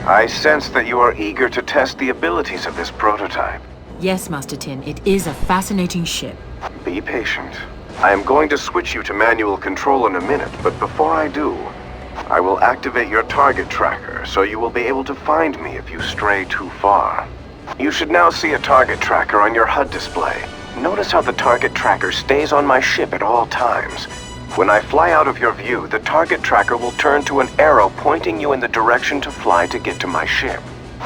I sense that you are eager to test the abilities of this prototype. Yes, Master Tin, it is a fascinating ship. Be patient. I am going to switch you to manual control in a minute, but before I do, I will activate your target tracker, so you will be able to find me if you stray too far. You should now see a target tracker on your HUD display. Notice how the target tracker stays on my ship at all times. When I fly out of your view, the target tracker will turn to an arrow pointing you in the direction to fly to get to my ship.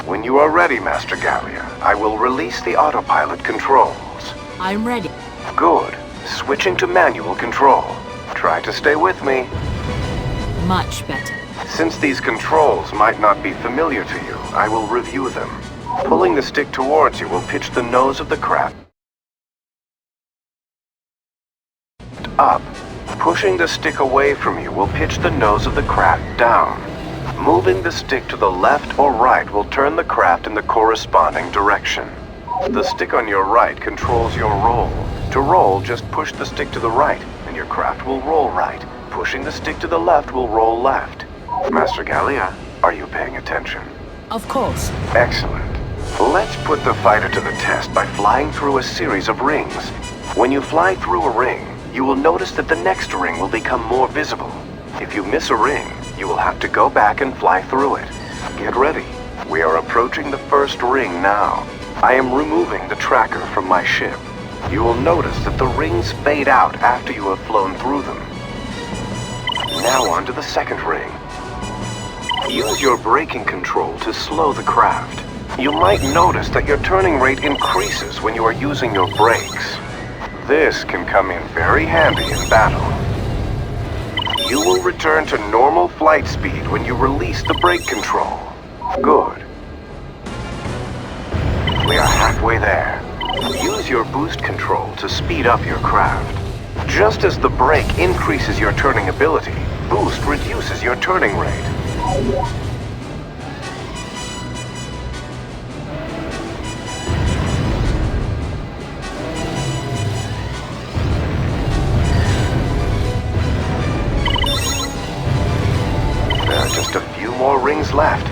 When you are ready, Master Gallia, I will release the autopilot controls. I'm ready. Good. Switching to manual control. Try to stay with me. Much better. Since these controls might not be familiar to you, I will review them. Pulling the stick towards you will pitch the nose of the craft up. Pushing the stick away from you will pitch the nose of the craft down. Moving the stick to the left or right will turn the craft in the corresponding direction. The stick on your right controls your roll. To roll, just push the stick to the right, and your craft will roll right. Pushing the stick to the left will roll left. Master Gallia, are you paying attention? Of course. Excellent. Let's put the fighter to the test by flying through a series of rings. When you fly through a ring, you will notice that the next ring will become more visible. If you miss a ring, you will have to go back and fly through it. Get ready. We are approaching the first ring now. I am removing the tracker from my ship. You will notice that the rings fade out after you have flown through them. Now on to the second ring. Use your braking control to slow the craft. You might notice that your turning rate increases when you are using your brakes. This can come in very handy in battle. You will return to normal flight speed when you release the brake control. Good. We are halfway there. Use your boost control to speed up your craft. Just as the brake increases your turning ability, boost reduces your turning rate. There are just a few more rings left.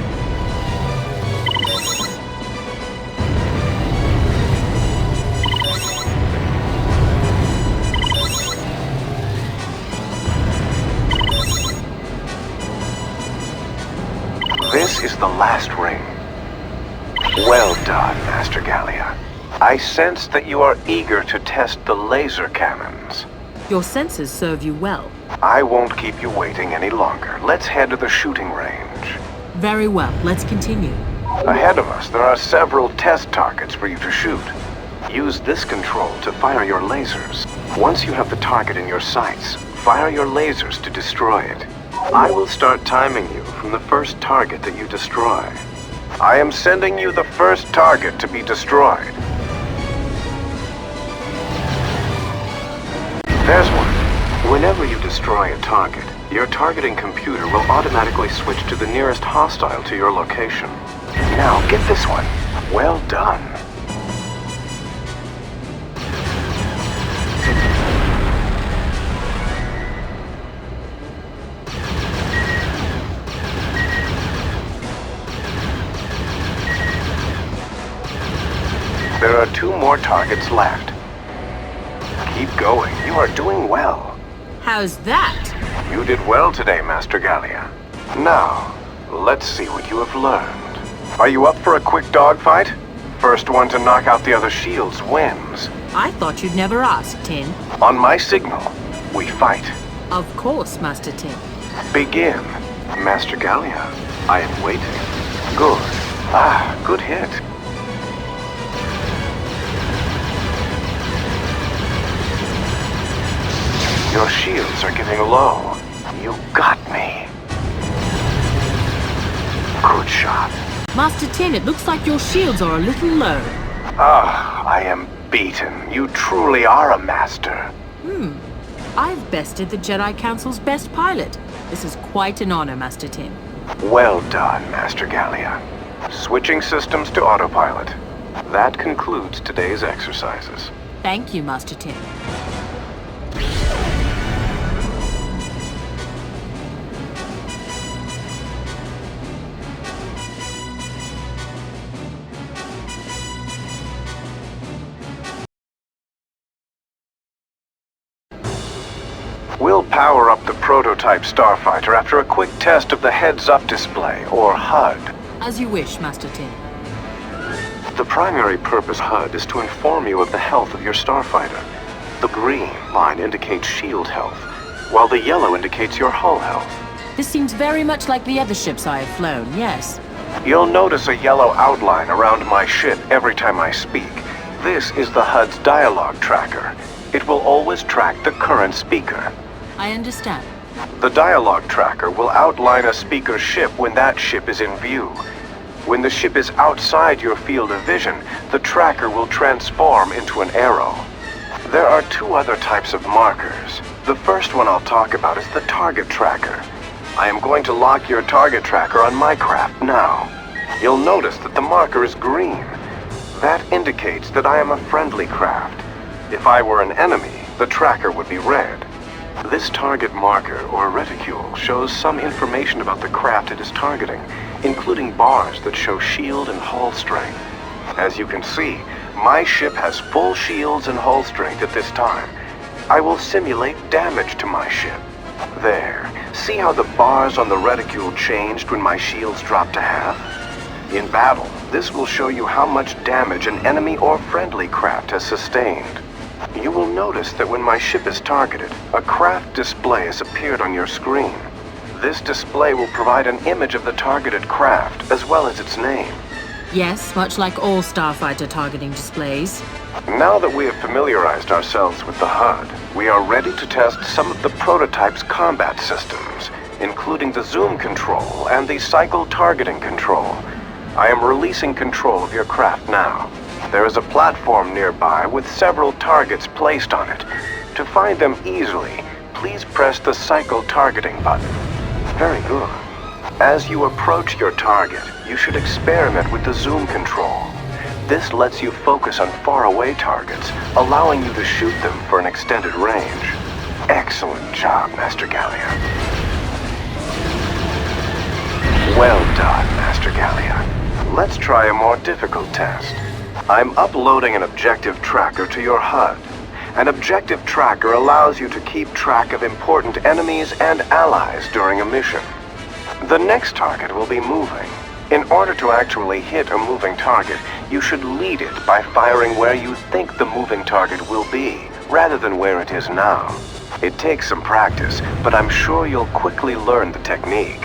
This is the last ring. Well done, Master Gallia. I sense that you are eager to test the laser cannons. Your senses serve you well. I won't keep you waiting any longer. Let's head to the shooting range. Very well, let's continue. Ahead of us, there are several test targets for you to shoot. Use this control to fire your lasers. Once you have the target in your sights, fire your lasers to destroy it. I will start timing you from the first target that you destroy. I am sending you the first target to be destroyed. There's one. Whenever you destroy a target, your targeting computer will automatically switch to the nearest hostile to your location. Now, get this one. Well done. There are 2 more targets left. Keep going. You are doing well. How's that? You did well today, Master Gallia. Now, let's see what you have learned. Are you up for a quick dogfight? First one to knock out the other shields wins. I thought you'd never ask, Tin. On my signal, we fight. Of course, Master Tin. Begin. Master Gallia, I am waiting. Good. Ah, good hit. Your shields are getting low. You got me. Good shot. Master Tin, it looks like your shields are a little low. Ah, I am beaten. You truly are a master. I've bested the Jedi Council's best pilot. This is quite an honor, Master Tin. Well done, Master Gallia. Switching systems to autopilot. That concludes today's exercises. Thank you, Master Tin. We'll power up the prototype Starfighter after a quick test of the heads-up display, or HUD. As you wish, Master Tin. The primary purpose HUD is to inform you of the health of your Starfighter. The green line indicates shield health, while the yellow indicates your hull health. This seems very much like the other ships I have flown, yes. You'll notice a yellow outline around my ship every time I speak. This is the HUD's dialogue tracker. It will always track the current speaker. I understand. The dialogue tracker will outline a speaker's ship when that ship is in view. When the ship is outside your field of vision, the tracker will transform into an arrow. There are two other types of markers. The first one I'll talk about is the target tracker. I am going to lock your target tracker on my craft now. You'll notice that the marker is green. That indicates that I am a friendly craft. If I were an enemy, the tracker would be red. This target marker, or reticule, shows some information about the craft it is targeting, including bars that show shield and hull strength. As you can see, my ship has full shields and hull strength at this time. I will simulate damage to my ship. There. See how the bars on the reticule changed when my shields dropped to half? In battle, this will show you how much damage an enemy or friendly craft has sustained. You will notice that when my ship is targeted, a craft display has appeared on your screen. This display will provide an image of the targeted craft, as well as its name. Yes, much like all Starfighter targeting displays. Now that we have familiarized ourselves with the HUD, we are ready to test some of the prototype's combat systems, including the zoom control and the cycle targeting control. I am releasing control of your craft now. There is a platform nearby with several targets placed on it. To find them easily, please press the cycle targeting button. Very good. As you approach your target, you should experiment with the zoom control. This lets you focus on faraway targets, allowing you to shoot them for an extended range. Excellent job, Master Gallia. Well done, Master Gallia. Let's try a more difficult test. I'm uploading an objective tracker to your HUD. An objective tracker allows you to keep track of important enemies and allies during a mission. The next target will be moving. In order to actually hit a moving target, you should lead it by firing where you think the moving target will be, rather than where it is now. It takes some practice, but I'm sure you'll quickly learn the technique.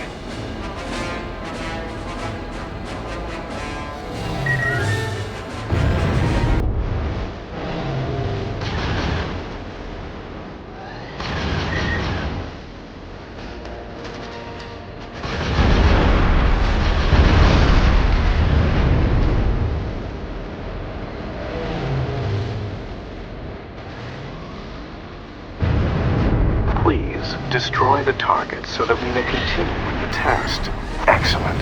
Destroy the target so that we may continue with the test. Excellent.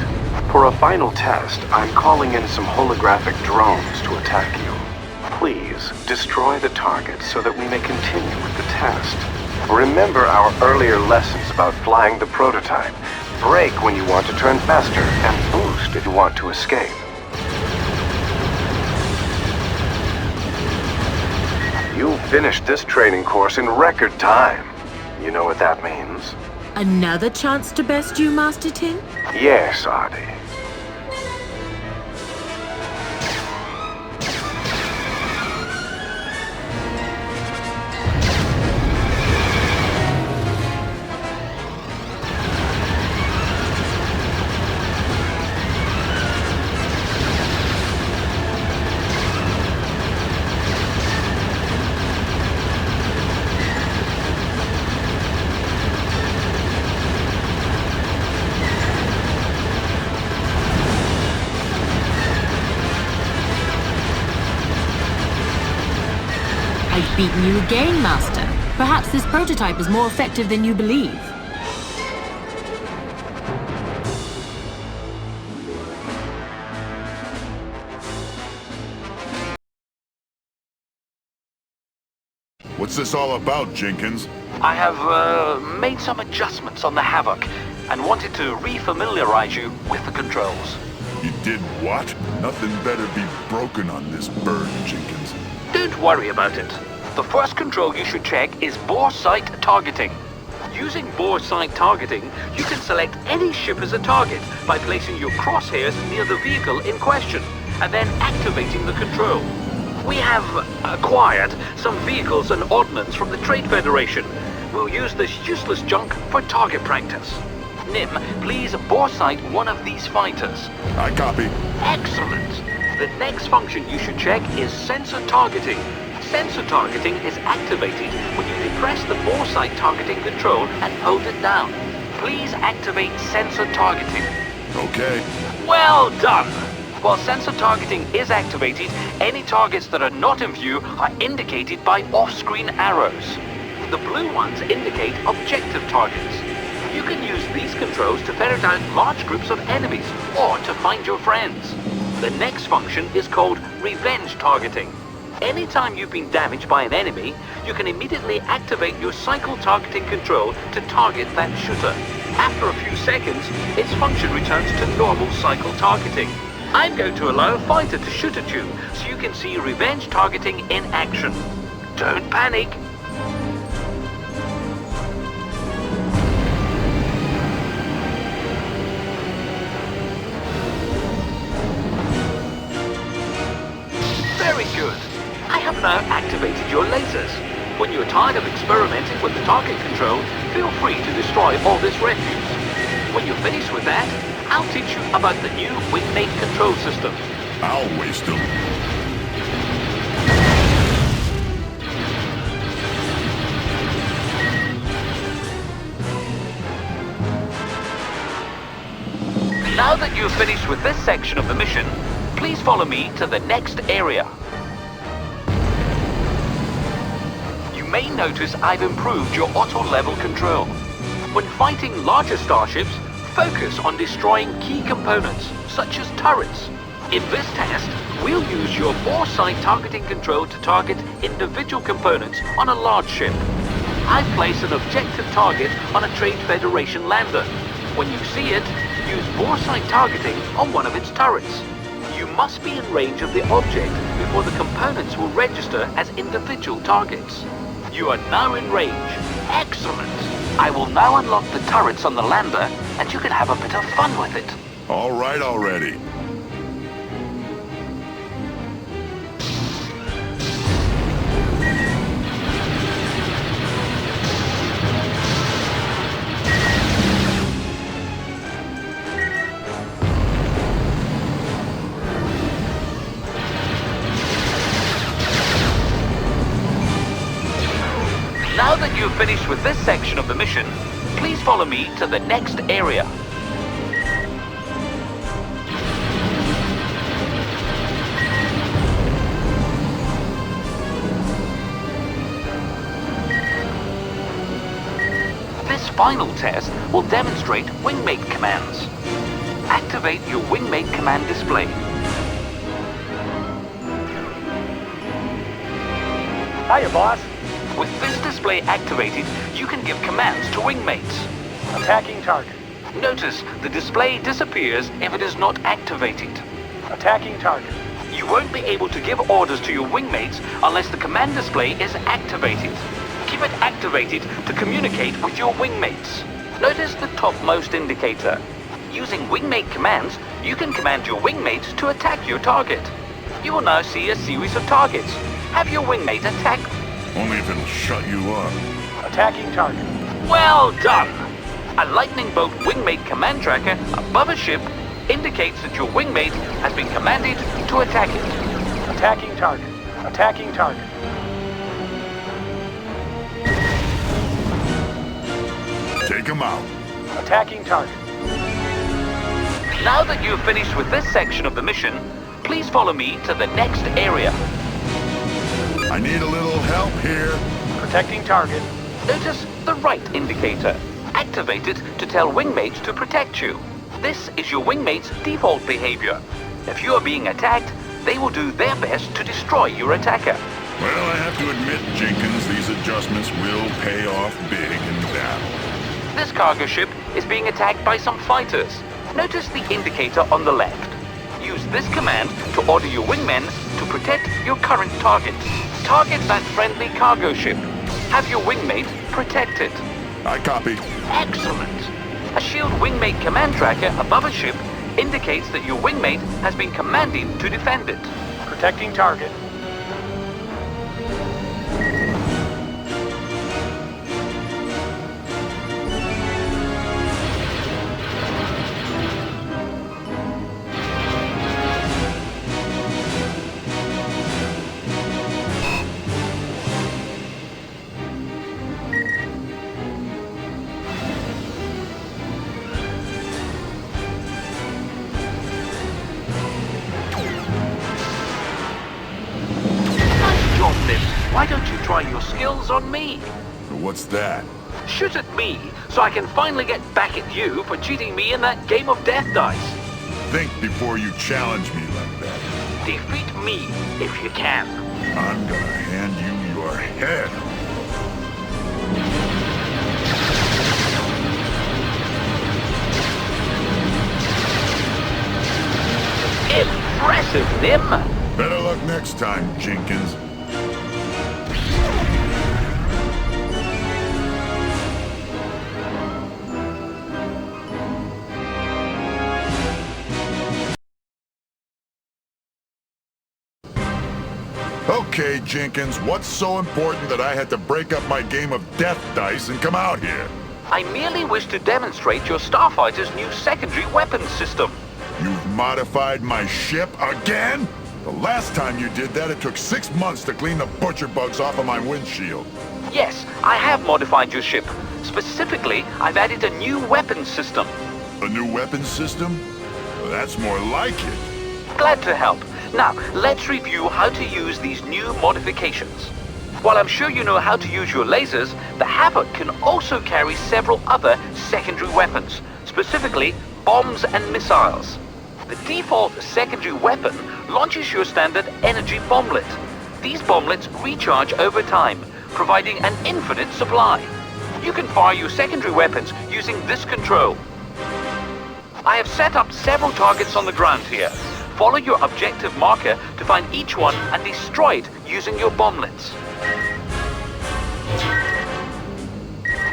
For a final test, I'm calling in some holographic drones to attack you. Please, destroy the target so that we may continue with the test. Remember our earlier lessons about flying the prototype. Brake when you want to turn faster, and boost if you want to escape. You finished this training course in record time. You know what that means? Another chance to best you, Master Tin? Yes, Adi. I've beaten you again, Master. Perhaps this prototype is more effective than you believe. What's this all about, Jenkins? I have made some adjustments on the Havoc and wanted to re-familiarize you with the controls. You did what? Nothing better be broken on this bird, Jenkins. Don't worry about it. The first control you should check is bore sight targeting. Using bore sight targeting, you can select any ship as a target by placing your crosshairs near the vehicle in question, and then activating the control. We have acquired some vehicles and ordnance from the Trade Federation. We'll use this useless junk for target practice. Nim, please bore sight one of these fighters. I copy. Excellent. The next function you should check is sensor targeting. Sensor targeting is activated when you depress the bore sight targeting control and hold it down. Please activate sensor targeting. Okay. Well done! While sensor targeting is activated, any targets that are not in view are indicated by off-screen arrows. The blue ones indicate objective targets. You can use these controls to ferret out large groups of enemies or to find your friends. The next function is called revenge targeting. Anytime you've been damaged by an enemy, you can immediately activate your cycle targeting control to target that shooter. After a few seconds, its function returns to normal cycle targeting. I'm going to allow a fighter to shoot at you, so you can see revenge targeting in action. Don't panic. Very good. I have now activated your lasers. When you're tired of experimenting with the target control, feel free to destroy all this refuse. When you're finished with that, I'll teach you about the new wingmate control system. I'll waste them. Now that you've finished with this section of the mission, please follow me to the next area. You may notice I've improved your auto-level control. When fighting larger starships, focus on destroying key components, such as turrets. In this test, we'll use your bore sight targeting control to target individual components on a large ship. I've placed an objective target on a Trade Federation lander. When you see it, use bore sight targeting on one of its turrets. You must be in range of the object before the components will register as individual targets. You are now in range. Excellent! I will now unlock the turrets on the lander, and you can have a bit of fun with it. All right already. Now that you've finished with this section of the mission, please follow me to the next area. This final test will demonstrate wingmate commands. Activate your wingmate command display. Hiya, boss. With this display activated, you can give commands to wingmates. Attacking target. Notice the display disappears if it is not activated. Attacking target. You won't be able to give orders to your wingmates unless the command display is activated. Keep it activated to communicate with your wingmates. Notice the topmost indicator. Using wingmate commands, you can command your wingmates to attack your target. You will now see a series of targets. Have your wingmate attack. Only if it'll shut you up. Attacking target. Well done! A lightning bolt wingmate command tracker above a ship indicates that your wingmate has been commanded to attack it. Attacking target. Attacking target. Take him out. Attacking target. Now that you've finished with this section of the mission, please follow me to the next area. I need a little help here. Protecting target. Notice the right indicator. Activate it to tell wingmates to protect you. This is your wingmate's default behavior. If you are being attacked, they will do their best to destroy your attacker. Well, I have to admit, Jenkins, these adjustments will pay off big in battle. This cargo ship is being attacked by some fighters. Notice the indicator on the left. Use this command to order your wingmen to protect your current target. Target that friendly cargo ship. Have your wingmate protect it. I copy. Excellent. A shield wingmate command tracker above a ship indicates that your wingmate has been commanded to defend it. Protecting target. Nice job, Nim. Why don't you try your skills on me? What's that? Shoot at me, so I can finally get back at you for cheating me in that game of death dice. Think before you challenge me like that. Defeat me, if you can. I'm gonna hand you your head. Impressive, Nim. Better luck next time, Jenkins. Okay, Jenkins, what's so important that I had to break up my game of death dice and come out here? I merely wish to demonstrate your Starfighter's new secondary weapons system. You've modified my ship again? The last time you did that, it took 6 months to clean the butcher bugs off of my windshield. Yes, I have modified your ship. Specifically, I've added a new weapons system. A new weapons system? Well, that's more like it. Glad to help. Now, let's review how to use these new modifications. While I'm sure you know how to use your lasers, the Havoc can also carry several other secondary weapons, specifically bombs and missiles. The default secondary weapon launches your standard energy bomblet. These bomblets recharge over time, providing an infinite supply. You can fire your secondary weapons using this control. I have set up several targets on the ground here. Follow your objective marker to find each one and destroy it using your bomblets.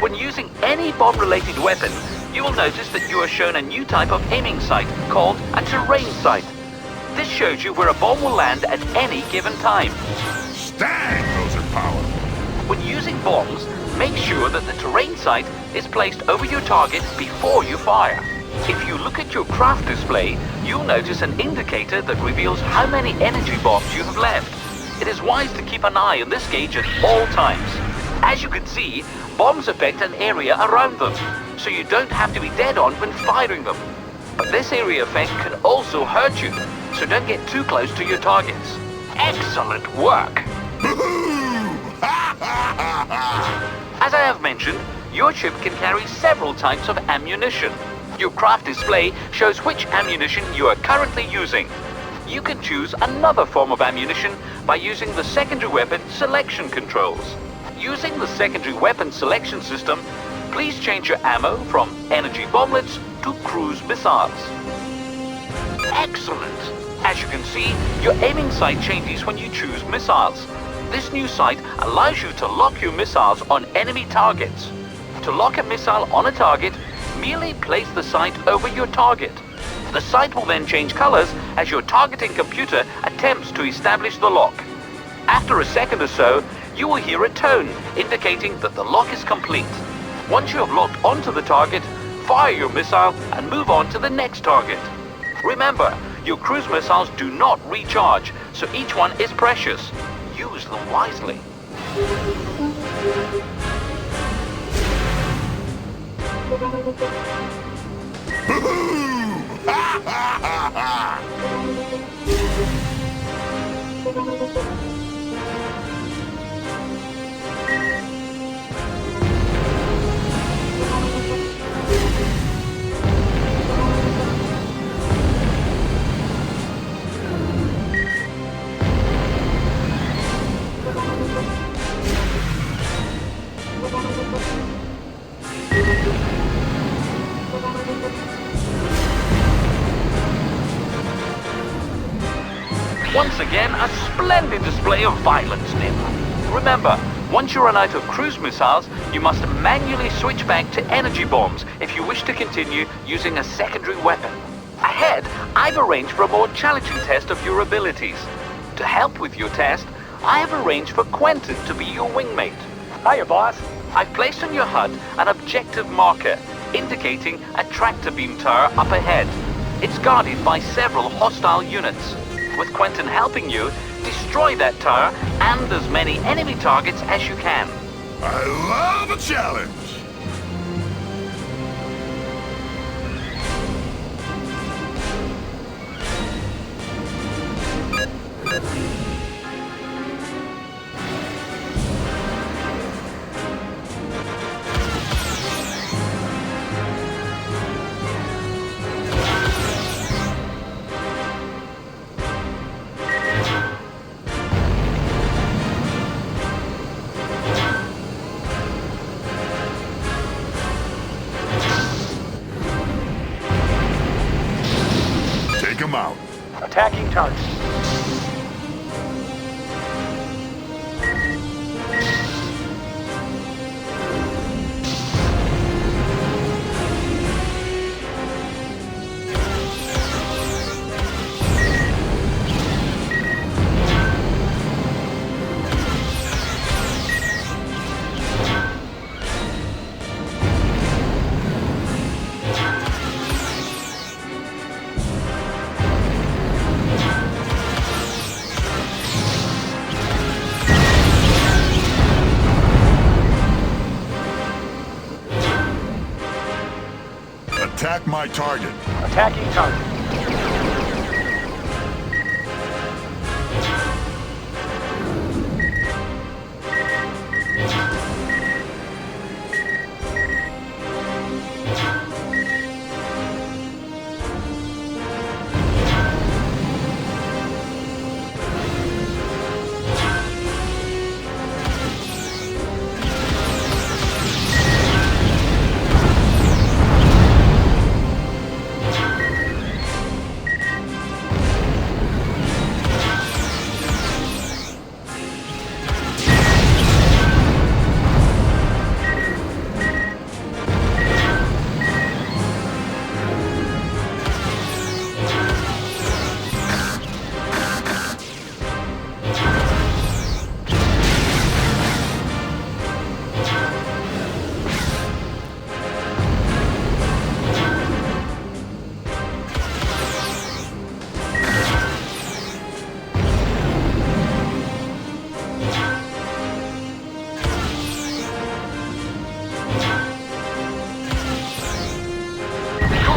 When using any bomb-related weapon, you will notice that you are shown a new type of aiming sight called a terrain sight. This shows you where a bomb will land at any given time. Stang, those are powerful. When using bombs, make sure that the terrain sight is placed over your target before you fire. If you look at your craft display, you'll notice an indicator that reveals how many energy bombs you have left. It is wise to keep an eye on this gauge at all times. As you can see, bombs affect an area around them, so you don't have to be dead on when firing them. But this area effect can also hurt you, so don't get too close to your targets. Excellent work! As I have mentioned, your ship can carry several types of ammunition. Your craft display shows which ammunition you are currently using. You can choose another form of ammunition by using the secondary weapon selection controls. Using the secondary weapon selection system, please change your ammo from energy bomblets to cruise missiles. Excellent! As you can see, your aiming sight changes when you choose missiles. This new sight allows you to lock your missiles on enemy targets. To lock a missile on a target, merely place the sight over your target. The sight will then change colors as your targeting computer attempts to establish the lock. After a second or so, you will hear a tone indicating that the lock is complete. Once you have locked onto the target, fire your missile and move on to the next target. Remember, your cruise missiles do not recharge, so each one is precious. Use them wisely. Once again, a splendid display of violence, Nim. Remember, Once you run out of cruise missiles, you must manually switch back to energy bombs if you wish to continue using a secondary weapon. Ahead, I've arranged for a more challenging test of your abilities. To help with your test, I have arranged for Quentin to be your wingmate. Hiya, boss. I've placed on your HUD an objective marker indicating a tractor beam tower up ahead. It's guarded by several hostile units. With Quentin helping you, destroy that tower and as many enemy targets as you can. I love a challenge! Take him out. Attacking target. Attack my target. Attacking target.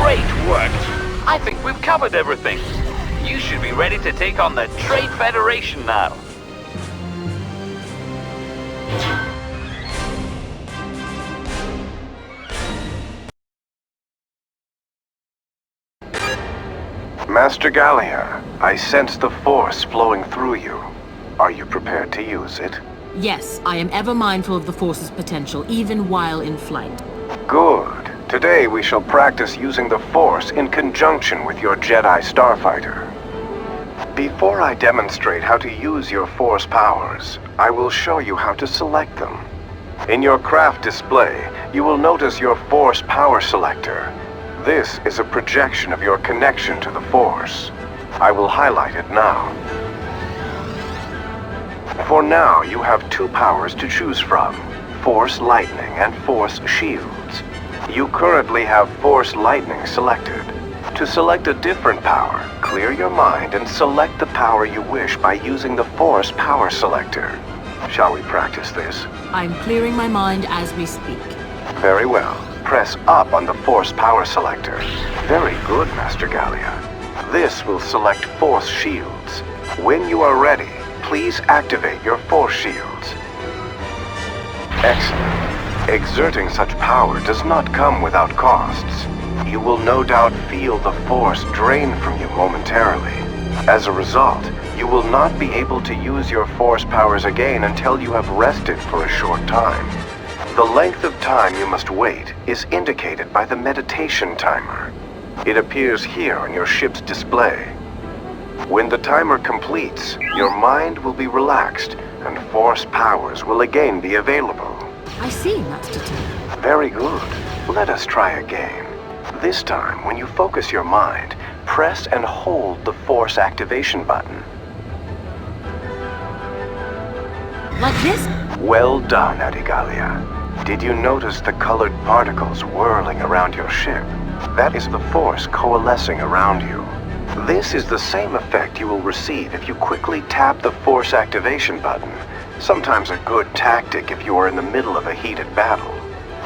Great work! I think we've covered everything. You should be ready to take on the Trade Federation now. Master Gallia, I sense the Force flowing through you. Are you prepared to use it? Yes, I am ever mindful of the Force's potential, even while in flight. Good. Today we shall practice using the Force in conjunction with your Jedi Starfighter. Before I demonstrate how to use your Force powers, I will show you how to select them. In your craft display, you will notice your Force power selector. This is a projection of your connection to the Force. I will highlight it now. For now, you have two powers to choose from: Force Lightning and Force Shields. You currently have Force Lightning selected. To select a different power, clear your mind and select the power you wish by using the Force Power Selector. Shall we practice this? I'm clearing my mind as we speak. Very well. Press up on the Force Power Selector. Very good, Master Gallia. This will select Force Shields. When you are ready, please activate your Force Shields. Excellent. Exerting such power does not come without costs. You will no doubt feel the Force drain from you momentarily. As a result, you will not be able to use your Force powers again until you have rested for a short time. The length of time you must wait is indicated by the meditation timer. It appears here on your ship's display. When the timer completes, your mind will be relaxed, and Force powers will again be available. I see, Master Tim. Very good. Let us try again. This time, when you focus your mind, press and hold the Force activation button. Like this? Well done, Adigalia. Did you notice the colored particles whirling around your ship? That is the Force coalescing around you. This is the same effect you will receive if you quickly tap the Force activation button, sometimes a good tactic if you are in the middle of a heated battle.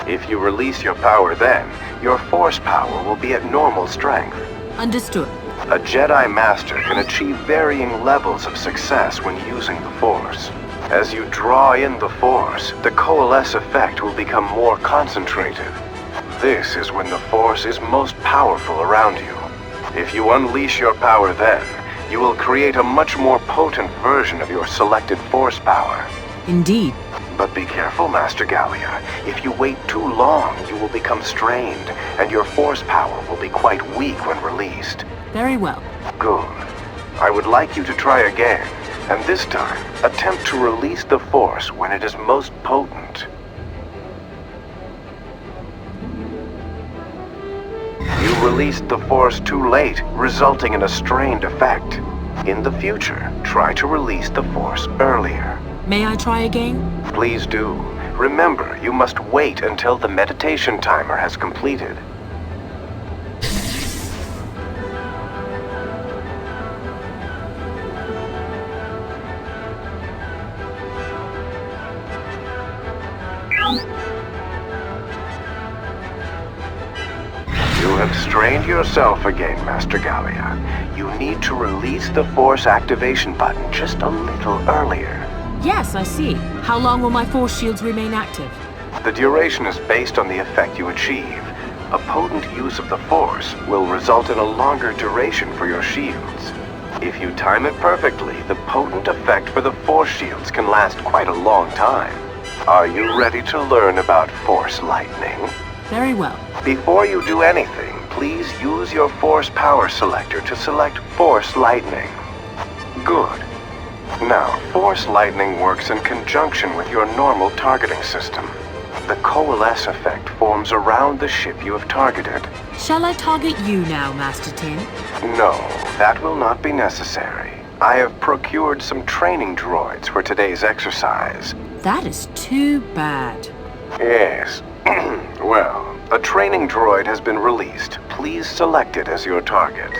If you release your power then, your Force power will be at normal strength. Understood. A Jedi Master can achieve varying levels of success when using the Force. As you draw in the Force, the coalesce effect will become more concentrated. This is when the Force is most powerful around you. If you unleash your power then, you will create a much more potent version of your selected Force power. Indeed. But be careful, Master Gallia. If you wait too long, you will become strained, and your Force power will be quite weak when released. Very well. Good. I would like you to try again, and this time, attempt to release the Force when it is most potent. You released the Force too late, resulting in a strained effect. In the future, try to release the Force earlier. May I try again? Please do. Remember, you must wait until the meditation timer has completed. You have strained yourself again, Master Gallia. You need to release the Force activation button just a little earlier. Yes, I see. How long will my Force shields remain active? The duration is based on the effect you achieve. A potent use of the Force will result in a longer duration for your shields. If you time it perfectly, the potent effect for the Force shields can last quite a long time. Are you ready to learn about Force lightning? Very well. Before you do anything, please use your Force power selector to select Force lightning. Good. Now, Force lightning works in conjunction with your normal targeting system. The coalesce effect forms around the ship you have targeted. Shall I target you now, Master Tin? No, that will not be necessary. I have procured some training droids for today's exercise. That is too bad. Yes. Well, a training droid has been released. Please select it as your target.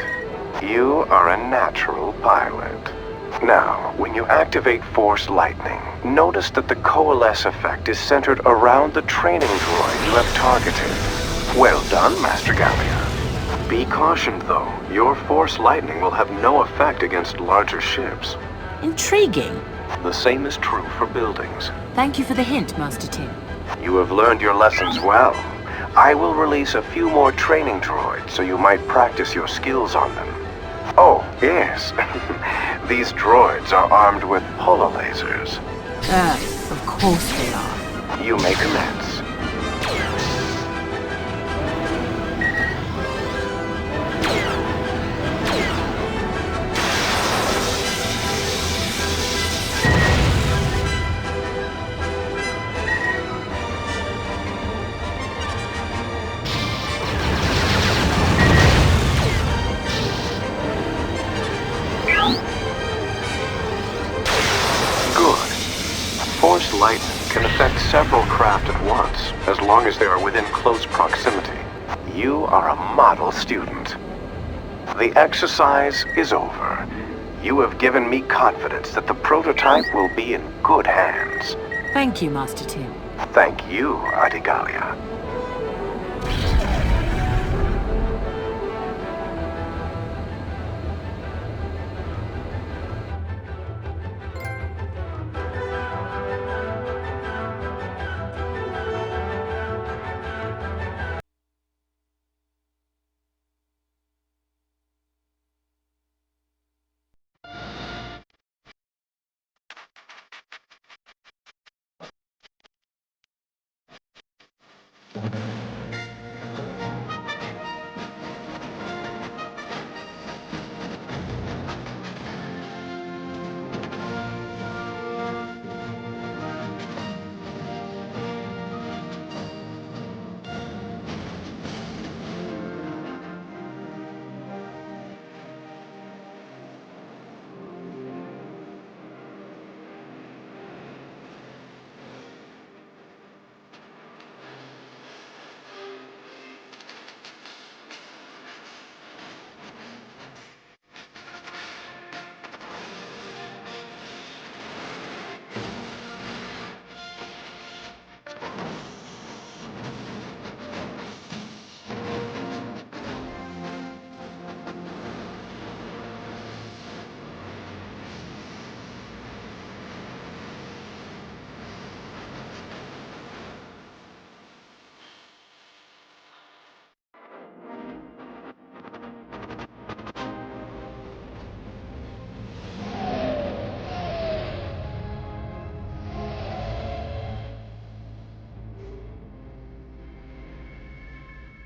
You are a natural pilot. Now, when you activate Force Lightning, notice that the coalesce effect is centered around the training droid you have targeted. Well done, Master Gallia. Be cautioned, though. Your Force Lightning will have no effect against larger ships. Intriguing. The same is true for buildings. Thank you for the hint, Master Tin. You have learned your lessons well. I will release a few more training droids so you might practice your skills on them. Oh, yes. These droids are armed with hololasers. Of course they are. You may commence. Force lightning can affect several craft at once, as long as they are within close proximity. You are a model student. The exercise is over. You have given me confidence that the prototype will be in good hands. Thank you, Master Tin. Thank you, Adigalia.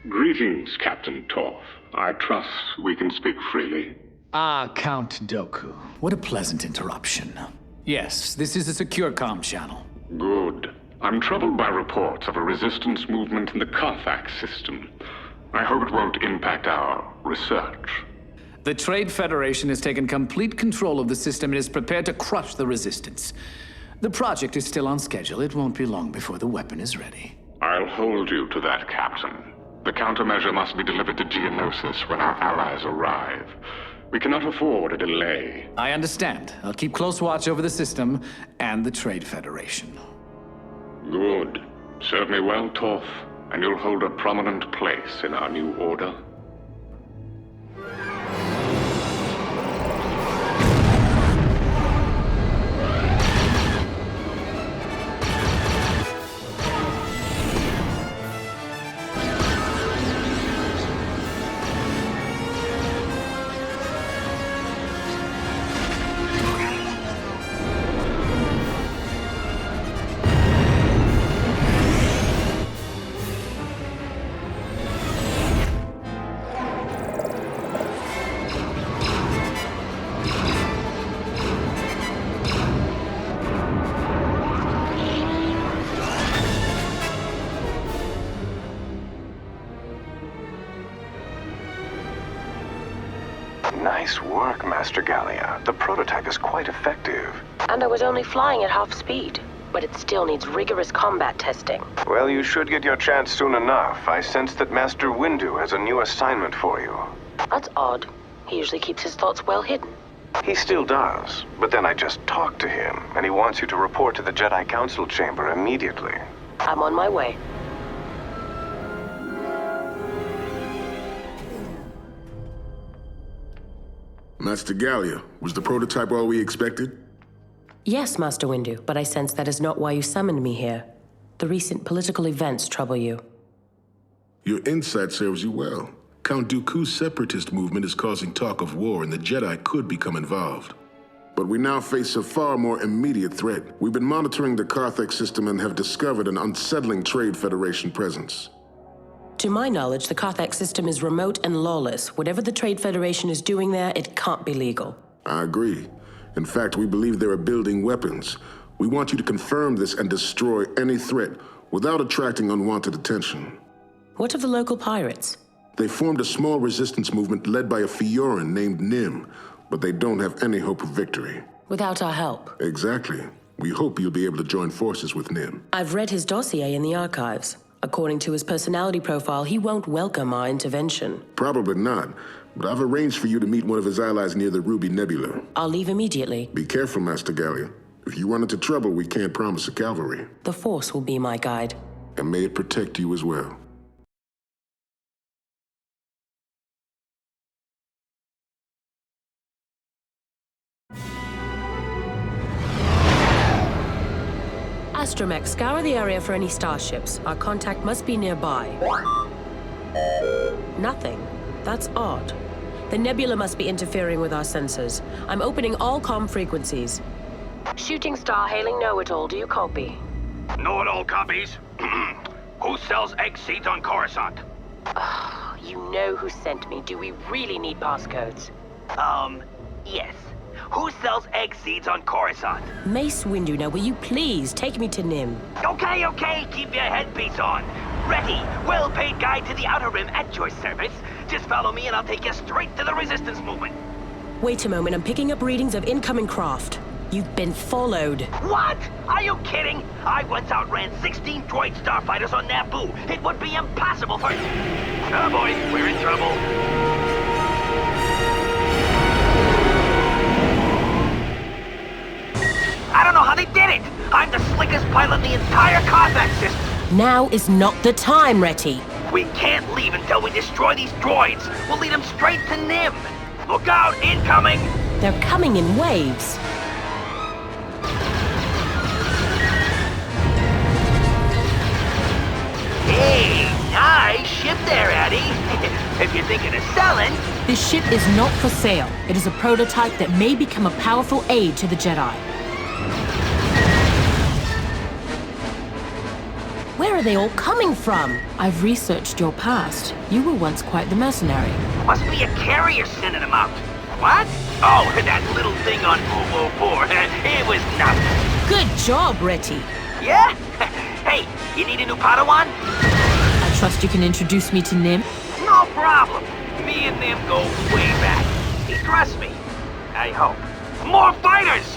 Greetings, Captain Torf. I trust we can speak freely. Ah, Count Dooku. What a pleasant interruption. Yes, this is a secure comm channel. Good. I'm troubled by reports of a resistance movement in the Carthax system. I hope it won't impact our research. The Trade Federation has taken complete control of the system and is prepared to crush the resistance. The project is still on schedule. It won't be long before the weapon is ready. I'll hold you to that, Captain. The countermeasure must be delivered to Geonosis when our allies arrive. We cannot afford a delay. I understand. I'll keep close watch over the system and the Trade Federation. Good. Serve me well, Torf, and you'll hold a prominent place in our new order. Nice work, Master Gallia. The prototype is quite effective. And I was only flying at half speed, but it still needs rigorous combat testing. Well, you should get your chance soon enough. I sense that Master Windu has a new assignment for you. That's odd. He usually keeps his thoughts well hidden. He still does, but then I just talked to him, and he wants you to report to the Jedi Council chamber immediately. I'm on my way. Master Gallia, was the prototype all we expected? Yes, Master Windu, but I sense that is not why you summoned me here. The recent political events trouble you. Your insight serves you well. Count Dooku's separatist movement is causing talk of war, and the Jedi could become involved. But we now face a far more immediate threat. We've been monitoring the Carthax system and have discovered an unsettling Trade Federation presence. To my knowledge, the Carthax system is remote and lawless. Whatever the Trade Federation is doing there, it can't be legal. I agree. In fact, we believe they are building weapons. We want you to confirm this and destroy any threat without attracting unwanted attention. What of the local pirates? They formed a small resistance movement led by a Fioran named Nim, but they don't have any hope of victory. Without our help. Exactly. We hope you'll be able to join forces with Nim. I've read his dossier in the archives. According to his personality profile, he won't welcome our intervention. Probably not, but I've arranged for you to meet one of his allies near the Ruby Nebula. I'll leave immediately. Be careful, Master Gallia. If you run into trouble, we can't promise a cavalry. The Force will be my guide. And may it protect you as well. Astromech, scour the area for any starships. Our contact must be nearby. Nothing. That's odd. The nebula must be interfering with our sensors. I'm opening all comm frequencies. Shooting star hailing know-it-all. Do you copy? Know-it-all copies. Who sells egg seeds on Coruscant? You know who sent me. Do we really need passcodes? Yes. Who sells egg seeds on Coruscant? Mace Windu, now will you please take me to Nim? Okay, keep your headpiece on. Ready, well-paid guide to the Outer Rim at your service. Just follow me and I'll take you straight to the Resistance movement. Wait a moment, I'm picking up readings of incoming craft. You've been followed. What? Are you kidding? I once outran 16 droid starfighters on Naboo. It would be impossible for... Oh boy, we're in trouble. I don't know how they did it! I'm the slickest pilot in the entire combat system! Now is not the time, Reti. We can't leave until we destroy these droids! We'll lead them straight to Nim! Look out! Incoming! They're coming in waves. Hey, nice ship there, Addie! If you're thinking of selling... This ship is not for sale. It is a prototype that may become a powerful aid to the Jedi. Where are they all coming from? I've researched your past. You were once quite the mercenary. Must be a carrier sending them out. What? Oh, that little thing on 404. It was nothing. Good job, Retty. Yeah? Hey, you need a new Padawan? I trust you can introduce me to Nim. No problem. Me and them go way back. He trusts me. I hope. More fighters!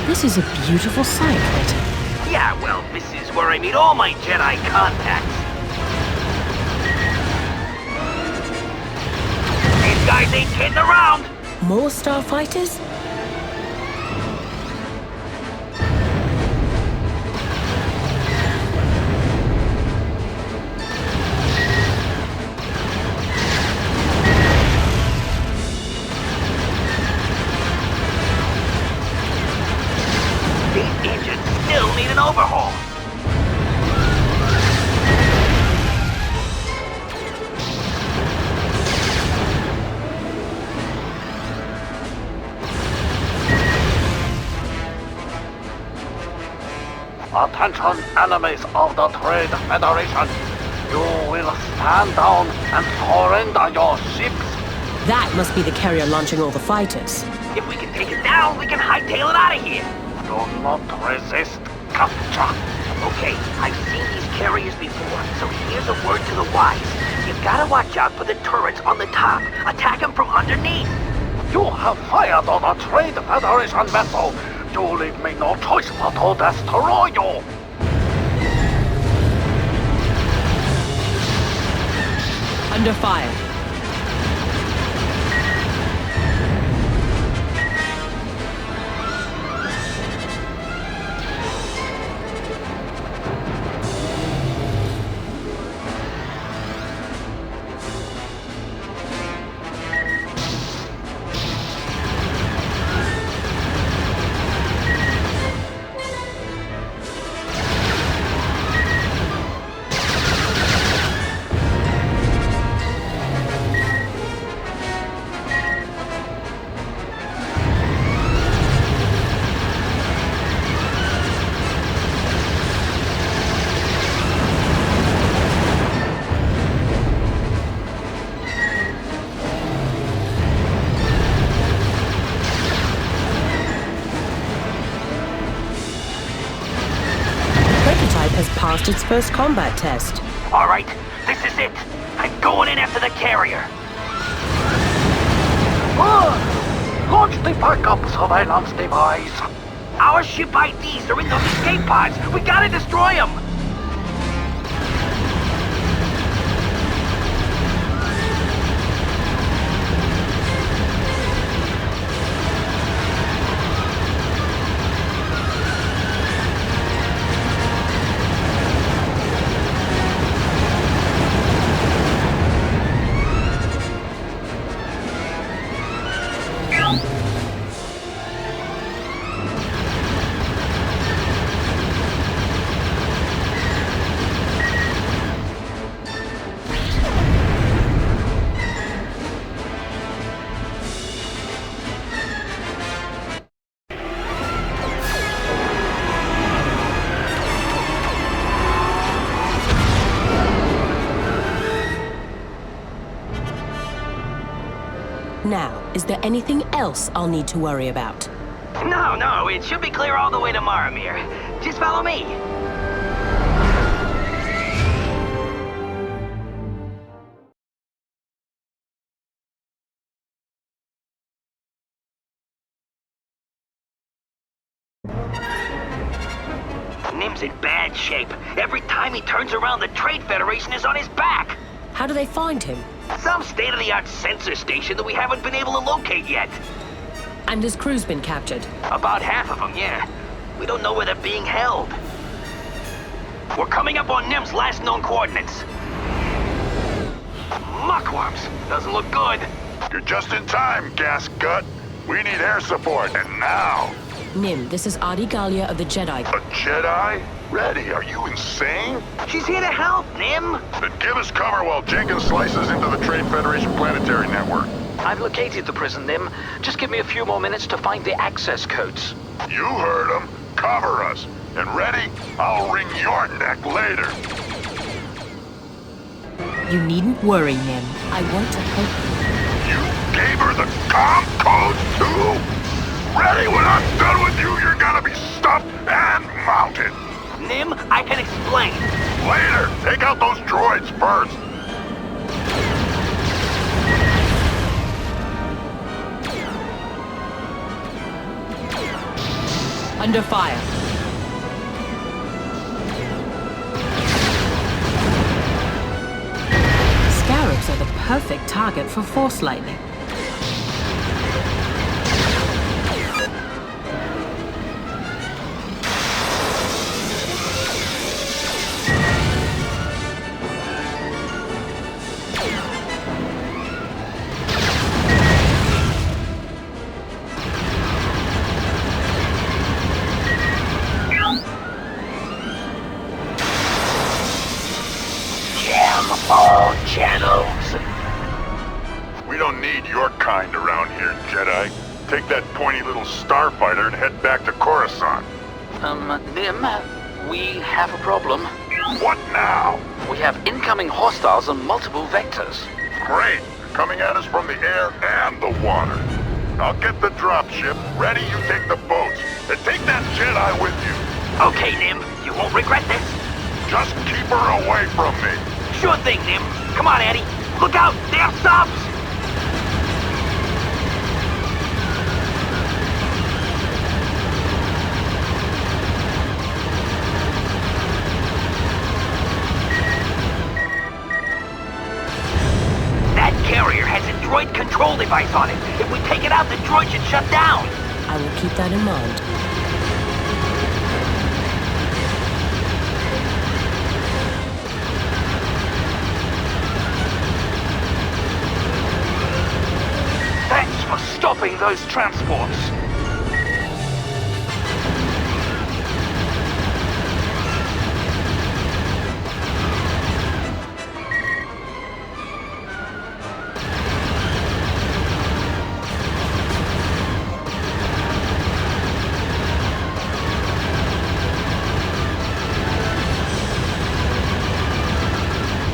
This is a beautiful sight, Retty. Yeah, well, this is where I meet all my Jedi contacts. These guys ain't kidding around. More starfighters? These engines still need an overhaul. Attention, enemies of the Trade Federation. You will stand down and surrender your ships. That must be the carrier launching all the fighters. If we can take it down, we can hightail it out of here. Do not resist capture. Okay, I've seen these carriers before, so here's a word to the wise. You've gotta watch out for the turrets on the top. Attack them from underneath. You have fired on a Trade Federation vessel. You leave me no choice but to destroy you. Under fire. Has passed its first combat test. All right, this is it. I'm going in after the carrier. Launch the backup surveillance device. Our ship IDs are in those escape pods. We gotta destroy them. Now, is there anything else I'll need to worry about? No, it should be clear all the way to Maramir. Just follow me. Nim's in bad shape. Every time he turns around, the Trade Federation is on his back. How do they find him? Some state-of-the-art sensor station that we haven't been able to locate yet. And his crew's been captured? About half of them, yeah. We don't know where they're being held. We're coming up on Nim's last known coordinates. Muckworms! Doesn't look good. You're just in time, Gas Gut. We need air support, and now. Nim, this is Adi Gallia of the Jedi. A Jedi? Ready? Are you insane? She's here to help, Nim. Then give us cover while Jenkins slices into the Trade Federation planetary network. I've located the prison, Nim. Just give me a few more minutes to find the access codes. You heard him. Cover us. And ready? I'll wring your neck later. You needn't worry, Nim. I want to help you. You gave her the comm codes too? Ready? When I'm done with you, you're gonna be stuffed and mounted. Nim, I can explain. Later. Take out those droids first. Under fire. Scarabs are the perfect target for force lightning. All channels. We don't need your kind around here, Jedi. Take that pointy little starfighter and head back to Coruscant. Nim, we have a problem. What now? We have incoming hostiles on multiple vectors. Great. Coming at us from the air and the water. I'll get the dropship. Ready, you take the boats. And take that Jedi with you. Okay, Nim. You won't regret this. Just keep her away from me. Sure thing, Nim. Come on, Eddie. Look out! They have subs! That carrier has a droid control device on it. If we take it out, the droid should shut down. I will keep that in mind. Thanks for stopping those transports.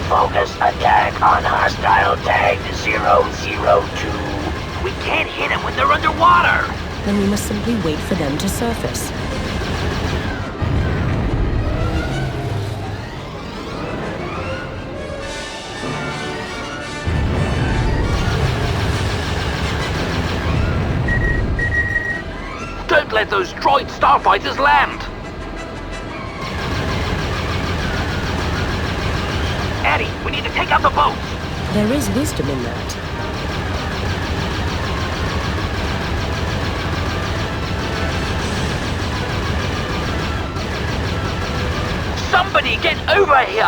Focus attack on hostile tag 002. We can't hit them when they're underwater. Then we must simply wait for them to surface. Don't let those droid starfighters land. Eddie, we need to take out the boats. There is wisdom in that. Somebody get over here!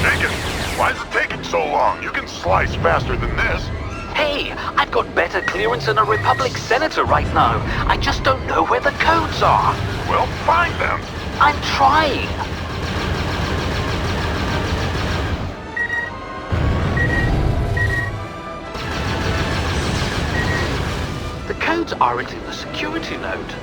Jenkins, why is it taking so long? You can slice faster than this. Hey, I've got better clearance than a Republic senator right now. I just don't know where the codes are. Well, find them. I'm trying. The codes aren't in the security node.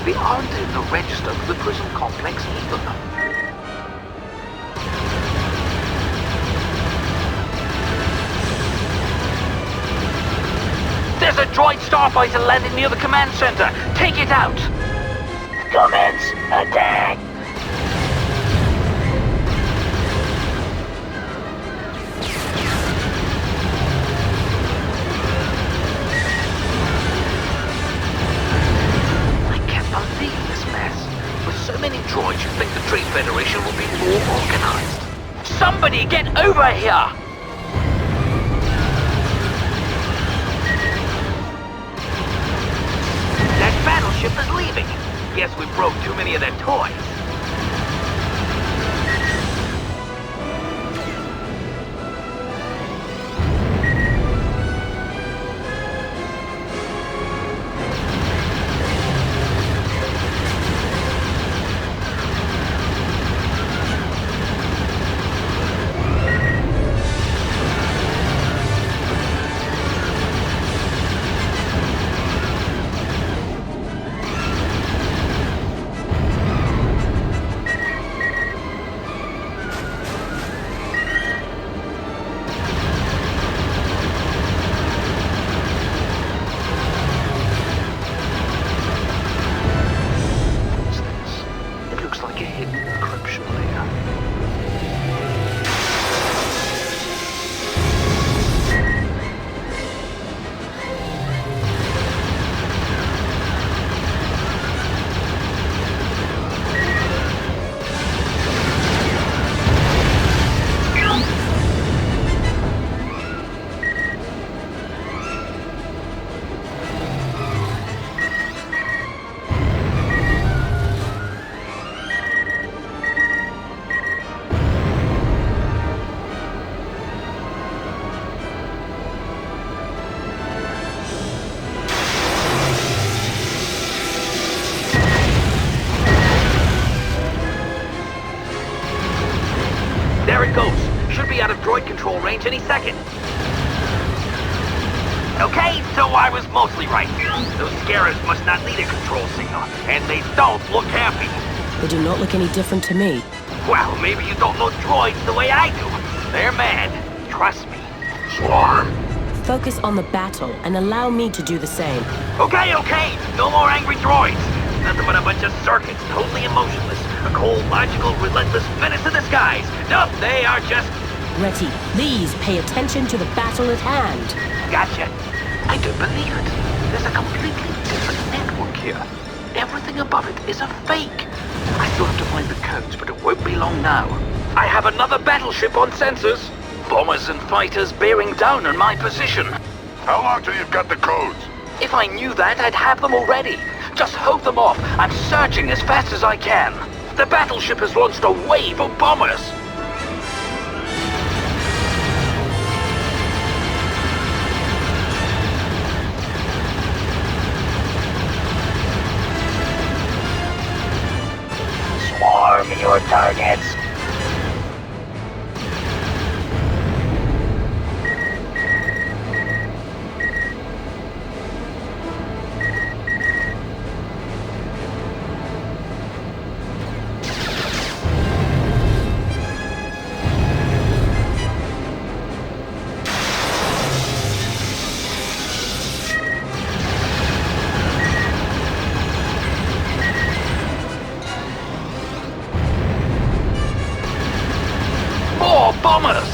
They aren't in the register for the prison complex either. There's a droid starfighter landing near the command center. Take it out. Commence attack. many droids, you think the Trade Federation will be more organized? Somebody get over here! That battleship is leaving. Guess we broke too many of their toys. There it goes. Should be out of droid control range any second. Okay, so I was mostly right. Those scarabs must not need a control signal, and they don't look happy. They do not look any different to me. Well, maybe you don't know droids the way I do. They're mad. Trust me. Swarm. Focus on the battle and allow me to do the same. Okay. No more angry droids. Nothing but a bunch of circuits, totally emotionless. A cold, logical, relentless menace in disguise. Nope, they are just... Reti, please pay attention to the battle at hand. Gotcha. I don't believe it. There's a completely different network here. Everything above it is a fake. I still have to find the codes, but it won't be long now. I have another battleship on sensors. Bombers and fighters bearing down on my position. How long till you've got the codes? If I knew that, I'd have them already. Just hold them off. I'm surging as fast as I can. The battleship has launched a wave of bombers. Swarm your targets. Bombers!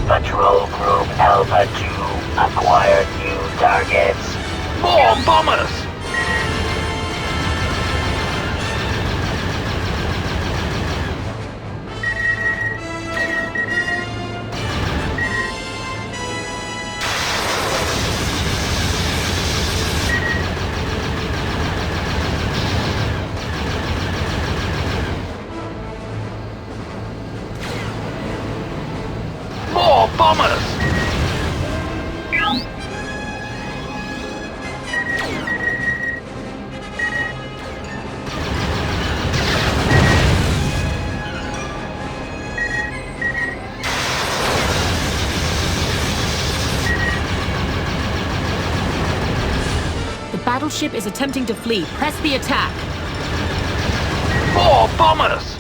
Patrol Group Alpha 2 acquired new targets. More bombers! More bombers! The battleship is attempting to flee. Press the attack. More bombers!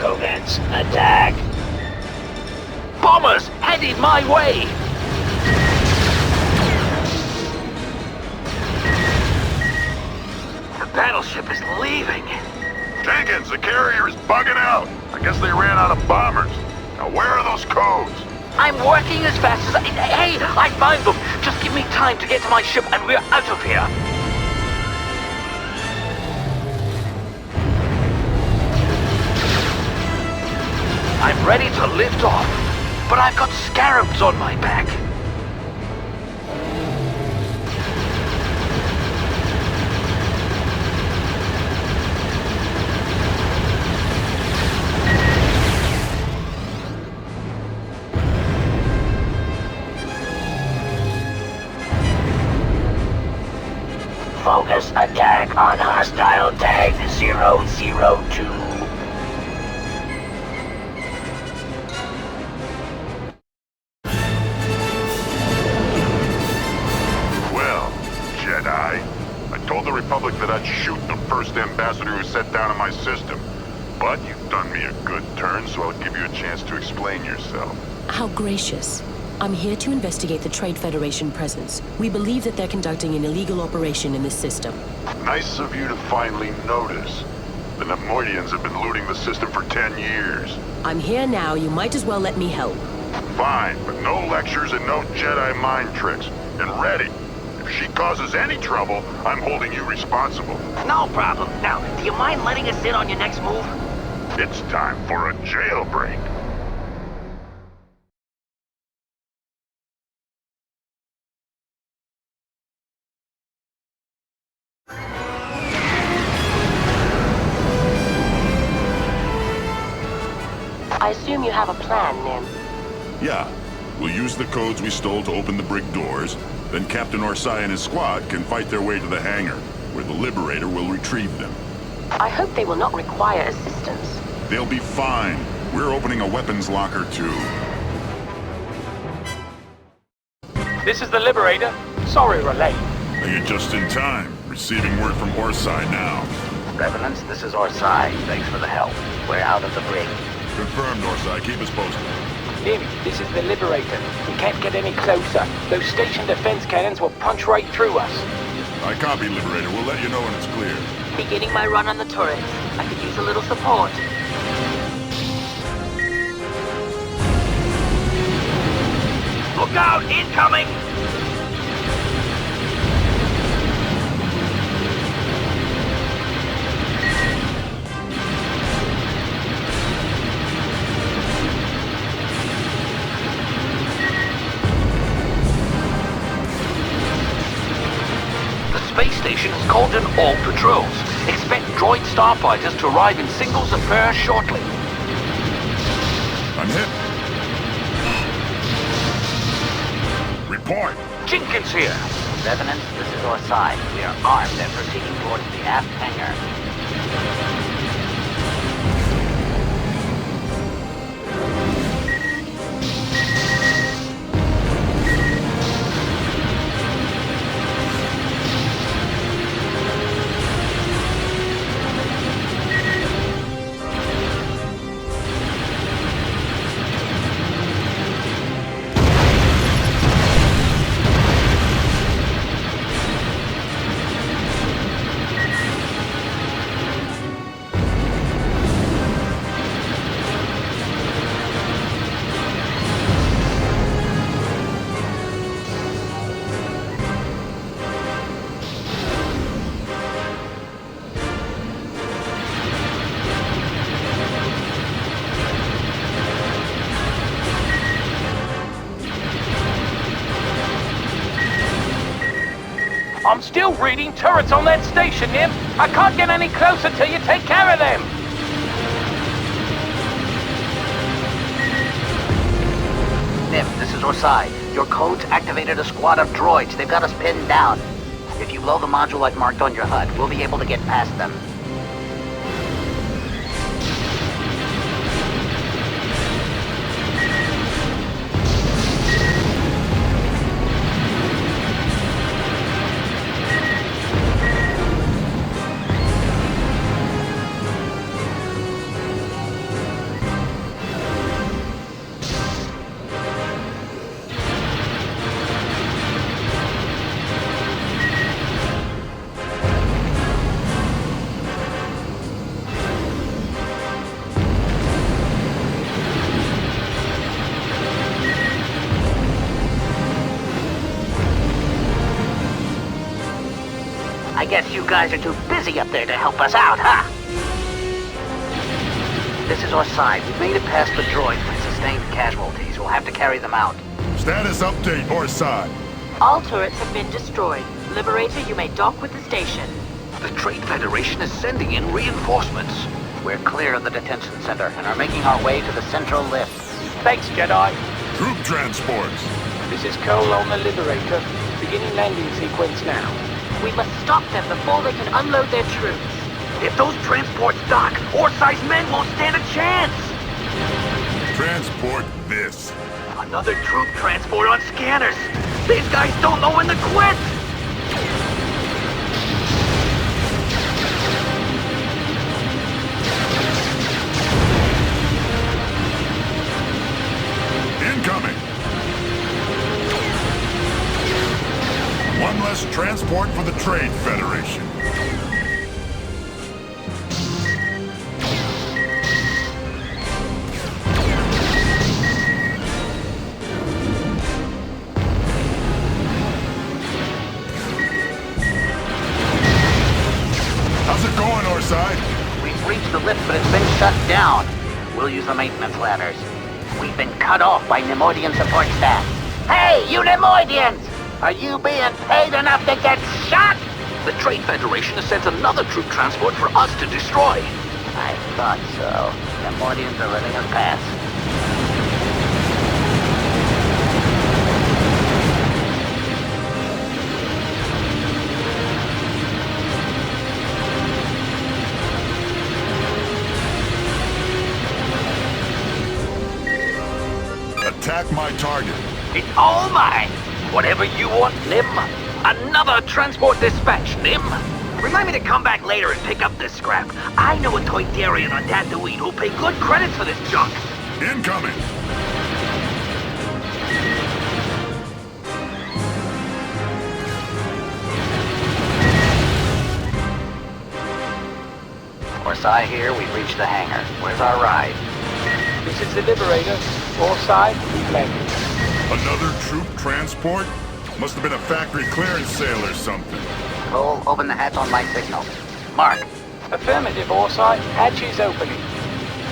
Commence attack. Bombers headed my way. The battleship is leaving. Jenkins, the carrier is bugging out. I guess they ran out of bombers. Now where are those codes? I'm working as fast as Hey, I found them. Just give me time to get to my ship and we're out of here. I'm ready to lift off, but I've got scarabs on my back. Focus attack on hostile tag 002. Well, Jedi, I told the Republic that I'd shoot the first ambassador who sat down in my system. But you've done me a good turn, so I'll give you a chance to explain yourself. How gracious. I'm here to investigate the Trade Federation presence. We believe that they're conducting an illegal operation in this system. Nice of you to finally notice. The Nemoidians have been looting the system for 10 years. I'm here now, you might as well let me help. Fine, but no lectures and no Jedi mind tricks. And ready. If she causes any trouble, I'm holding you responsible. No problem. Now, do you mind letting us in on your next move? It's time for a jailbreak. I assume you have a plan, Nim. Yeah. We'll use the codes we stole to open the brick doors. Then Captain Orsai and his squad can fight their way to the hangar, where the Liberator will retrieve them. I hope they will not require assistance. They'll be fine. We're opening a weapons locker, too. This is the Liberator. Sorry we're late. You're just in time. Receiving word from Orsai now. Revenants, this is Orsai. Thanks for the help. We're out of the brig. Confirmed, Orsai. Keep us posted. Nim, this is the Liberator. We can't get any closer. Those station defense cannons will punch right through us. I copy, Liberator. We'll let you know when it's clear. Beginning my run on the turret. I could use a little support. Look out! Incoming! The space station is called in all patrols. Expect droid starfighters to arrive in singles and pairs shortly. I'm hit. Report. Jenkins here. Revenants, this is Orsai. We are armed and proceeding towards the aft hangar. I'm still reading turrets on that station, Nim. I can't get any closer till you take care of them. Nim, this is Orsai. Your codes activated a squad of droids. They've got us pinned down. If you blow the module I've marked on your HUD, we'll be able to get past them. guess you guys are too busy up there to help us out, huh? This is our side. We've made it past the droids with sustained casualties. We'll have to carry them out. Status update, or side. All turrets have been destroyed. Liberator, you may dock with the station. The Trade Federation is sending in reinforcements. We're clear of the detention center and are making our way to the central lift. Thanks, Jedi. Troop transports. This is Cole on the Liberator. Beginning landing sequence now. We must stop them before they can unload their troops. If those transports dock, Orsai's men won't stand a chance! Transport this. Another troop transport on scanners! These guys don't know when to quit! Incoming! One less transport for the Trade Federation. How's it going, Orsai? We've reached the lift, but it's been shut down. We'll use the maintenance ladders. We've been cut off by Nemoidian support staff. Hey, you Nemoidians! Are you being paid enough to get shot? The Trade Federation has sent another troop transport for us to destroy. I thought so. Nemoidians are letting us pass. Attack my target. It's all mine! Whatever you want, Nim. Another transport dispatch, Nim. Remind me to come back later and pick up this scrap. I know a Toydarian on Tatooine who'll pay good credits for this junk. Incoming! Orsai here, we've reached the hangar. Where's our ride? This is the Liberator. Orsai, we've landed. Another troop transport? Must have been a factory clearance sale or something. Cole, open the hatch on my signal. Mark. Affirmative, Orsai. Hatch is opening.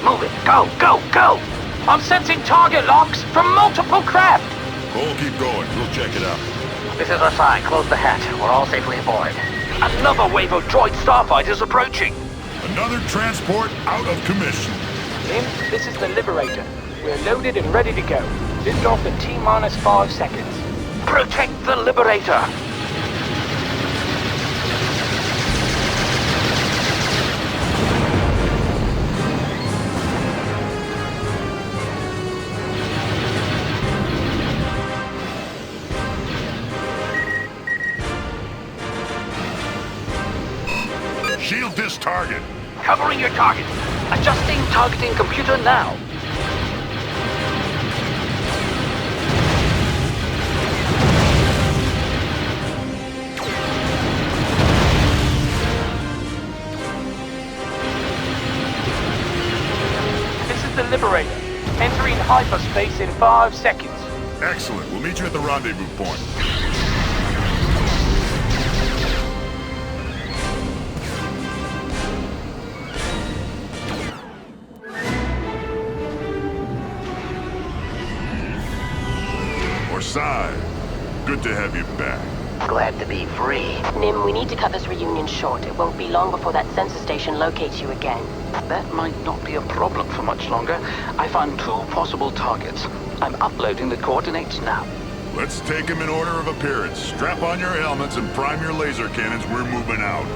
Move it. Go, go, go! I'm sensing target locks from multiple craft. Cole, keep going. We'll check it out. This is Orsai. Close the hatch. We're all safely aboard. Another wave of droid starfighters approaching. Another transport out of commission. Nim, this is the Liberator. We're loaded and ready to go. Lift off in T-minus 5 seconds. Protect the Liberator! Shield this target. Covering your target. Adjusting targeting computer now. This is the Liberator. Entering hyperspace in 5 seconds. Excellent. We'll meet you at the rendezvous point. Orsai, good to have you back. Glad to be free. Nim, we need to cut this reunion short. It won't be long before that sensor station locates you again. That might not be a problem for much longer. I found 2 possible targets. I'm uploading the coordinates now. Let's take them in order of appearance. Strap on your helmets and prime your laser cannons. We're moving out.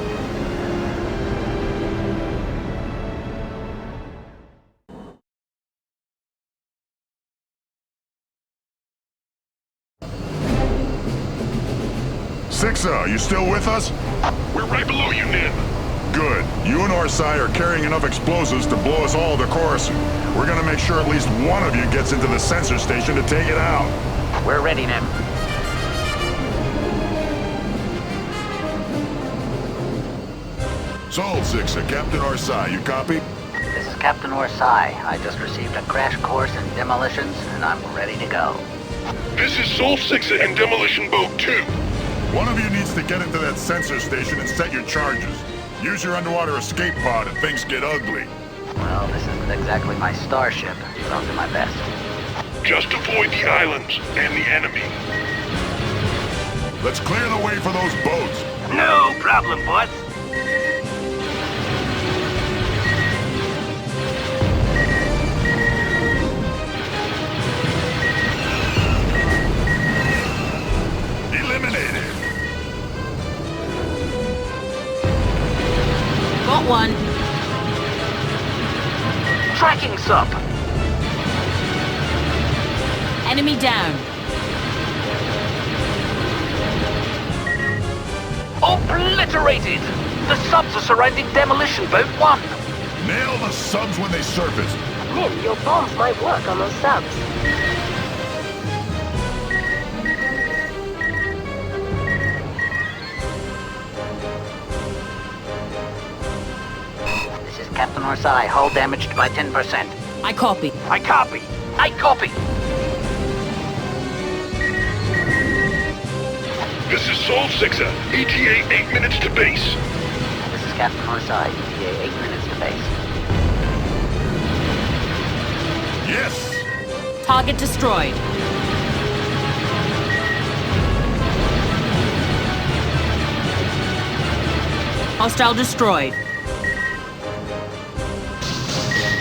Sixa, you still with us? We're right below you, Nim. Good. You and Orsai are carrying enough explosives to blow us all to Coruscant. We're gonna make sure at least one of you gets into the sensor station to take it out. We're ready, Nim. Sol, Sixa, Captain Orsai, you copy? This is Captain Orsai. I just received a crash course in demolitions, and I'm ready to go. This is Sol 6 and Demolition Boat 2. One of you needs to get into that sensor station and set your charges. Use your underwater escape pod if things get ugly. Well, this isn't exactly my starship, so I'll do my best. Just avoid the islands and the enemy. Let's clear the way for those boats. No problem, boss. Eliminated. Got one. Tracking sub. Enemy down. Obliterated! The subs are surrounding Demolition Boat 1. Nail the subs when they surface. Min, your bombs might work on those subs. This is Captain Orsai, hull damaged by 10%. I copy. I copy. I copy. This is Sol 6er. ETA 8 minutes to base. This is Captain Orsai, ETA 8 minutes to base. Yes! Target destroyed. Hostile destroyed.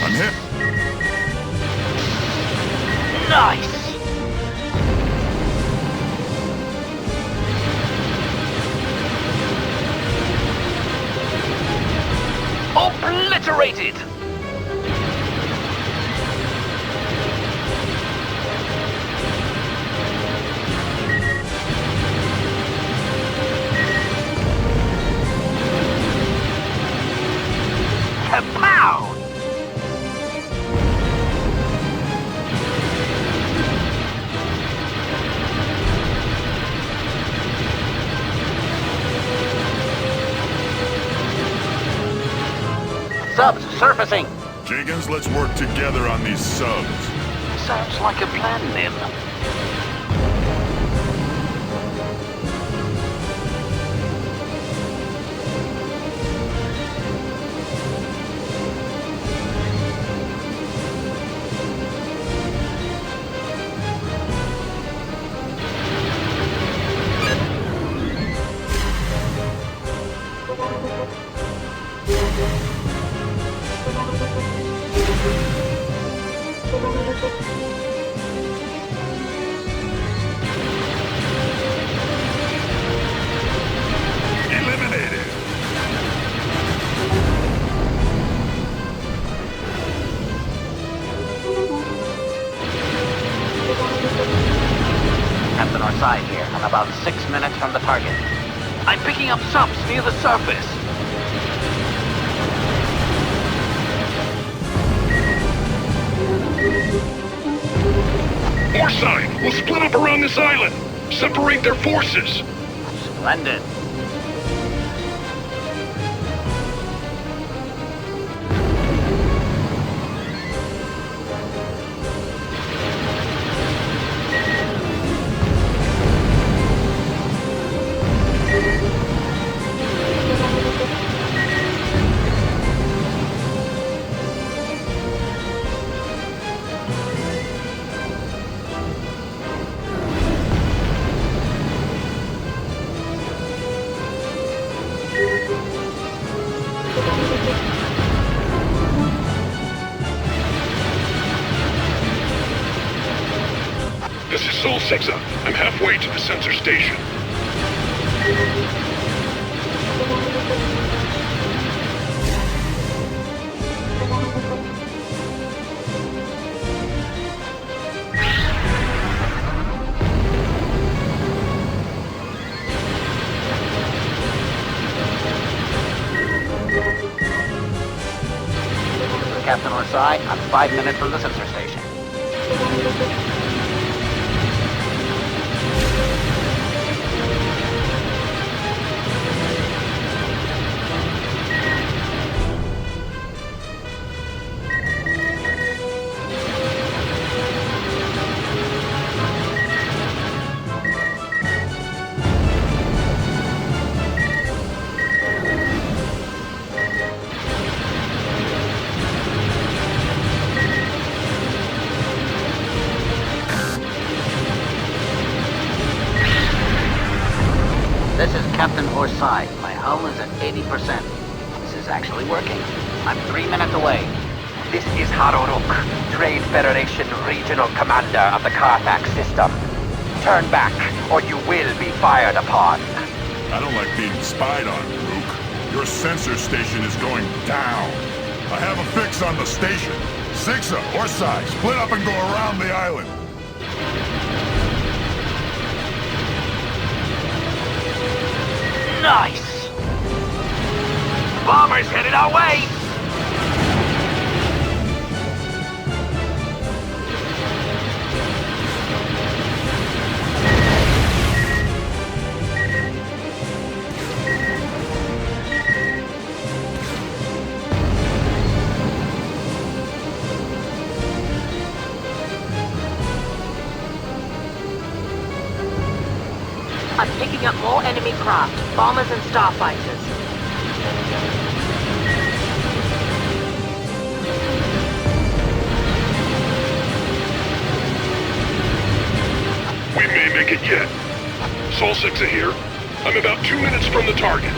I'm hit. Nice! Obliterated! Kapow! Subs surfacing. Jenkins, let's work together on these subs. Sounds like a plan, Nim. Eliminated. Captain Orsai here. I'm about 6 minutes from the target. I'm picking up subs near the surface. Orsai, we'll split up around this island. Separate their forces. Splendid. This is Sol 6er. I'm halfway to the sensor station. Captain Orsai, I'm 5 minutes from the sensor station. Captain Orsai. My hull is at 80%. This is actually working. I'm 3 minutes away. This is Haroruk, Trade Federation Regional Commander of the Carfax system. Turn back, or you will be fired upon. I don't like being spied on, Rook. Your sensor station is going down. I have a fix on the station. Sixa, Orsai, split up and go around the island. Nice! Bombers headed our way! I'm picking up more enemy craft, bombers and starfighters. We may make it yet. Sol Sixa here. I'm about 2 minutes from the target.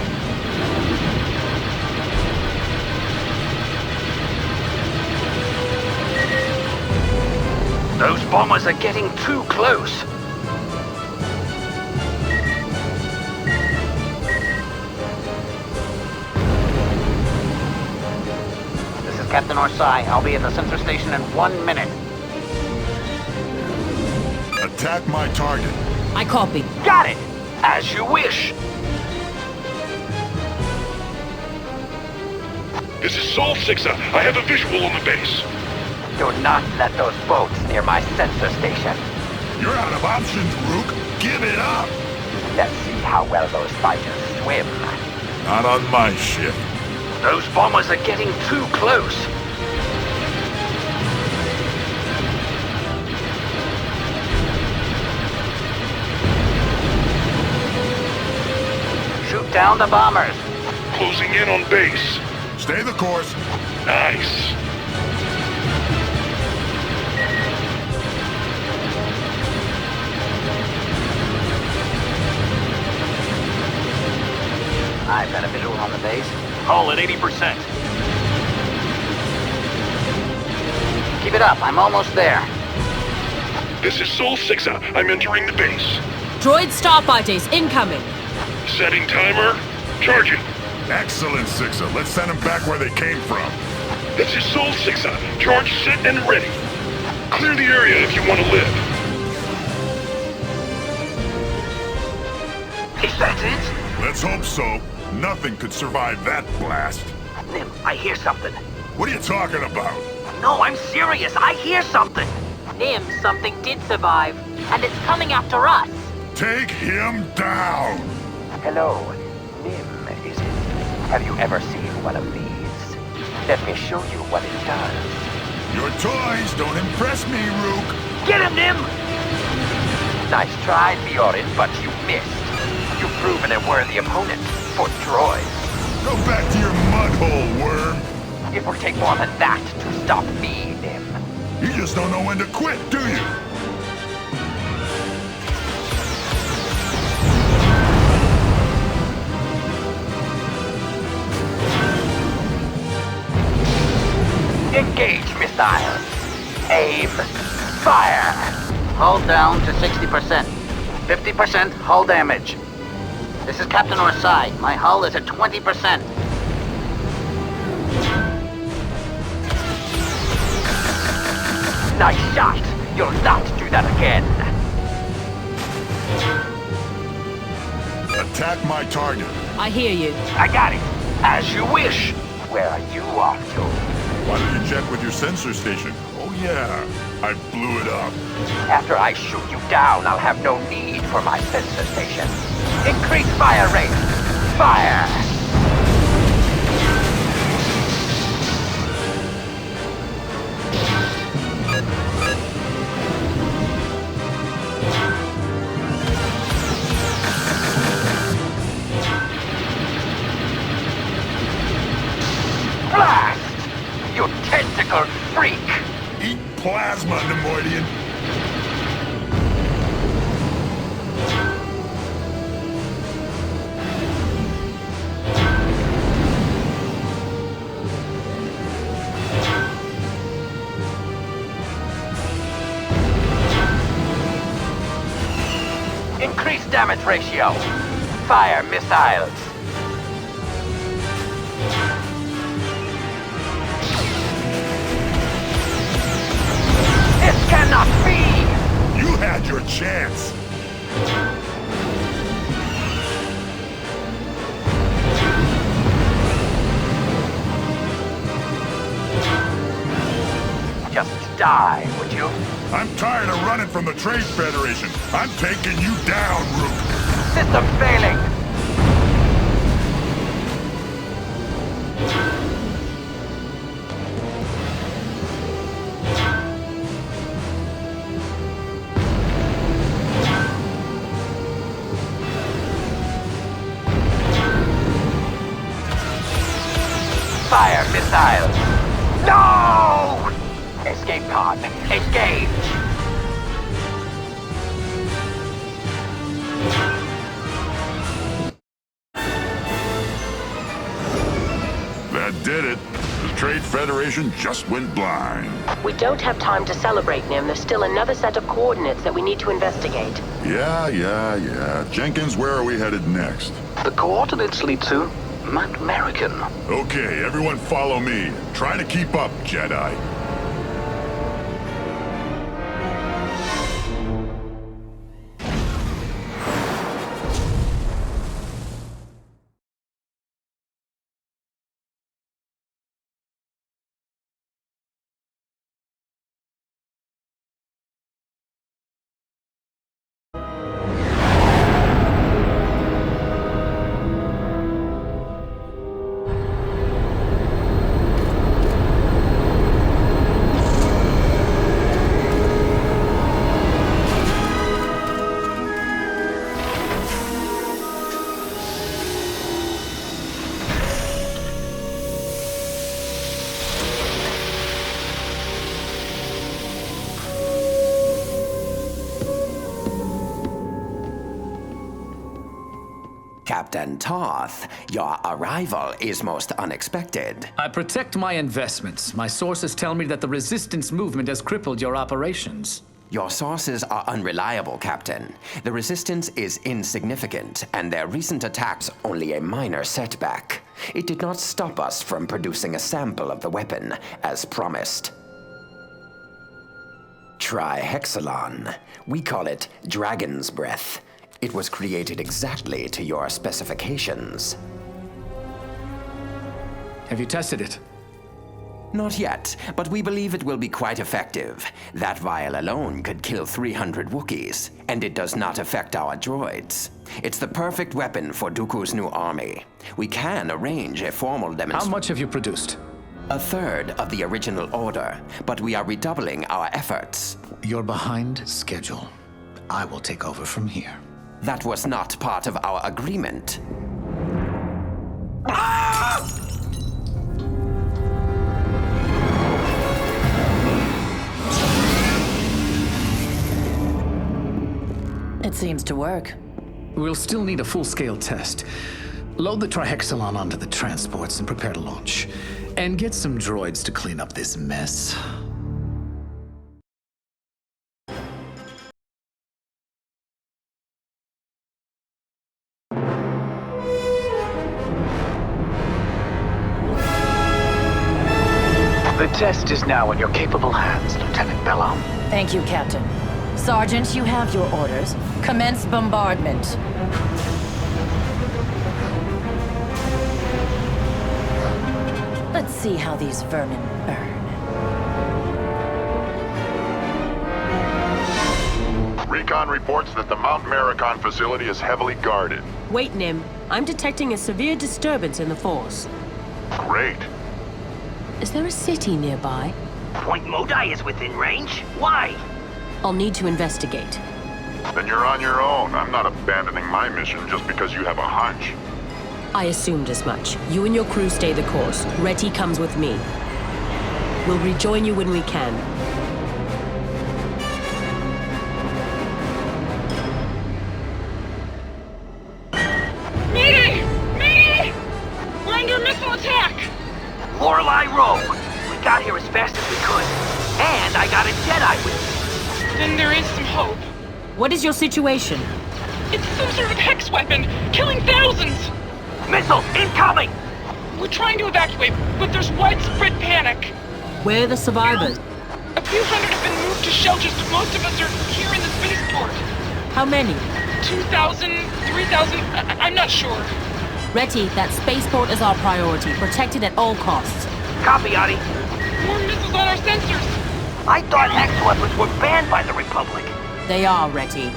Those bombers are getting too close. This is Captain Orsai. I'll be at the sensor station in 1 minute. Attack my target. I copy. Got it! As you wish. This is Sol Sixa. I have a visual on the base. Do not let those boats near my sensor station. You're out of options, Rook. Give it up. Let's see how well those fighters swim. Not on my ship. Those bombers are getting too close. Shoot down the bombers. Closing in on base. Stay the course. Nice. I've got a visual on the base. Hull at 80%. Keep it up. I'm almost there. This is Sol Sixa. I'm entering the base. Droid starfighters incoming. Setting timer. Charging. Excellent, Sixa. Let's send them back where they came from. This is Sol Sixa. Charge, set, and ready. Clear the area if you want to live. Is that it? Let's hope so. Nothing could survive that blast. Nim, I hear something. What are you talking about? No, I'm serious. I hear something. Nim, something did survive, and it's coming after us. Take him down! Hello, Nim, is it? Have you ever seen one of these? Let me show you what it does. Your toys don't impress me, Rook. Get him, Nim! Nice try, Bjorn, but you missed. You've proven a worthy opponent for droids. Go back to your mud hole, worm. It will take more than that to stop me, Nim. You just don't know when to quit, do you? Engage missiles. Aim. Fire. Hull down to 60%. 50% hull damage. This is Captain Orsai. My hull is at 20%. Nice shot. You'll not do that again. Attack my target. I hear you. I got it. As you wish. Where are you off to? Why don't you check with your sensor station? Oh yeah, I blew it up. After I shoot you down, I'll have no need for my sensor station. Increase fire rate. Fire! Blast! You tentacle freak! Eat plasma, Nemoidian. Increase damage ratio. Fire missiles. This cannot be! You had your chance. Just die, would you? I'm tired of running from the Trade Federation. I'm taking you down, Rook. System failing! Fire missiles! No! Escape pod, engage! That did it. The Trade Federation just went blind. We don't have time to celebrate, Nim. There's still another set of coordinates that we need to investigate. Yeah. Jenkins, where are we headed next? The coordinates lead to Mount American. Okay, everyone follow me. Try to keep up, Jedi. Captain Toth, your arrival is most unexpected. I protect my investments. My sources tell me that the resistance movement has crippled your operations. Your sources are unreliable, Captain. The resistance is insignificant, and their recent attacks only a minor setback. It did not stop us from producing a sample of the weapon, as promised. Trihexalon. We call it Dragon's Breath. It was created exactly to your specifications. Have you tested it? Not yet, but we believe it will be quite effective. That vial alone could kill 300 Wookiees, and it does not affect our droids. It's the perfect weapon for Dooku's new army. We can arrange a formal demonstration. How much have you produced? A third of the original order, but we are redoubling our efforts. You're behind schedule. I will take over from here. That was not part of our agreement. It seems to work. We'll still need a full-scale test. Load the Trihexalon onto the transports and prepare to launch. And get some droids to clean up this mess. The test is now in your capable hands, Lieutenant Bellum. Thank you, Captain. Sergeant, you have your orders. Commence bombardment. Let's see how these vermin burn. Recon reports that the Mount Maricon facility is heavily guarded. Wait, Nim. I'm detecting a severe disturbance in the Force. Great. Is there a city nearby? Point Modi is within range? Why? I'll need to investigate. Then you're on your own. I'm not abandoning my mission just because you have a hunch. I assumed as much. You and your crew stay the course. Reti comes with me. We'll rejoin you when we can. Mayday! Mayday! We're under missile attack! Lorelei Rogue! We got here as fast as we could. And I got a Jedi with me. Then there is some hope. What is your situation? It's some sort of hex weapon, killing thousands! Missile incoming! We're trying to evacuate, but there's widespread panic. Where are the survivors? A few hundred have been moved to shelters, but most of us are here in the spaceport. How many? 2,000, 3,000, I'm not sure. Retty, that spaceport is our priority. Protect it at all costs. Copy, Adi. More missiles on our sensors. I thought hex weapons were banned by the Republic. They are, Retty.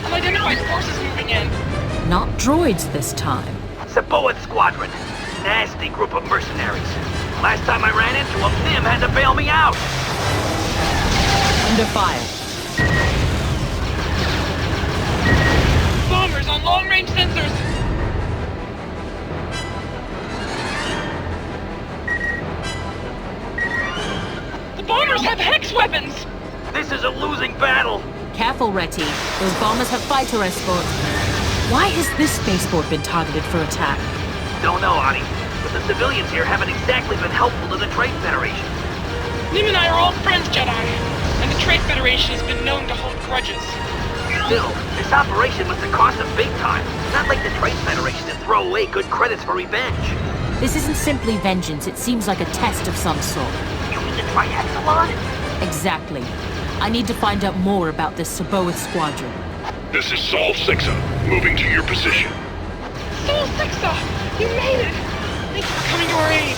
Unidentified forces moving in. Not droids this time. Saboid Squadron. Nasty group of mercenaries. Last time I ran into them, Nim had to bail me out. Under fire. Bombers on long-range sensors. The bombers have hex weapons. This is a losing battle. Careful, Retty. Those bombers have fighter escorts. Why has this spaceport been targeted for attack? Don't know, Adi, but the civilians here haven't exactly been helpful to the Trade Federation. Nim and I are all friends, Jedi, and the Trade Federation has been known to hold grudges. Still, this operation must have cost them big time. Not like the Trade Federation to throw away good credits for revenge. This isn't simply vengeance. It seems like a test of some sort. You mean the triathlon? Exactly. I need to find out more about this Saboid Squadron. This is Sol 6, moving to your position. Sol 6, you made it! Thank you for coming to our aid.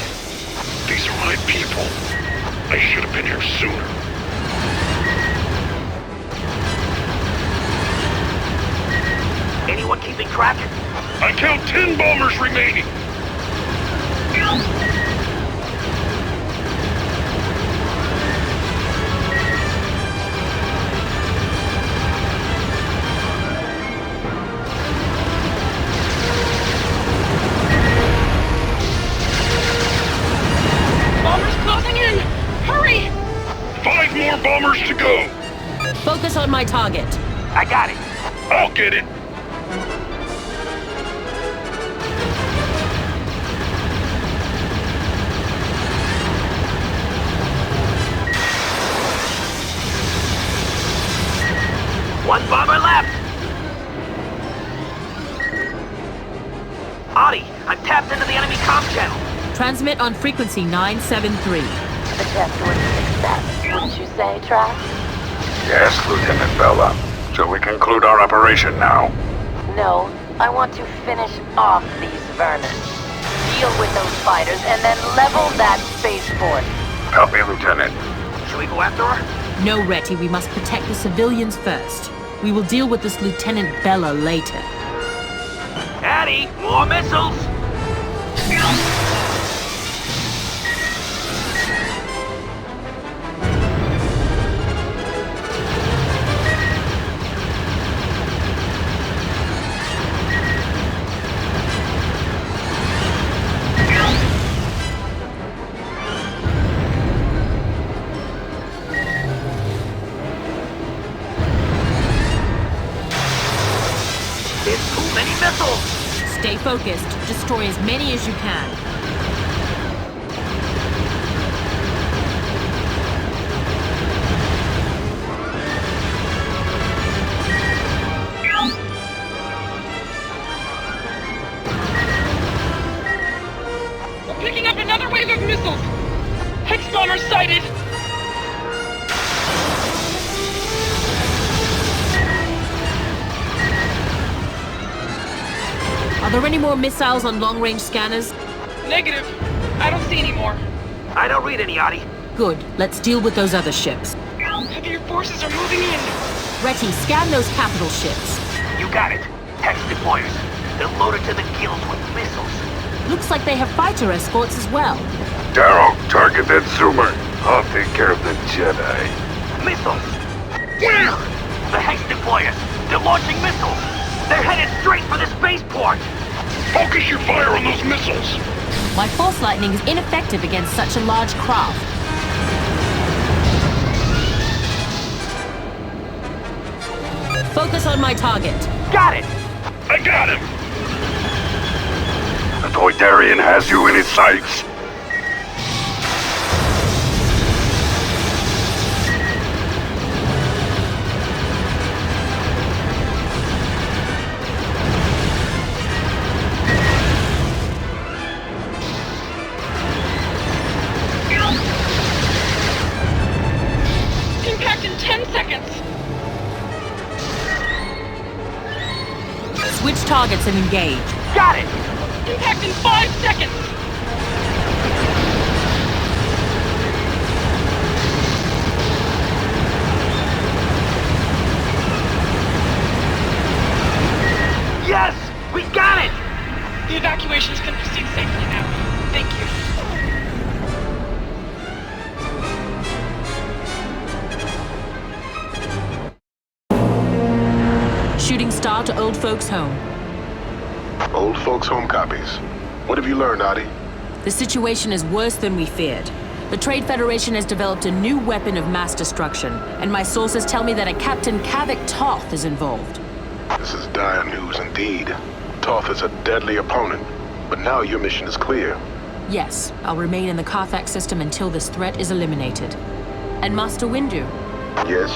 These are my people. I should have been here sooner. Anyone keeping track? I count 10 bombers remaining. Bombers closing in! Hurry! 5 more bombers to go. Focus on my target. I got it. I'll get it. One bomber left. Adi, I'm tapped into the enemy comm channel. Transmit on frequency 973. The test was a success, wouldn't you say, Trask? Yes, Lieutenant Bella. So we conclude our operation now. No, I want to finish off these vermin. Deal with those fighters and then level that spaceport. Help me, Lieutenant. Should we go after her? No, Retty. We must protect the civilians first. We will deal with this Lieutenant Bella later. Addy, more missiles! There's too many missiles! Stay focused. Destroy as many as you can. We're picking up another wave of missiles! Hex bombers sighted! Are there any more missiles on long-range scanners? Negative. I don't see any more. I don't read any, Adi. Good. Let's deal with those other ships. Heavier forces are moving in. Retty, scan those capital ships. You got it. Hex deployers. They're loaded to the gills with missiles. Looks like they have fighter escorts as well. Darrow, target that zoomer. I'll take care of the Jedi. Missiles! Where? The Hex deployers. They're launching missiles. They're headed straight for the spaceport. Focus your fire on those missiles. My force lightning is ineffective against such a large craft. Focus on my target. Got it! I got him! The Toydarian has you in his sights. Impact in 10 seconds. Switch targets and engage. Got it! Impact in 5 seconds. Yes! We got it! The evacuations can proceed safely now. Thank you. Shooting star to old folks' home. Old folks' home copies. What have you learned, Adi? The situation is worse than we feared. The Trade Federation has developed a new weapon of mass destruction, and my sources tell me that a Captain Kavik Toth is involved. This is dire news indeed. Toth is a deadly opponent, but now your mission is clear. Yes, I'll remain in the Carthax system until this threat is eliminated. And Master Windu, Yes?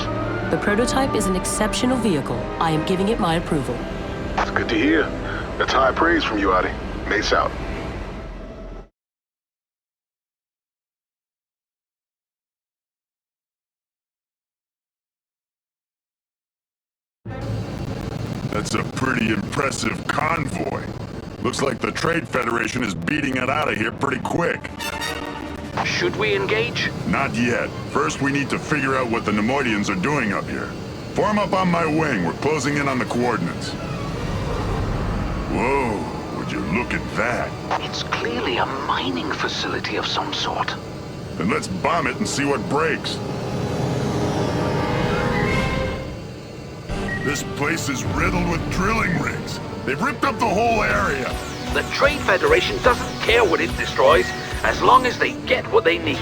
the prototype is an exceptional vehicle. I am giving it my approval. It's good to hear. That's high praise from you, Adi. Mace out. That's a pretty impressive convoy. Looks like the Trade Federation is beating it out of here pretty quick. Should we engage? Not yet. First, we need to figure out what the Nemoidians are doing up here. Form up on my wing. We're closing in on the coordinates. Whoa, would you look at that? It's clearly a mining facility of some sort. Then let's bomb it and see what breaks. This place is riddled with drilling rigs. They've ripped up the whole area. The Trade Federation doesn't care what it destroys, as long as they get what they need.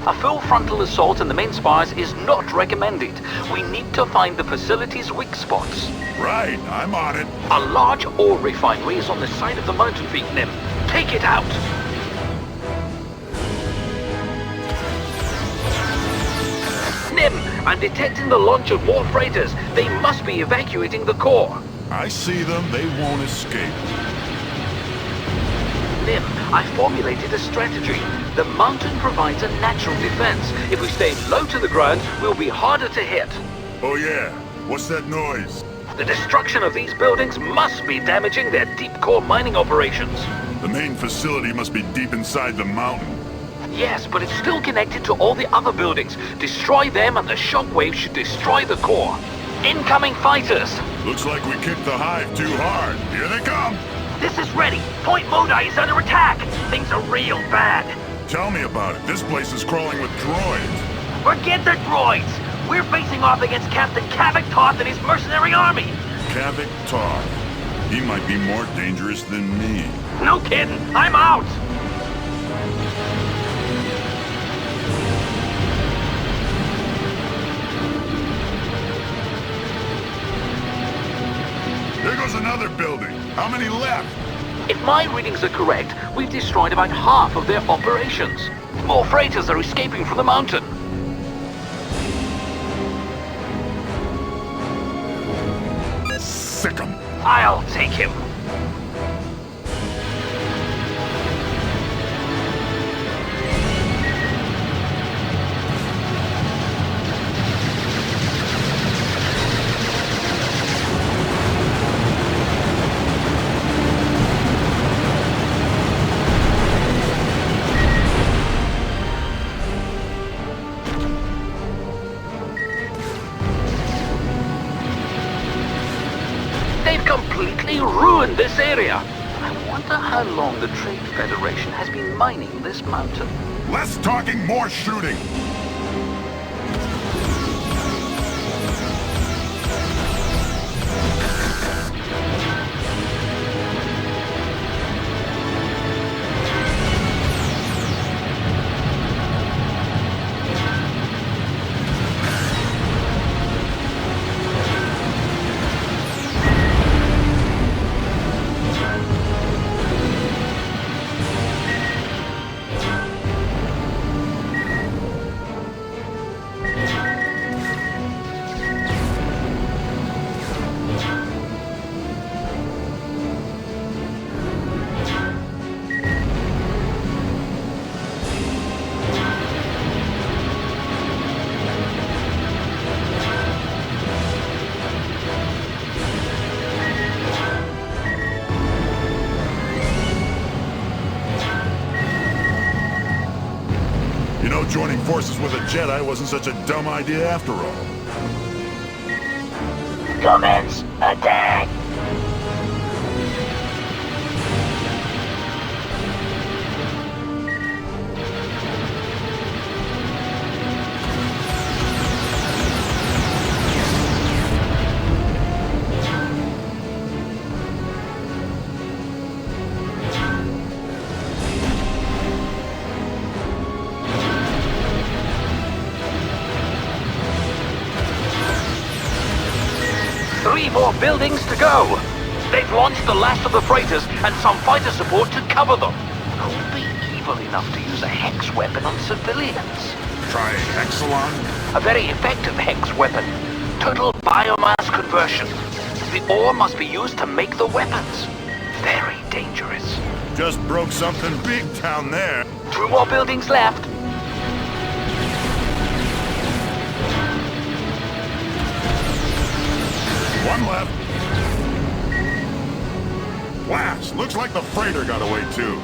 A full frontal assault in the main spires is not recommended. We need to find the facility's weak spots. Right, I'm on it. A large ore refinery is on the side of the mountain peak, Nim. Take it out. Nim, I'm detecting the launch of more freighters. They must be evacuating the core. I see them. They won't escape. Nim, I formulated a strategy. The mountain provides a natural defense. If we stay low to the ground, we'll be harder to hit. Oh yeah? What's that noise? The destruction of these buildings must be damaging their deep core mining operations. The main facility must be deep inside the mountain. Yes, but it's still connected to all the other buildings. Destroy them and the shockwave should destroy the core. Incoming fighters! Looks like we kicked the hive too hard. Here they come! This is ready! Point Modi is under attack! Things are real bad. Tell me about it. This place is crawling with droids. Forget the droids! We're facing off against Captain Kavik Toth and his mercenary army! Kavik Toth. He might be more dangerous than me. No kidding! I'm out! There goes another building. How many left? If my readings are correct, we've destroyed about half of their operations. More freighters are escaping from the mountain. Sick 'em. I'll take him. They've completely ruined this area. I wonder how long the Trade Federation has been mining this mountain. Less talking, more shooting. joining forces with a Jedi wasn't such a dumb idea after all. Commence attack. Three more buildings to go. They've launched the last of the freighters and some fighter support to cover them. Who'd be evil enough to use a hex weapon on civilians? Try Hexalon? A very effective hex weapon. Total biomass conversion. The ore must be used to make the weapons. Very dangerous. Just broke something big down there. 2 more buildings left. One left. Blast! Looks like the freighter got away too.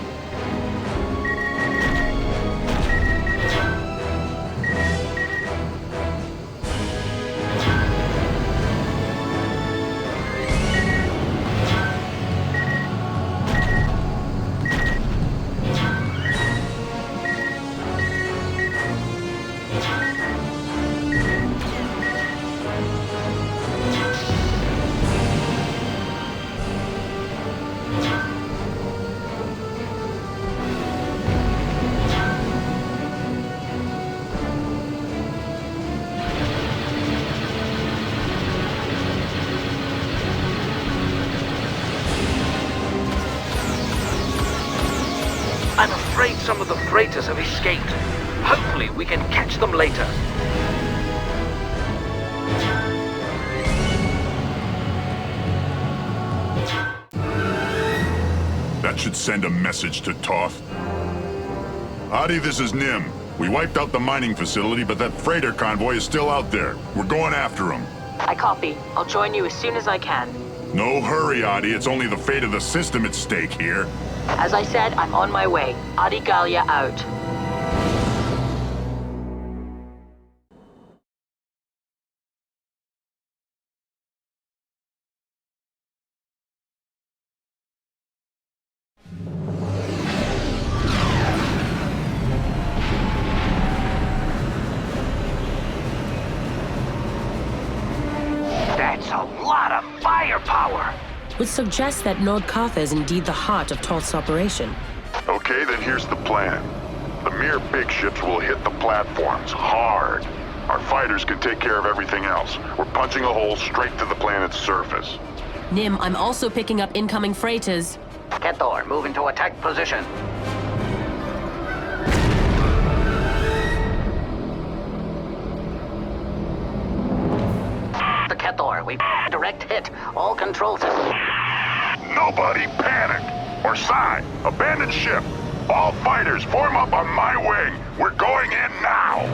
I'm afraid some of the freighters have escaped. Hopefully we can catch them later. That should send a message to Toth. Adi, this is Nim. We wiped out the mining facility, but that freighter convoy is still out there. We're going after him. I copy. I'll join you as soon as I can. No hurry, Adi. It's only the fate of the system at stake here. As I said, I'm on my way. Adi Gallia out. That's a lot of firepower. Which suggests that Nord Kartha is indeed the heart of Toth's operation. Okay, then here's the plan. The mere big ships will hit the platforms hard. Our fighters can take care of everything else. We're punching a hole straight to the planet's surface. Nim, I'm also picking up incoming freighters. Kethor, move into attack position. The Kethor, we direct hit. All control systems. Nobody panic! Or sign! Abandon ship! All fighters form up on my wing! We're going in now!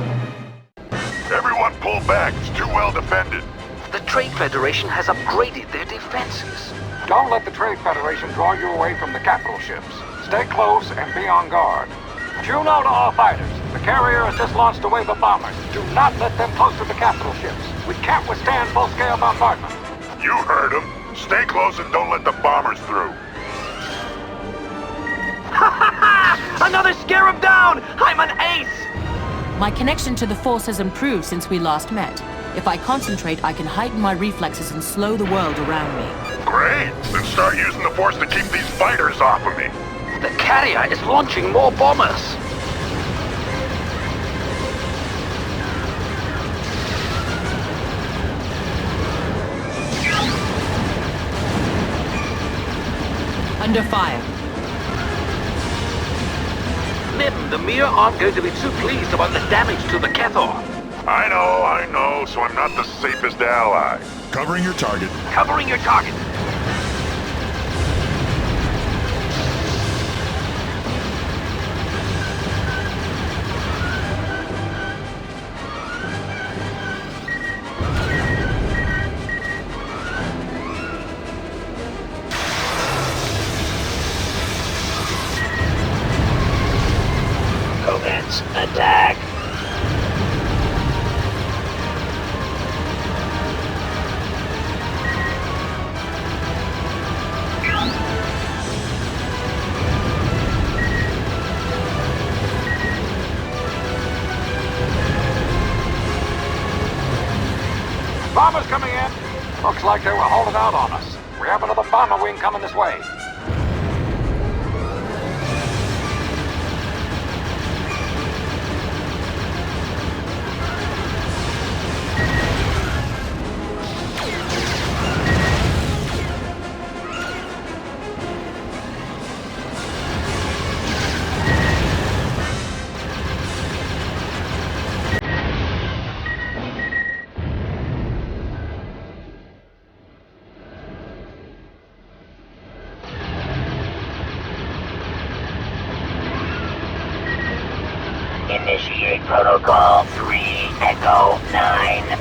Everyone pull back, it's too well defended. The Trade Federation has upgraded their defenses. Don't let the Trade Federation draw you away from the capital ships. Stay close and be on guard. Due note to all fighters. The carrier has just launched a wave of bombers. Do not let them close to the capital ships. We can't withstand full-scale bombardment. You heard him. Stay close and don't let the bombers through. Another scarab down! I'm an ace! My connection to the Force has improved since we last met. If I concentrate, I can heighten my reflexes and slow the world around me. Great! Then start using the Force to keep these fighters off of me. The carrier is launching more bombers. Under fire. Nim, the Mir aren't going to be too pleased about the damage to the Kethor. I know, so I'm not the safest ally. Covering your target. Covering your target. Commence attack. bombers coming in. Looks like they were holding out on us. We have another bomber wing coming this way. Initiate Protocol 3 Echo 9.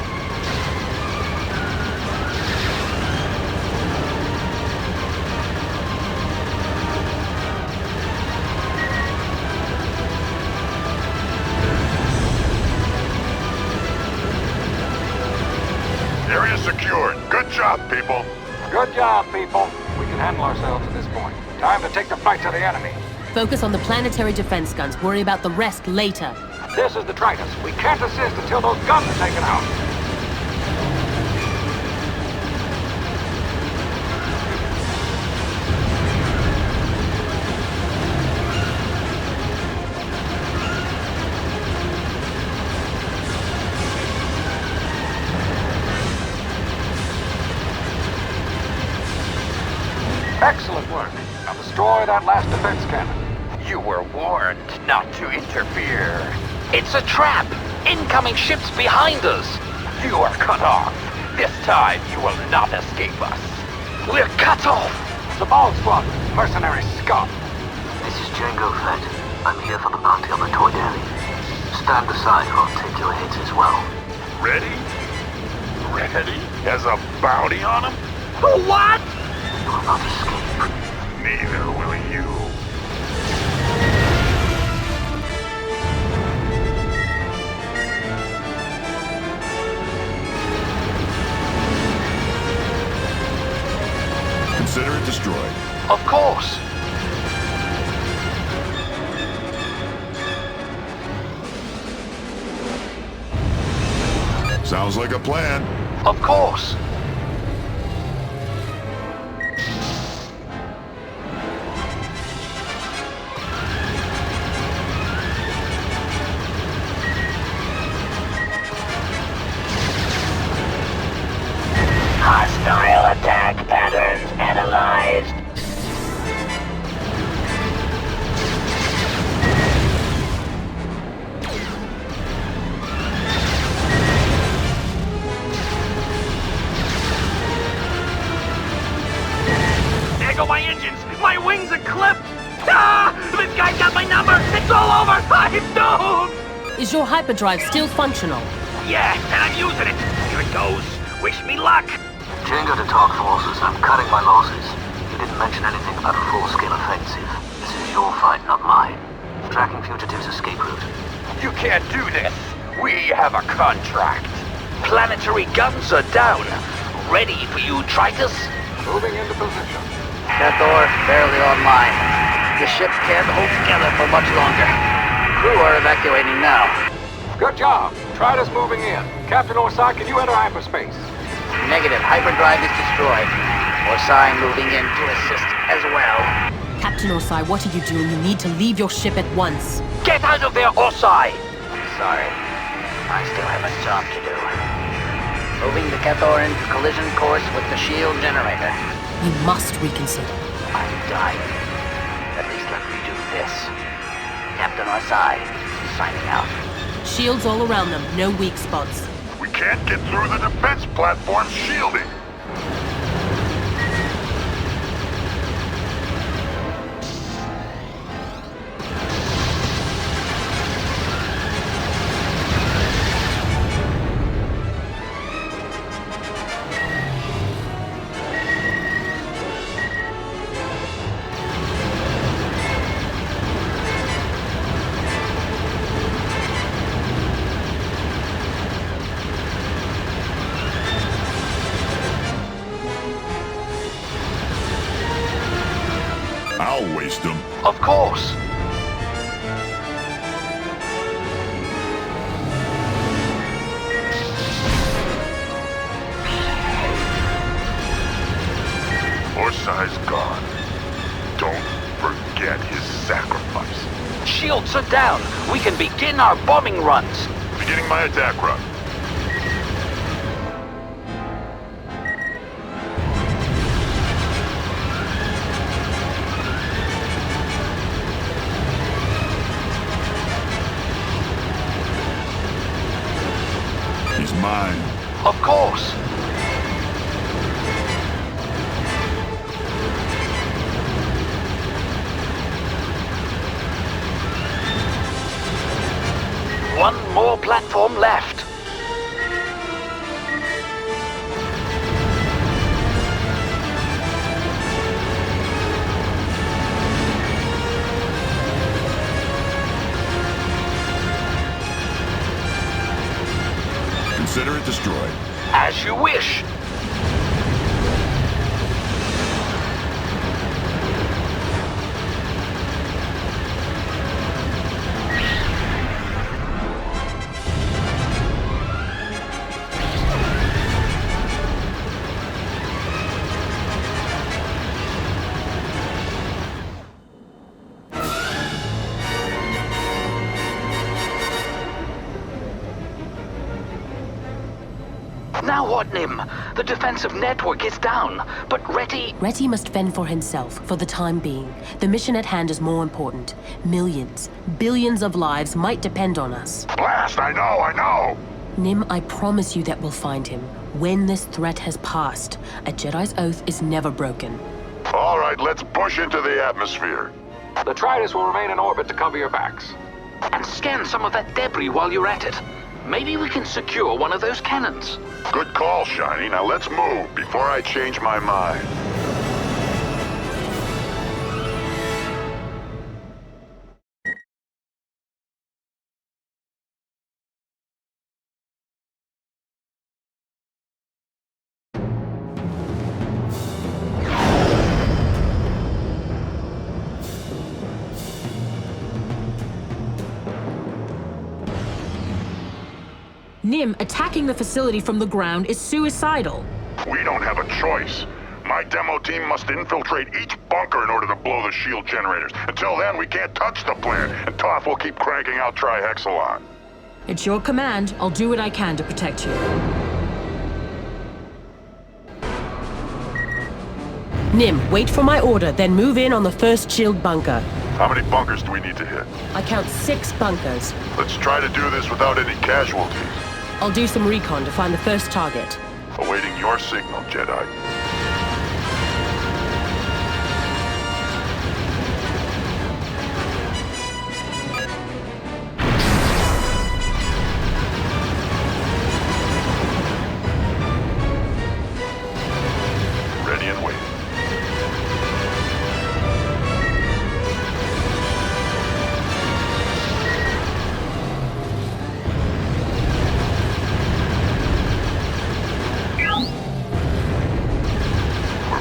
Area secured. Good job, people. Good job, people. We can handle ourselves at this point. Time to take the fight to the enemy. Focus on the planetary defense guns. Worry about the rest later. This is the Tritus. We can't assist until those guns are taken out. Excellent work. Now destroy that last defense cannon. You were warned not to interfere. It's a trap! Incoming ships behind us! You are cut off. This time you will not escape us. We're cut off! The Ball Squadron, mercenary scum. This is Jango Fett. I'm here for the bounty on the Toy Alley. Stand aside or I'll take your heads as well. Ready? Ready? Has a bounty on him? What? You will not escape. Neither will you. Consider it destroyed. Of course. Sounds like a plan. Of course. Hostile attack patterns analyzed. There go my engines! My wings are clipped! Ah! This guy's got my number! It's all over! I'm doomed! Is your hyperdrive still functional? Yeah, and I'm using it! Here it goes! Wish me luck! Jango to talk forces. I'm cutting my losses. You didn't mention anything about a full-scale offensive. This is your fight, not mine. Tracking fugitives' escape route. You can't do this. We have a contract. Planetary guns are down. Ready for you, Tritus? Moving into position. Cathor barely online. The ship can't hold together for much longer. Crew are evacuating now. Good job. Tritus moving in. Captain Orsai, can you enter hyperspace? Negative. Hyperdrive is destroyed. Orsai moving in to assist as well. Captain Orsai, what are you doing? You need to leave your ship at once. Get out of there, Orsai! Sorry. I still have a job to do. Moving the Cathor into collision course with the shield generator. You must reconsider. I'm dying. At least let me do this. Captain Orsai, signing out. Shields all around them, no weak spots. We can't get through the defense platform shielding. I'll waste them. Of course. your size gone. Don't forget his sacrifice. Shields are down. We can begin our bombing runs. Beginning my attack run. He's mine. Of course. One more platform left. Consider it destroyed. As you wish. Now what, Nim? The defensive network is down, but Reti... Reti must fend for himself for the time being. The mission at hand is more important. Millions, billions of lives might depend on us. Blast, I know! Nim, I promise you that we'll find him. When this threat has passed, a Jedi's oath is never broken. All right, let's push into the atmosphere. The Tridus will remain in orbit to cover your backs. And scan some of that debris while you're at it. Maybe we can secure one of those cannons. Good call, Shiny. Now let's move before I change my mind. Nim, attacking the facility from the ground is suicidal. We don't have a choice. My demo team must infiltrate each bunker in order to blow the shield generators. Until then, we can't touch the plant, and Toph will keep cranking out Trihexalon. It's your command. I'll do what I can to protect you. Nim, wait for my order, then move in on the first shield bunker. How many bunkers do we need to hit? I count 6 bunkers. Let's try to do this without any casualties. I'll do some recon to find the first target. Awaiting your signal, Jedi. Ready and waiting.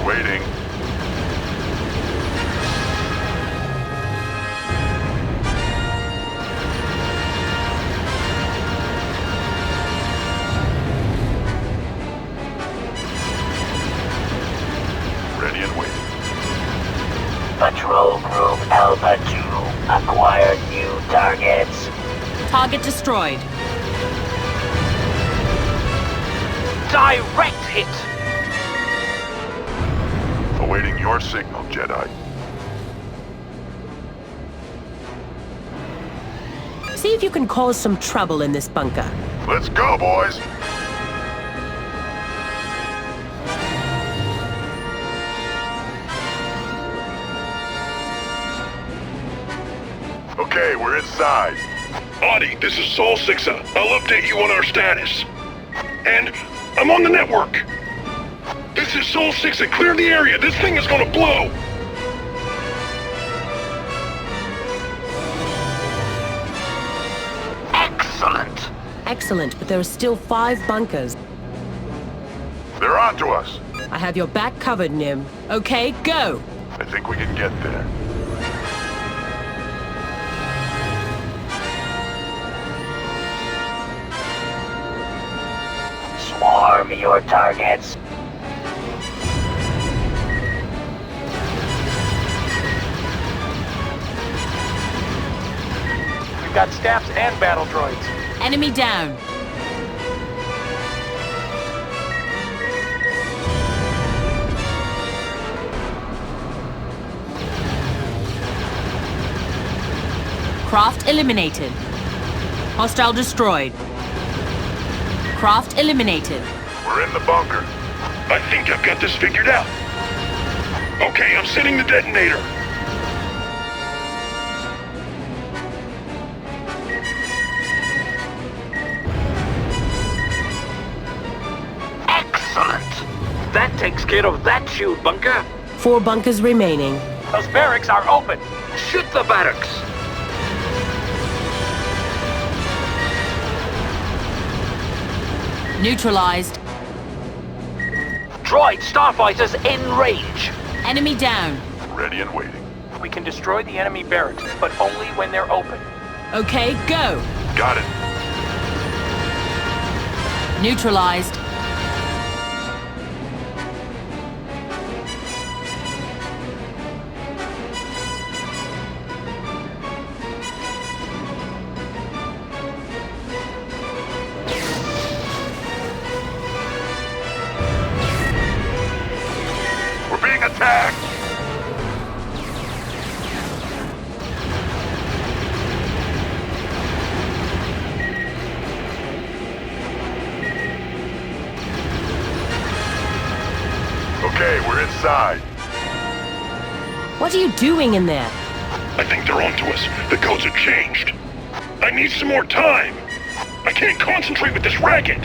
Waiting. Ready and waiting. Patrol Group Alpha 2 acquired new targets. Target destroyed. Direct hit! Awaiting your signal, Jedi. See if you can cause some trouble in this bunker. Let's go, boys! Okay, we're inside. Audie, this is Sol 6. I'll update you on our status. And I'm on the network. This is Sol 6. Clear the area. This thing is gonna blow. Excellent. Excellent, but there are still 5 bunkers. They're onto us. I have your back covered, Nim. Okay, go! I think we can get there. Swarm your targets. got staffs and battle droids. Enemy down. Craft eliminated. Hostile destroyed. Craft eliminated. We're in the bunker. I think I've got this figured out. Okay, I'm setting the detonator. Excellent! That takes care of that shield bunker. 4 bunkers remaining. Those barracks are open. Shoot the barracks. Neutralized. Droid starfighters in range. Enemy down. Ready and waiting. We can destroy the enemy barracks, but only when they're open. Okay, go. Got it. Neutralized. We're being attacked! Okay, we're inside. What are you doing in there? I think they're onto us. The codes have changed. I need some more time. I can't concentrate with this racket.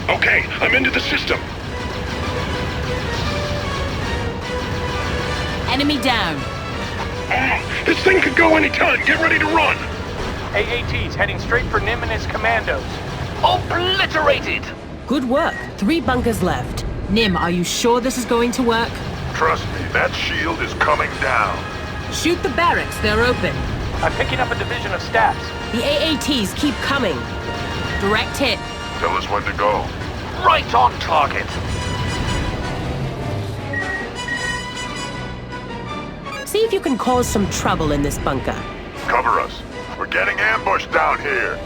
Okay, I'm into the system. Enemy down. This thing could go anytime. Get ready to run. AAT's heading straight for Nim and his commandos. Obliterated! Good work. 3 bunkers left. Nim, are you sure this is going to work? Trust me, that shield is coming down. Shoot the barracks, they're open. I'm picking up a division of staffs. The AATs keep coming. Direct hit. Tell us when to go. Right on target. See if you can cause some trouble in this bunker. Cover us. We're getting ambushed down here.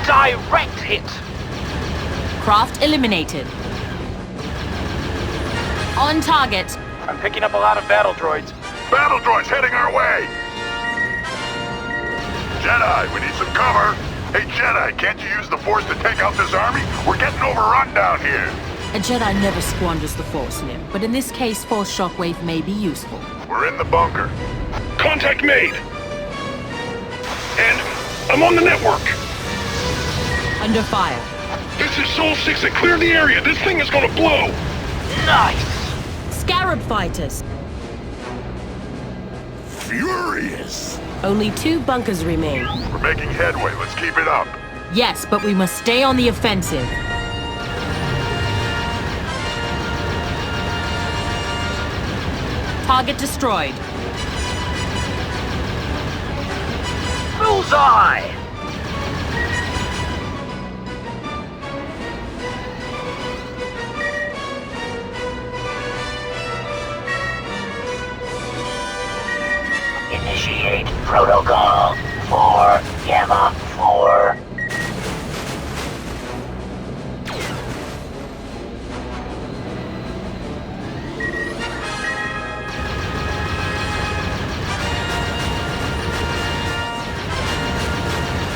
Direct hit. Craft eliminated. On target. I'm picking up a lot of battle droids. Battle droids heading our way! Jedi, we need some cover! Hey Jedi, can't you use the Force to take out this army? We're getting overrun down here! A Jedi never squanders the Force, Nim, but in this case, Force Shockwave may be useful. We're in the bunker. Contact made. And I'm on the network. Under fire. This is Sol 6. Clear the area. This thing is gonna blow. Nice! Scarab fighters. Furious. Only 2 bunkers remain. We're making headway. Let's keep it up. Yes, but we must stay on the offensive. Target destroyed. Bullseye! Initiate protocol for Gamma 4.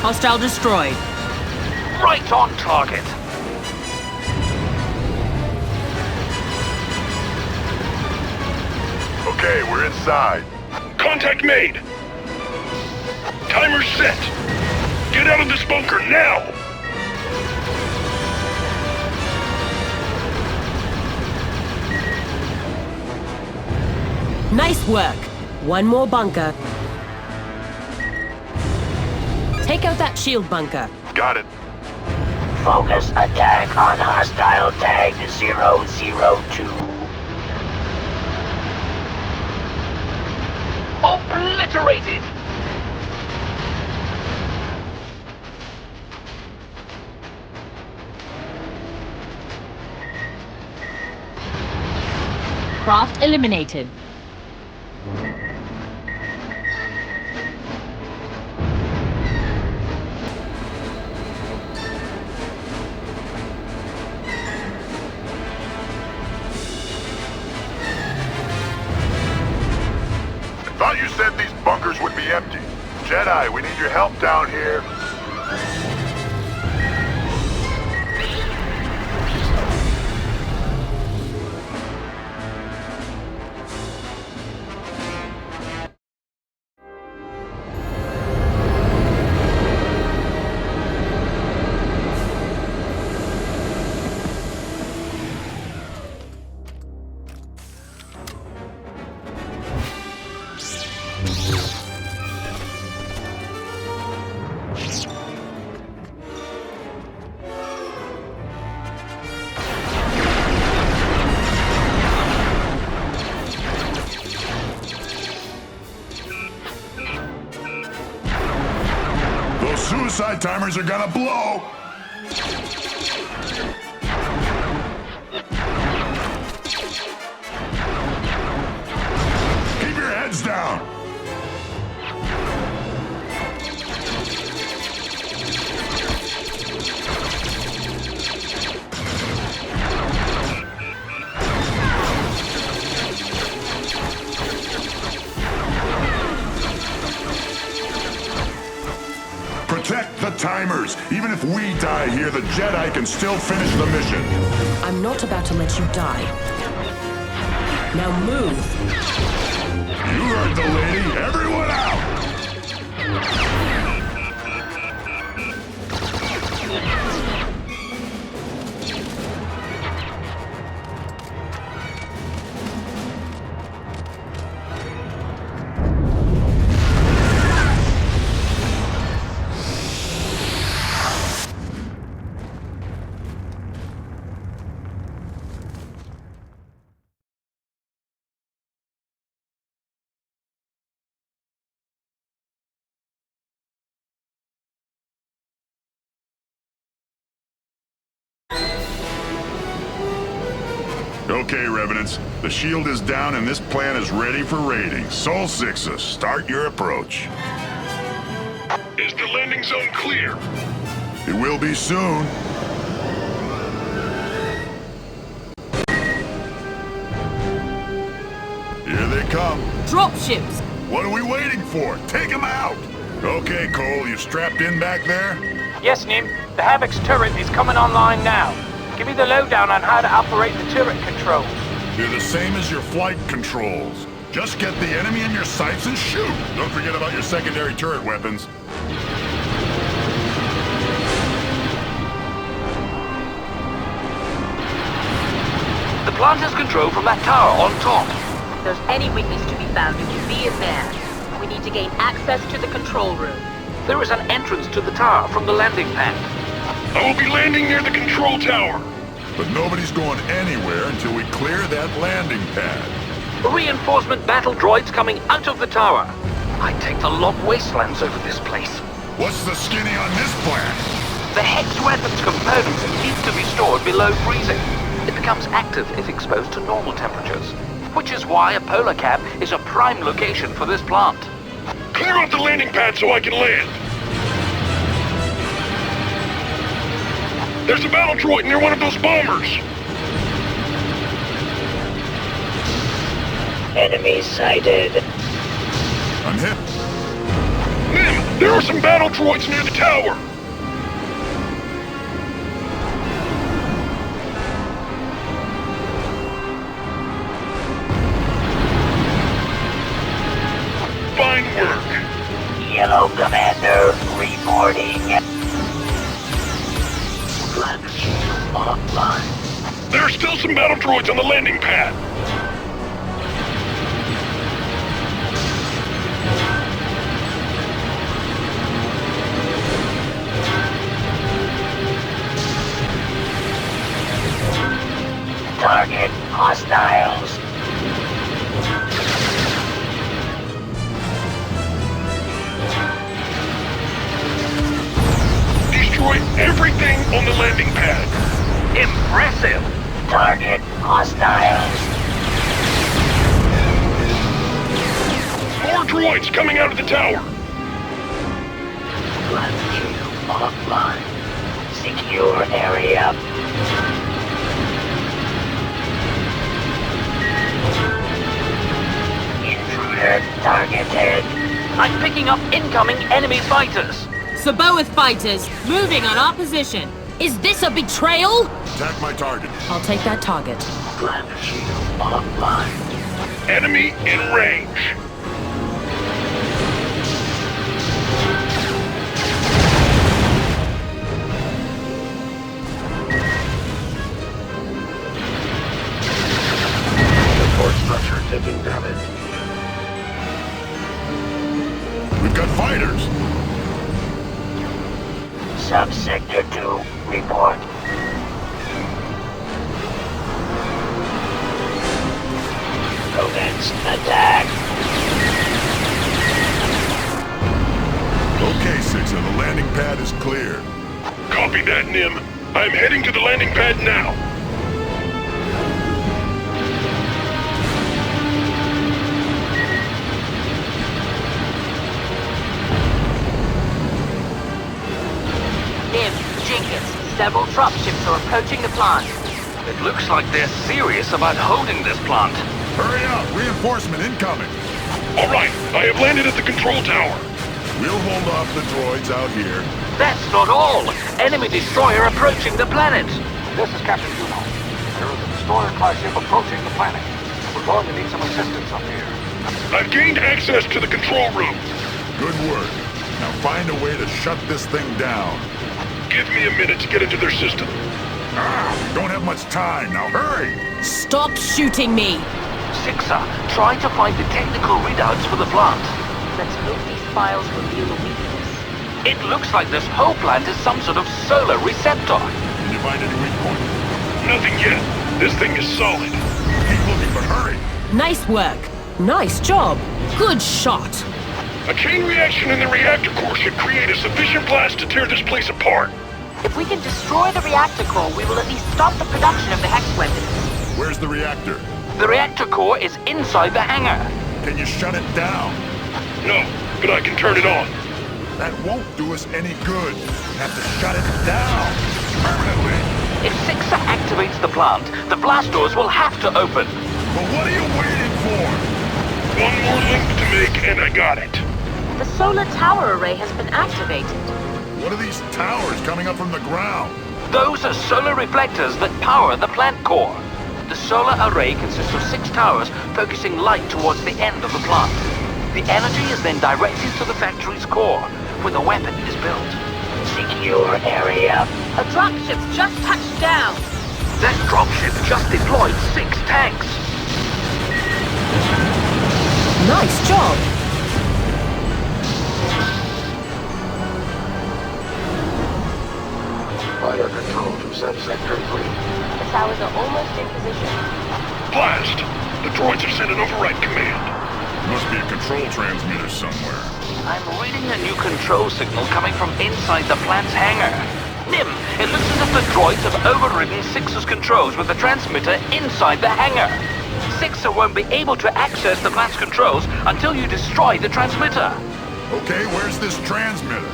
Hostile destroyed. Right on target. Okay, we're inside. Contact made. Timer set. Get out of this bunker now. Nice work. 1 more bunker. Take out that shield bunker. Got it. Focus attack on hostile tag 002. Obliterated! Craft eliminated. Thought you said these bunkers would be empty. Jedi, we need your help down here. Those suicide timers are gonna blow! Keep your heads down! Protect the timers! Even if we die here, the Jedi can still finish the mission. I'm not about to let you die. Now move! You heard the lady! Everyone out! Okay, Revenants. The shield is down and this plan is ready for raiding. Sol 6, start your approach. Is the landing zone clear? It will be soon. Here they come. Dropships! What are we waiting for? Take them out! Okay, Cole, you strapped in back there? Yes, Nim. The Havoc's turret is coming online now. Give me the lowdown on how to operate the turret controls. They're the same as your flight controls. Just get the enemy in your sights and shoot! Don't forget about your secondary turret weapons. The plant has control from that tower on top. If there's any weakness to be found, it can be in there. We need to gain access to the control room. There is an entrance to the tower from the landing pad. I will be landing near the control tower. But nobody's going anywhere until we clear that landing pad. Reinforcement battle droids coming out of the tower. I take the log wastelands over this place. What's the skinny on this plan? The hex weapons components need to be stored below freezing. It becomes active if exposed to normal temperatures, which is why a polar cap is a prime location for this plant. Clear out the landing pad so I can land. There's a battle droid near one of those bombers. Enemy sighted. I'm hit. Nim, there are some battle droids near the tower. Fine work. Yellow Commander reporting. Flagship online. There are still some battle droids on the landing pad. Target hostiles. Destroy everything on the landing pad. Impressive! Target hostiles. More droids coming out of the tower! Flagship offline. Secure area. Intruder targeted. I'm picking up incoming enemy fighters. Saboth fighters, moving on our position. Is this a betrayal? Attack my target. I'll take that target. Flagship offline. Enemy in range. Support structure taking damage. We've got fighters. Subsector 2, report. Commence attack. Okay, Sixer, the landing pad is clear. Copy that, Nim. I'm heading to the landing pad now. Nim, Jenkins, several dropships are approaching the plant. It looks like they're serious about holding this plant. Hurry up! Reinforcement incoming! All right, I have landed at the control tower. We'll hold off the droids out here. That's not all! Enemy destroyer approaching the planet! This is Captain Juno. There is a destroyer-class ship approaching the planet. We're going to need some assistance up here. I've gained access to the control room. Good work. Now find a way to shut this thing down. Give me a minute to get into their system. We don't have much time. Now hurry! Stop shooting me! Sixer, try to find the technical readouts for the plant. Let's hope these files reveal a weakness. It looks like this whole plant is some sort of solar receptor. Can you find any weak point? Nothing yet. This thing is solid. Keep looking, but hurry! Nice work. Nice job. Good shot. A chain reaction in the reactor core should create a sufficient blast to tear this place apart. If we can destroy the reactor core, we will at least stop the production of the hex weapons. Where's the reactor? The reactor core is inside the hangar. Can you shut it down? No, but I can turn it on. That won't do us any good. We have to shut it down permanently. If Sixer activates the plant, the blast doors will have to open. Well, what are you waiting for? One more link to make, and I got it. The solar tower array has been activated. What are these towers coming up from the ground? Those are solar reflectors that power the plant core. The solar array consists of 6 towers focusing light towards the end of the plant. The energy is then directed to the factory's core, where the weapon is built. Secure area. A dropship's just touched down. That dropship just deployed 6 tanks. Nice job. Fire control to subsector 3. The towers are almost in position. Blast! The droids have sent an override command. Must be a control transmitter somewhere. I'm reading a new control signal coming from inside the plant's hangar. Nim, it looks as if the droids have overridden Sixer's controls with the transmitter inside the hangar. Sixer won't be able to access the plant's controls until you destroy the transmitter. Okay, where's this transmitter?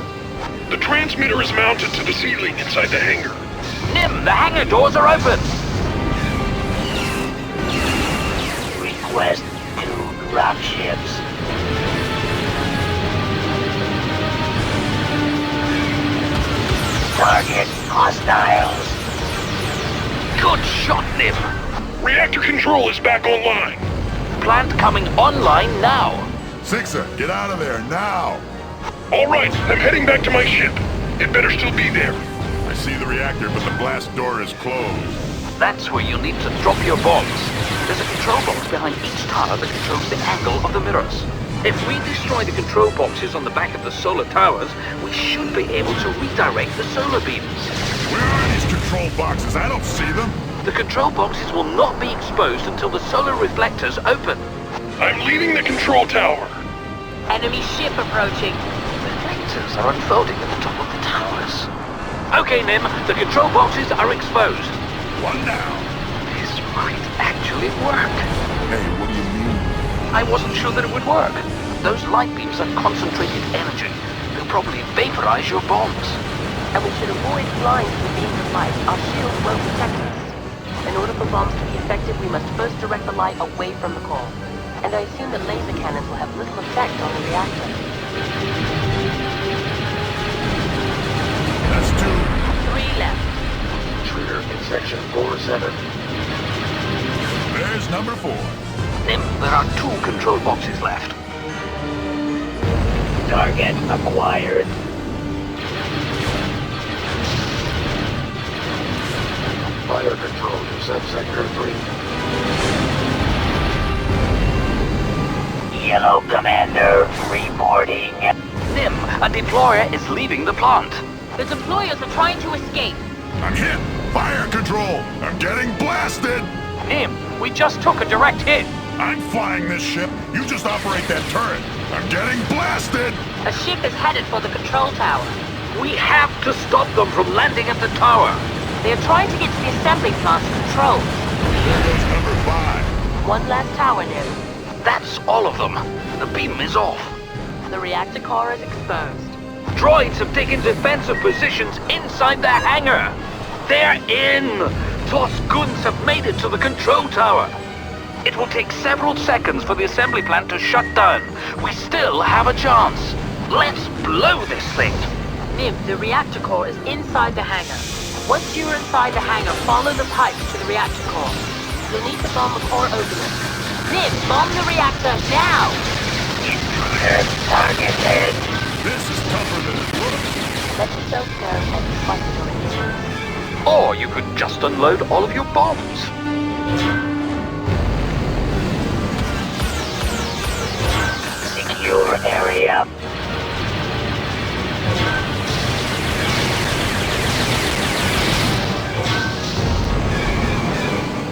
The transmitter is mounted to the ceiling inside the hangar. Nim, the hangar doors are open. Request 2 dropships. Target hostiles. Good shot, Nim. Reactor control is back online. Plant coming online now. Sixer, get out of there now! All right, I'm heading back to my ship. It better still be there. I see the reactor, but the blast door is closed. That's where you'll need to drop your bombs. There's a control box behind each tower that controls the angle of the mirrors. If we destroy the control boxes on the back of the solar towers, we should be able to redirect the solar beams. Where are these control boxes? I don't see them. The control boxes will not be exposed until the solar reflectors open. I'm leaving the control tower. Enemy ship approaching. Reflectors are unfolding at the top of the towers. Okay, Nim, the control boxes are exposed. One down. This might actually work. Hey, what do you mean? I wasn't sure that it would work. Those light beams are concentrated energy. They'll probably vaporize your bombs. And we should avoid flying through beams of light. Our shields won't protect us. In order for bombs to be effective, we must first direct the light away from the core. And I assume that laser cannons will have little effect on the reactor. That's 2. 3 left. Intruder in section 4-7. There's number 4. Nim, there are 2 control boxes left. Target acquired. Fire control to subsector 3. Yellow Commander reporting. Nim, a deployer is leaving the plant. The deployers are trying to escape. I'm hit! Fire control! I'm getting blasted! Nim, we just took a direct hit. I'm flying this ship. You just operate that turret. I'm getting blasted! A ship is headed for the control tower. We have to stop them from landing at the tower. They are trying to get to the assembly plant to control. There goes number 5. One last tower, Nim. That's all of them. The beam is off. The reactor core is exposed. Droids have taken defensive positions inside the hangar. They're in. Toss guns have made it to the control tower. It will take several seconds for the assembly plant to shut down. We still have a chance. Let's blow this thing. Nim, the reactor core is inside the hangar. Once you're inside the hangar, follow the pipes to the reactor core. You'll need to bomb the core opening. Nim, bomb the reactor now! Intruder targeted. This is tougher than it looks. Let yourself go and fight your enemies. Or you could just unload all of your bombs. Secure area.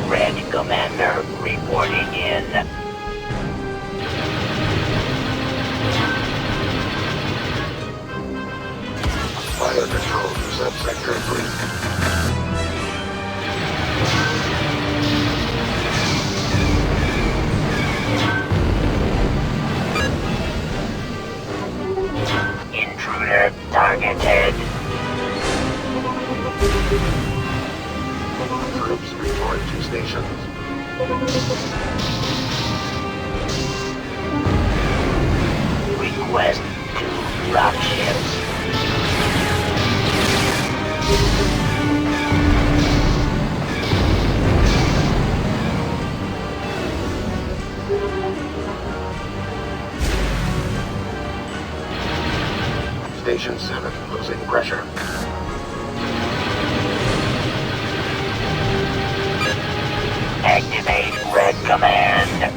Red Commander reporting in. Fire control to subsector 3. Intruder targeted. Troops report to stations. Request 2 rock ships. Station 7 losing pressure. Activate Red Command.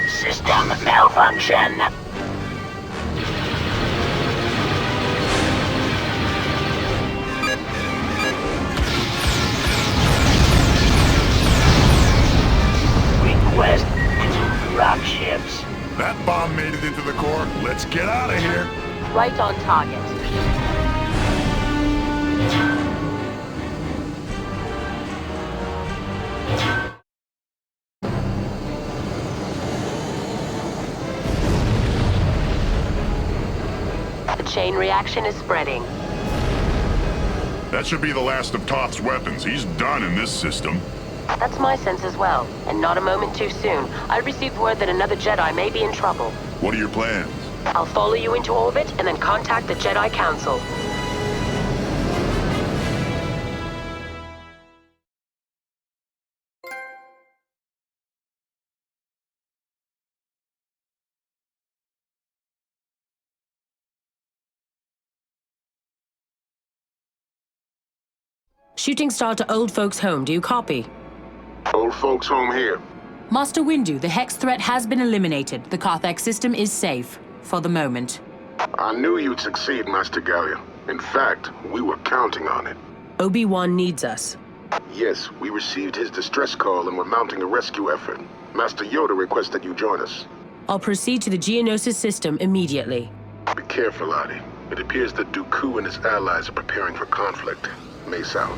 System malfunction. Request 2 rock ships. That bomb made it into the core. Let's get out of here. Right on target. The chain reaction is spreading. That should be the last of Toth's weapons. He's done in this system. That's my sense as well, and not a moment too soon. I received word that another Jedi may be in trouble. What are your plans? I'll follow you into orbit and then contact the Jedi Council. Shooting star to Old Folks Home, do you copy? Old folks home here. Master Windu, the Hex threat has been eliminated. The Carthax system is safe. For the moment. I knew you'd succeed, Master Gallia. In fact, we were counting on it. Obi-Wan needs us. Yes, we received his distress call and we're mounting a rescue effort. Master Yoda requests that you join us. I'll proceed to the Geonosis system immediately. Be careful, Adi. It appears that Dooku and his allies are preparing for conflict. Mace out.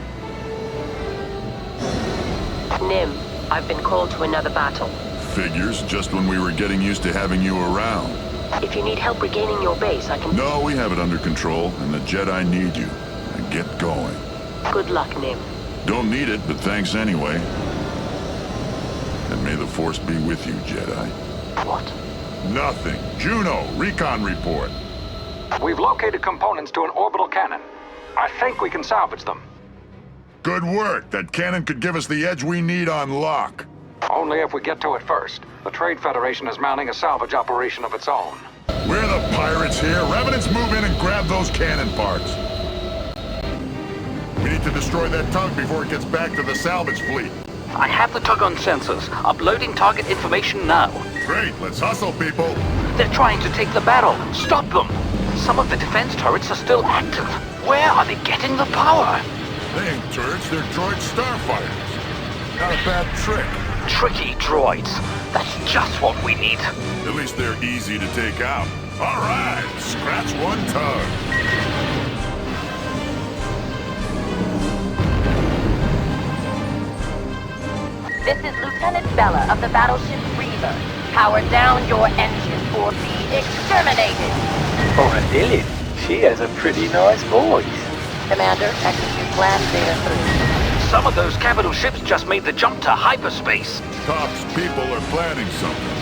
Nim, I've been called to another battle. Figures, just when we were getting used to having you around. If you need help regaining your base, I can... No, we have it under control, and the Jedi need you. Now get going. Good luck, Nim. Don't need it, but thanks anyway. And may the Force be with you, Jedi. What? Nothing. Juno, recon report. We've located components to an orbital cannon. I think we can salvage them. Good work. That cannon could give us the edge we need on lock. Only if we get to it first. The Trade Federation is mounting a salvage operation of its own. We're the pirates here. Revenants, move in and grab those cannon parts. We need to destroy that tug before it gets back to the salvage fleet. I have the tug on sensors. Uploading target information now. Great, let's hustle, people. They're trying to take the barrel. Stop them. Some of the defense turrets are still active. Where are they getting the power? They ain't turrets, they're droid starfighters. Not a bad trick. Tricky droids. That's just what we need. At least they're easy to take out. All right, scratch one tug. This is Lieutenant Bella of the battleship Reaver. Power down your engines or be exterminated. For a Dillion, she has a pretty nice voice. Commander, execute plan Data 3. Some of those capital ships just made the jump to hyperspace. Top's people are planning something.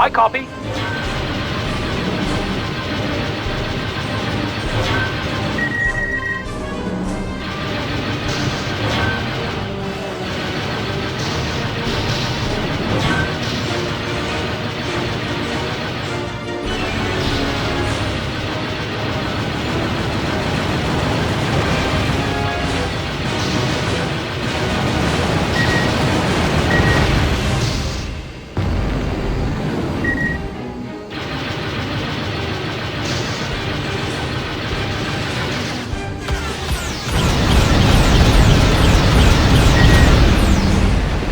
I copy.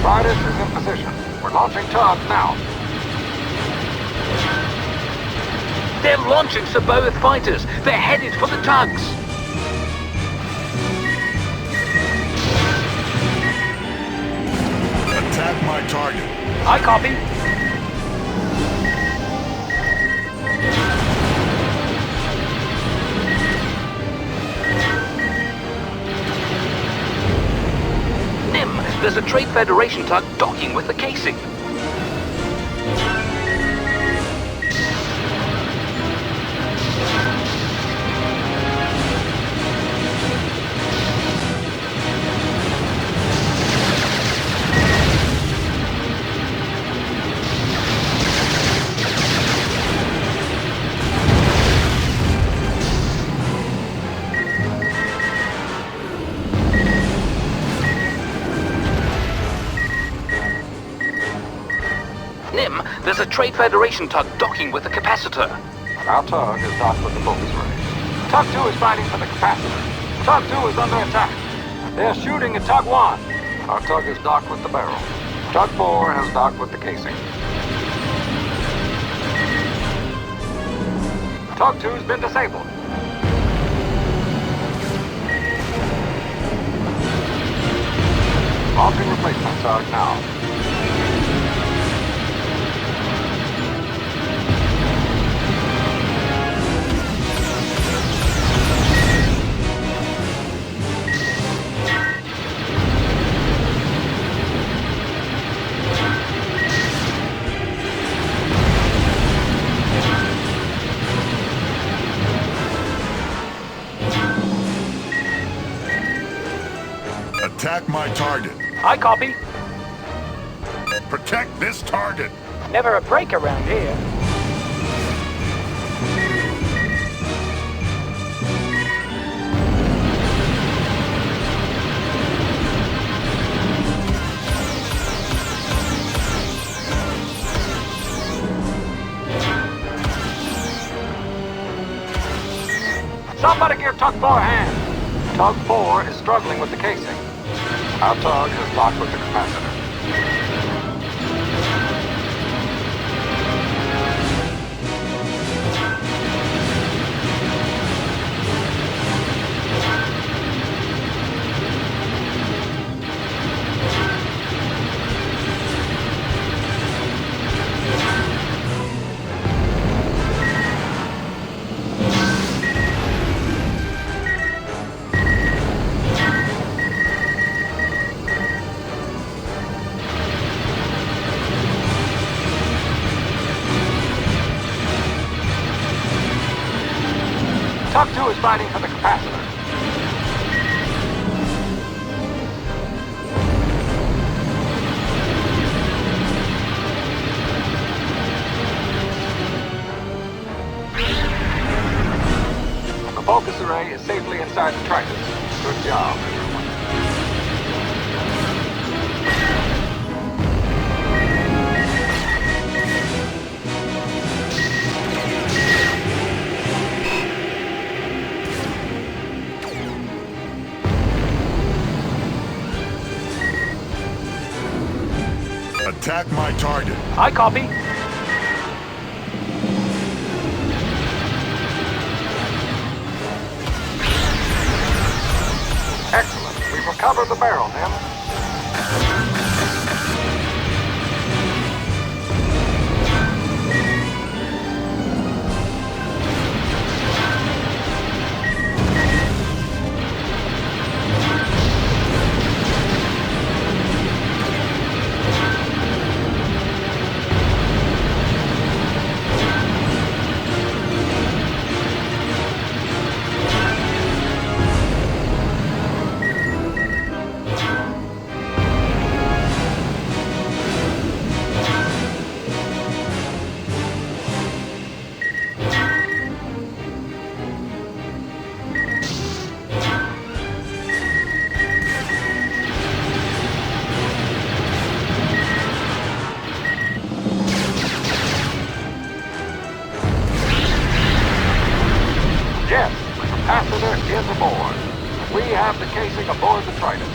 Trident is in position. We're launching tugs now. They're launching Saboth fighters. They're headed for the tugs. Attack my target. I copy. Nim, there's a Trade Federation tug docking with the casing. Nim, there's a Trade Federation tug docking with a capacitor. Our tug is docked with the focus ray. Tug 2 is fighting for the capacitor. Tug 2 is under attack. They're shooting at Tug 1. Our tug is docked with the barrel. Tug 4 has docked with the casing. Tug 2's been disabled. Launching replacement tug now. Attack my target. I copy. Protect this target. Never a break around here. Somebody give Tug 4 a hand. Tug 4 is struggling with the casing. Our tug is locked with the capacitor. Tug 2 is fighting for the capacitor. The focus array is safely inside the Tritus. Good job, everyone. Attack my target. I copy. Excellent. We've recovered the barrel, Nim. Yes, the capacitor is aboard. We have the casing aboard the Triton.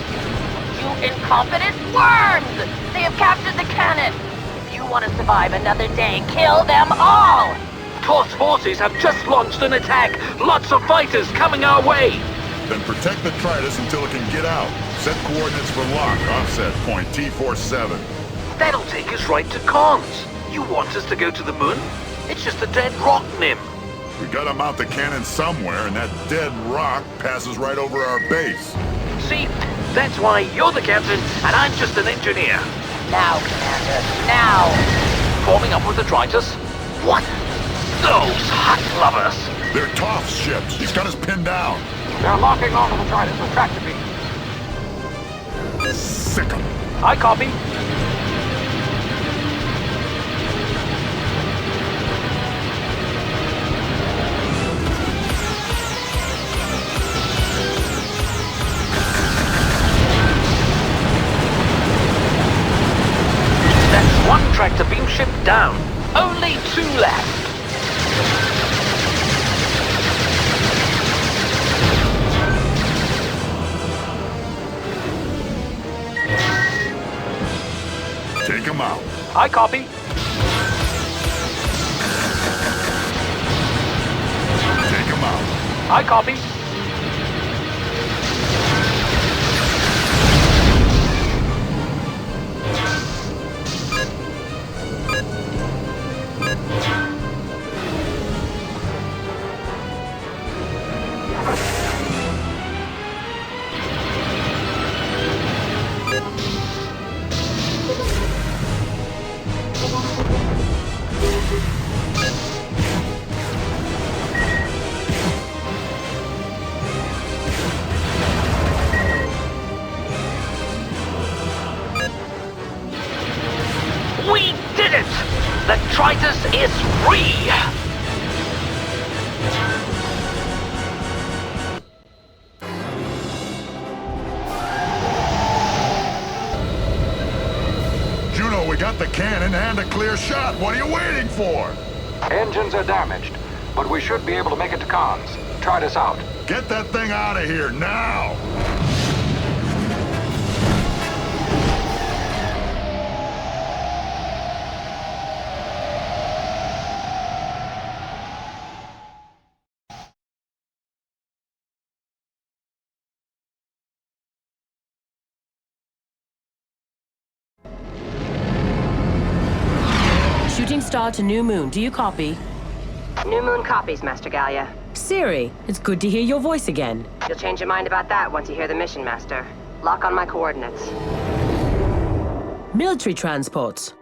You incompetent worms! They have captured the cannon! If you want to survive another day, kill them all! Toth's forces have just launched an attack. Lots of fighters coming our way. Then protect the Tritus until it can get out. Set coordinates for lock. Offset point T47. That'll take us right to Cons. You want us to go to the moon? It's just a dead rock, Nim. We gotta mount the cannon somewhere, and that dead rock passes right over our base. See? That's why you're the captain, and I'm just an engineer. Now, Commander, now! Forming up with the Tritus? What? Those hot lovers! They're Toth's ships. He's got us pinned down. They're locking onto the Tritus with tractor beams. Sick 'em. I copy. That's one tractor beam ship down. Only two left. I copy. Take him out. I copy. We did it! The Tritus is free! Juno, we got the cannon and a clear shot. What are you waiting for? Engines are damaged, but we should be able to make it to comms. Try this out. Get that thing out of here now! Shooting star to New Moon. Do you copy? New Moon copies, Master Gallia. Siri, it's good to hear your voice again. You'll change your mind about that once you hear the mission, Master. Lock on my coordinates. Military transports.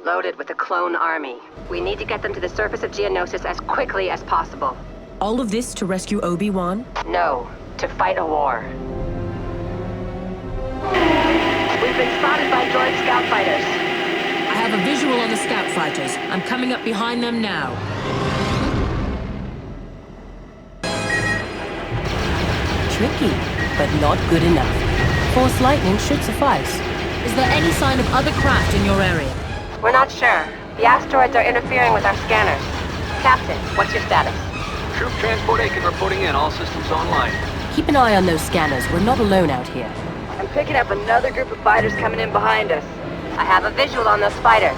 Loaded with a clone army. We need to get them to the surface of Geonosis as quickly as possible. All of this to rescue Obi-Wan? No, to fight a war. We've been spotted by droid scout fighters. I have a visual on the scout fighters. I'm coming up behind them now. Tricky, but not good enough. Force lightning should suffice. Is there any sign of other craft in your area? We're not sure. The asteroids are interfering with our scanners. Captain, what's your status? Troop Transport Aiken reporting in. All systems online. Keep an eye on those scanners. We're not alone out here. I'm picking up another group of fighters coming in behind us. I have a visual on those fighters.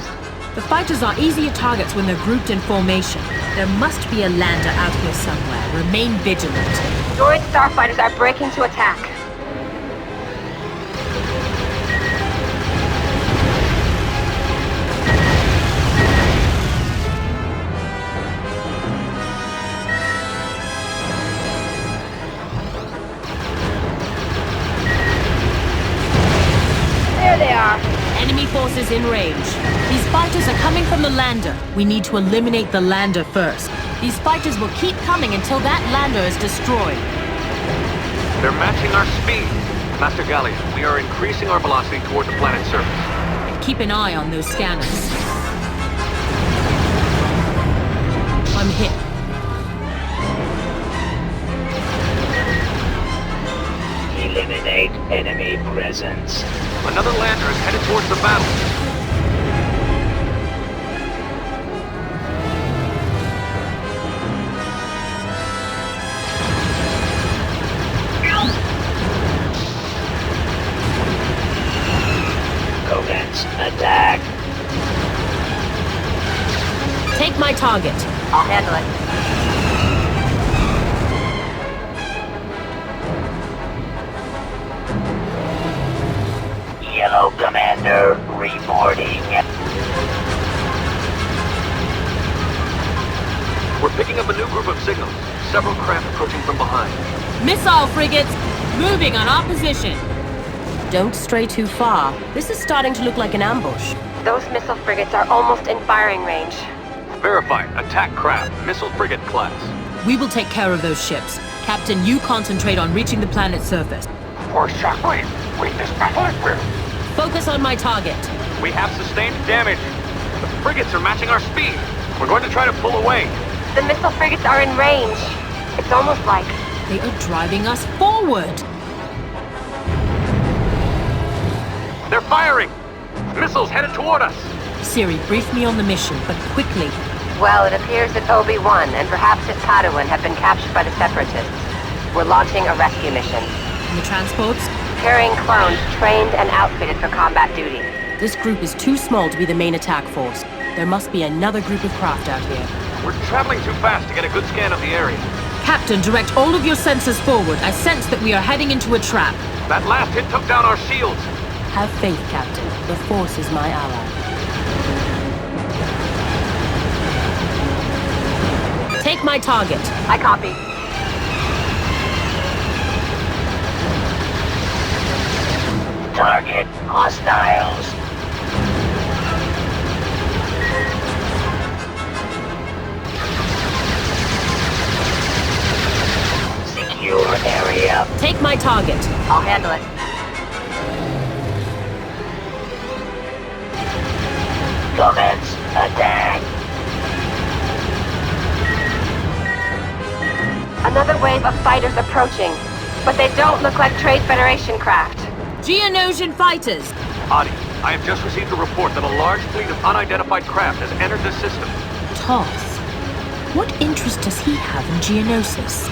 The fighters are easier targets when they're grouped in formation. There must be a lander out here somewhere. Remain vigilant. Droid starfighters are breaking to attack. There they are. Enemy forces in range. These fighters are coming from the lander. We need to eliminate the lander first. These fighters will keep coming until that lander is destroyed. They're matching our speed. Master Gallia, we are increasing our velocity toward the planet's surface. And keep an eye on those scanners. I'm hit. Eliminate enemy presence. Another lander is headed towards the battle. Commence attack. Take my target. I'll handle it. Yellow Commander reporting. We're picking up a new group of signals. Several craft approaching from behind. Missile frigates, moving on our position. Don't stray too far. This is starting to look like an ambush. Those missile frigates are almost in firing range. Verified. Attack craft. Missile frigate class. We will take care of those ships. Captain, you concentrate on reaching the planet's surface. Force shockwave. Wait, this battle is real. Focus on my target. We have sustained damage. The frigates are matching our speed. We're going to try to pull away. The missile frigates are in range. It's almost like they are driving us forward. They're firing! Missiles headed toward us! Siri, brief me on the mission, but quickly. Well, it appears that Obi-Wan and perhaps his Padawan have been captured by the Separatists. We're launching a rescue mission. And the transports? Carrying clones trained and outfitted for combat duty. This group is too small to be the main attack force. There must be another group of craft out here. We're traveling too fast to get a good scan of the area. Captain, direct all of your sensors forward. I sense that we are heading into a trap. That last hit took down our shields. Have faith, Captain. The Force is my ally. Take my target. I copy. Target hostiles. Secure area. Take my target. I'll handle it. Commence attack. Another wave of fighters approaching, but they don't look like Trade Federation craft. Geonosian fighters! Adi, I have just received a report that a large fleet of unidentified craft has entered the system. Toth. What interest does he have in Geonosis?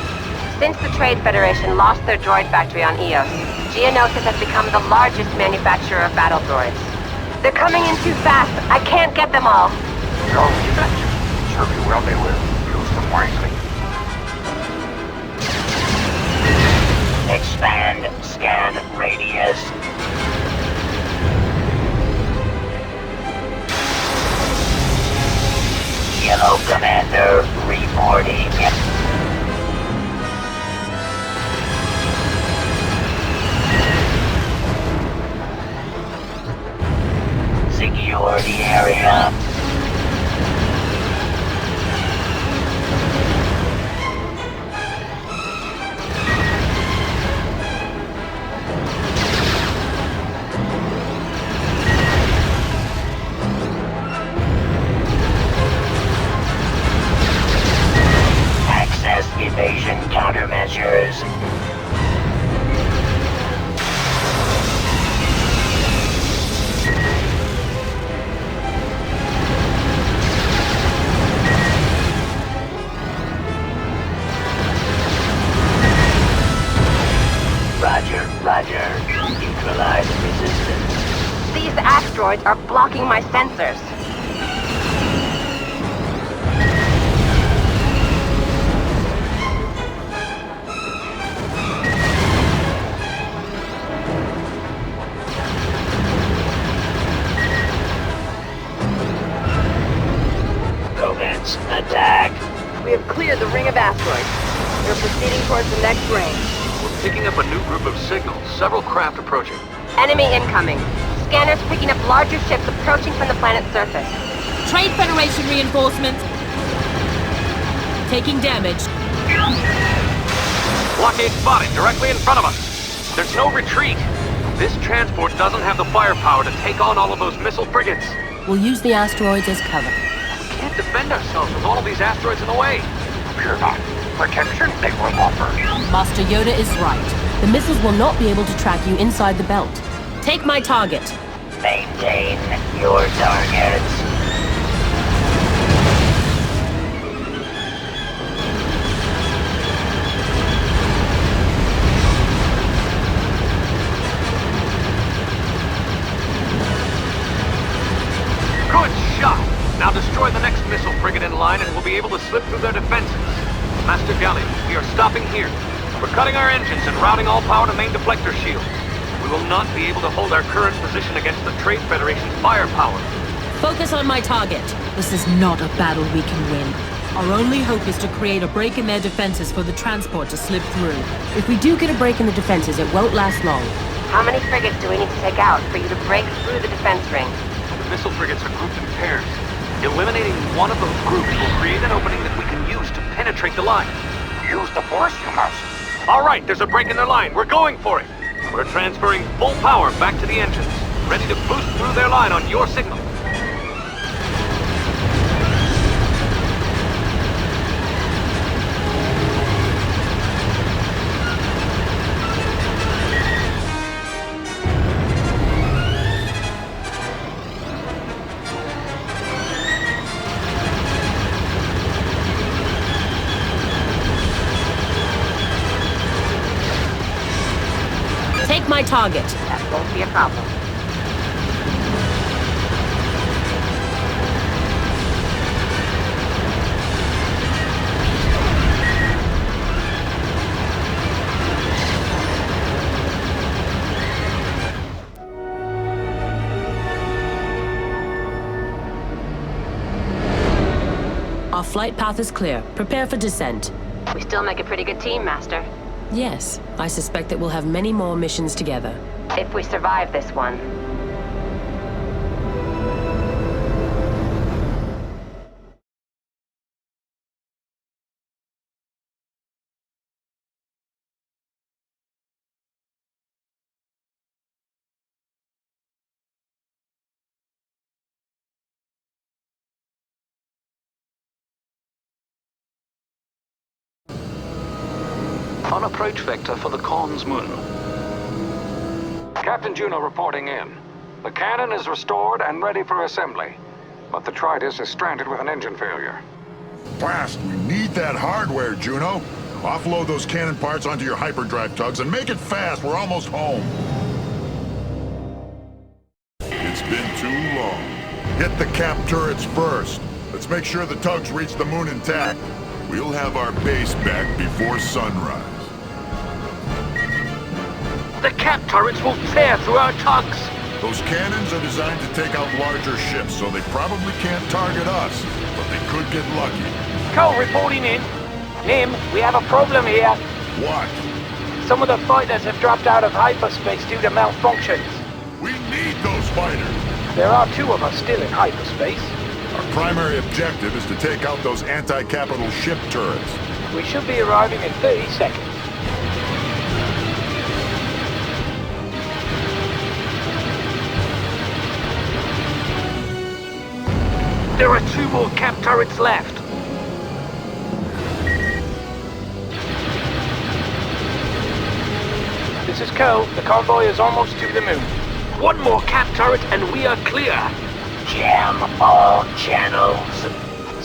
Since the Trade Federation lost their droid factory on Eos, Geonosis has become the largest manufacturer of battle droids. They're coming in too fast. I can't get them all. No, you betcha. Serve you well, they will. Use them wisely. Expand scan radius. Yellow Commander reporting. Secure the area. Access evasion countermeasures. Roger. Neutralize resistance. These asteroids are blocking my sensors. Commence attack. We have cleared the ring of asteroids. We're proceeding towards the next ring. We're picking up a new group of signals. Several craft approaching. Enemy incoming. Scanners picking up larger ships approaching from the planet's surface. Trade Federation reinforcements. Taking damage. Blockade spotted directly in front of us. There's no retreat. This transport doesn't have the firepower to take on all of those missile frigates. We'll use the asteroids as cover. We can't defend ourselves with all of these asteroids in the way. Fear not. Protection they will offer. Master Yoda is right. The missiles will not be able to track you inside the belt. Take my target. Maintain your targets. Good shot! Now destroy the next missile frigate in line and we'll be able to slip through their defenses. Master Gunny, we are stopping here. We're cutting our engines and routing all power to main deflector shields. We will not be able to hold our current position against the Trade Federation's firepower. Focus on my target. This is not a battle we can win. Our only hope is to create a break in their defenses for the transport to slip through. If we do get a break in the defenses, it won't last long. How many frigates do we need to take out for you to break through the defense ring? The missile frigates are grouped in pairs. Eliminating one of those groups will create an opening that we can use to penetrate the line. Use the Force, you must. All right, there's a break in their line. We're going for it. We're transferring full power back to the engines, ready to boost through their line on your signal. Take my target. That won't be a problem. flight path is clear. Prepare for descent. We still make a pretty good team, Master. Yes, I suspect that we'll have many more missions together. If we survive this one. On approach vector for the Khan's moon. Captain Juno reporting in. The cannon is restored and ready for assembly. But the Tritus is stranded with an engine failure. Blast, we need that hardware, Juno. Offload those cannon parts onto your hyperdrive tugs and make it fast. We're almost home. It's been too long. Hit the cap turrets first. Let's make sure the tugs reach the moon intact. We'll have our base back before sunrise. The cap turrets will tear through our tugs. Those cannons are designed to take out larger ships, so they probably can't target us, but they could get lucky. Cole reporting in. Nim, we have a problem here. What? Some of the fighters have dropped out of hyperspace due to malfunctions. We need those fighters. There are 2 of us still in hyperspace. Our primary objective is to take out those anti-capital ship turrets. We should be arriving in 30 seconds. There are 2 more cap turrets left. This is Cole. The convoy is almost to the moon. 1 more cap turret and we are clear. Jam all channels.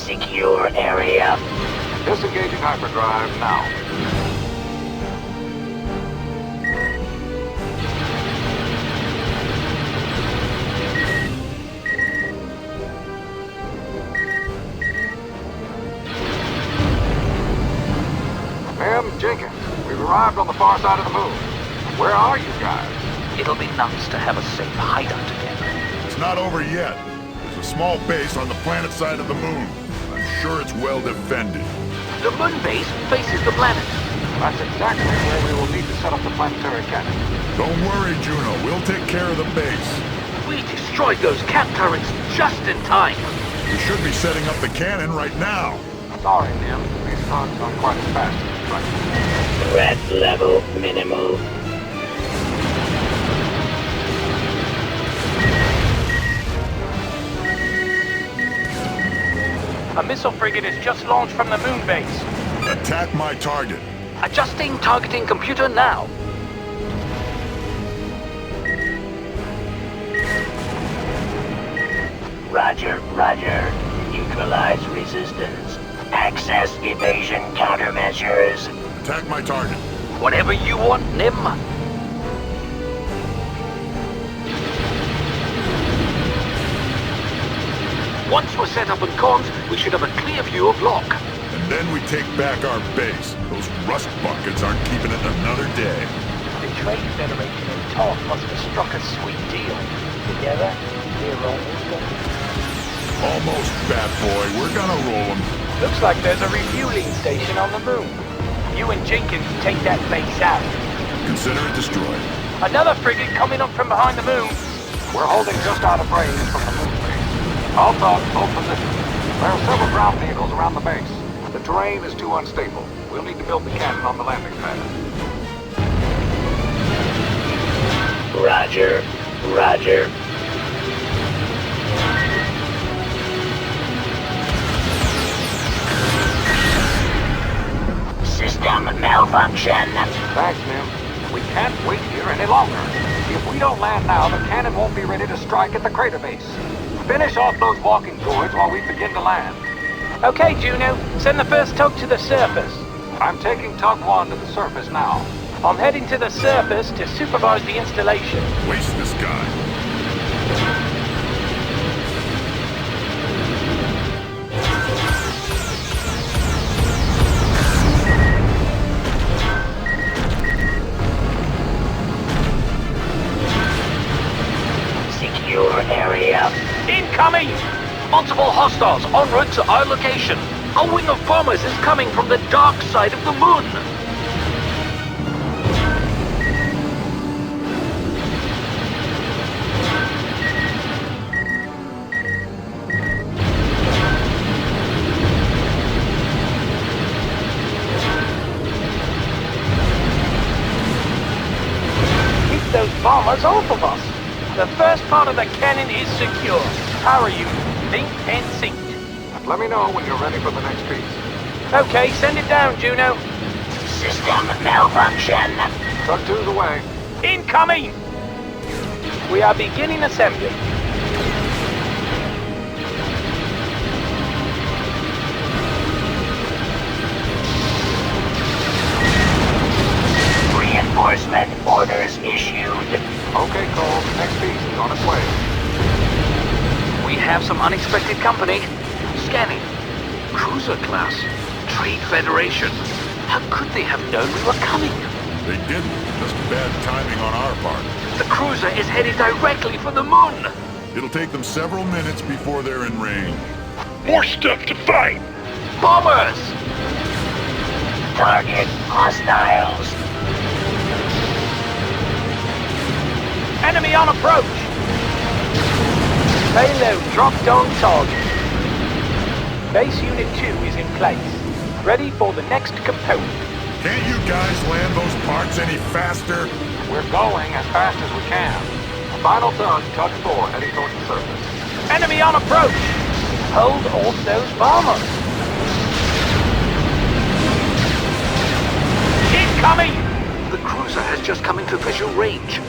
Secure area. Disengaging hyperdrive now. Jenkins, we've arrived on the far side of the moon. Where are you guys? It'll be nice to have a safe hideout again. It's not over yet. There's a small base on the planet side of the moon. I'm sure it's well defended. The moon base faces the planet. That's exactly where we will need to set up the planetary cannon. Don't worry, Juno. We'll take care of the base. We destroyed those cap turrets just in time. We should be setting up the cannon right now. Sorry, Nim. These tugs aren't quite as fast as you'd like. Threat level minimal. A missile frigate is just launched from the moon base. Attack my target. Adjusting targeting computer now. Roger, roger. Neutralize resistance. Access evasion countermeasures. Attack my target. Whatever you want, Nim. Once we're set up in comms, we should have a clear view of Locke. And then we take back our base. Those rust buckets aren't keeping it another day. The Trade Federation and Talk must have struck a sweet deal. Together, we're almost done. Almost, Fat Boy. We're gonna roll them. Looks like there's a refueling station on the moon. You and Jenkins take that base out. Consider it destroyed. Another frigate coming up from behind the moon. We're holding just out of range from the moon base. All dogs, hold position. There are several ground vehicles around the base. The terrain is too unstable. We'll need to build the cannon on the landing pad. Roger, roger. System malfunction. Thanks, Nim. We can't wait here any longer. If we don't land now, the cannon won't be ready to strike at the crater base. Finish off those walking droids while we begin to land. Okay, Juno. Send the first tug to the surface. I'm taking Tug 1 to the surface now. I'm heading to the surface to supervise the installation. Waste this guy. Secure area. Incoming! Multiple hostiles en route to our location. A wing of bombers is coming from the dark side of the moon! Keep those bombers off of us! The first part of the cannon is secure. Power unit, linked and synced. Let me know when you're ready for the next piece. Okay, send it down, Juno. System malfunction. Truck 2's away. Incoming! We are beginning assembly. Reinforcement orders issued. Okay, Cole. The next piece is on its way. We have some unexpected company. Scanning. Cruiser class. Trade Federation. How could they have known we were coming? They didn't. Just bad timing on our part. The cruiser is headed directly for the moon. It'll take them several minutes before they're in range. More stuff to fight! Bombers! Target hostiles. Enemy on approach! Payload dropped on target. Base Unit 2 is in place. Ready for the next component. Can't you guys land those parts any faster? We're going as fast as we can. Final tug, Tug 4, heading towards the surface. Enemy on approach! Hold off those bombers! Incoming! The cruiser has just come into visual range.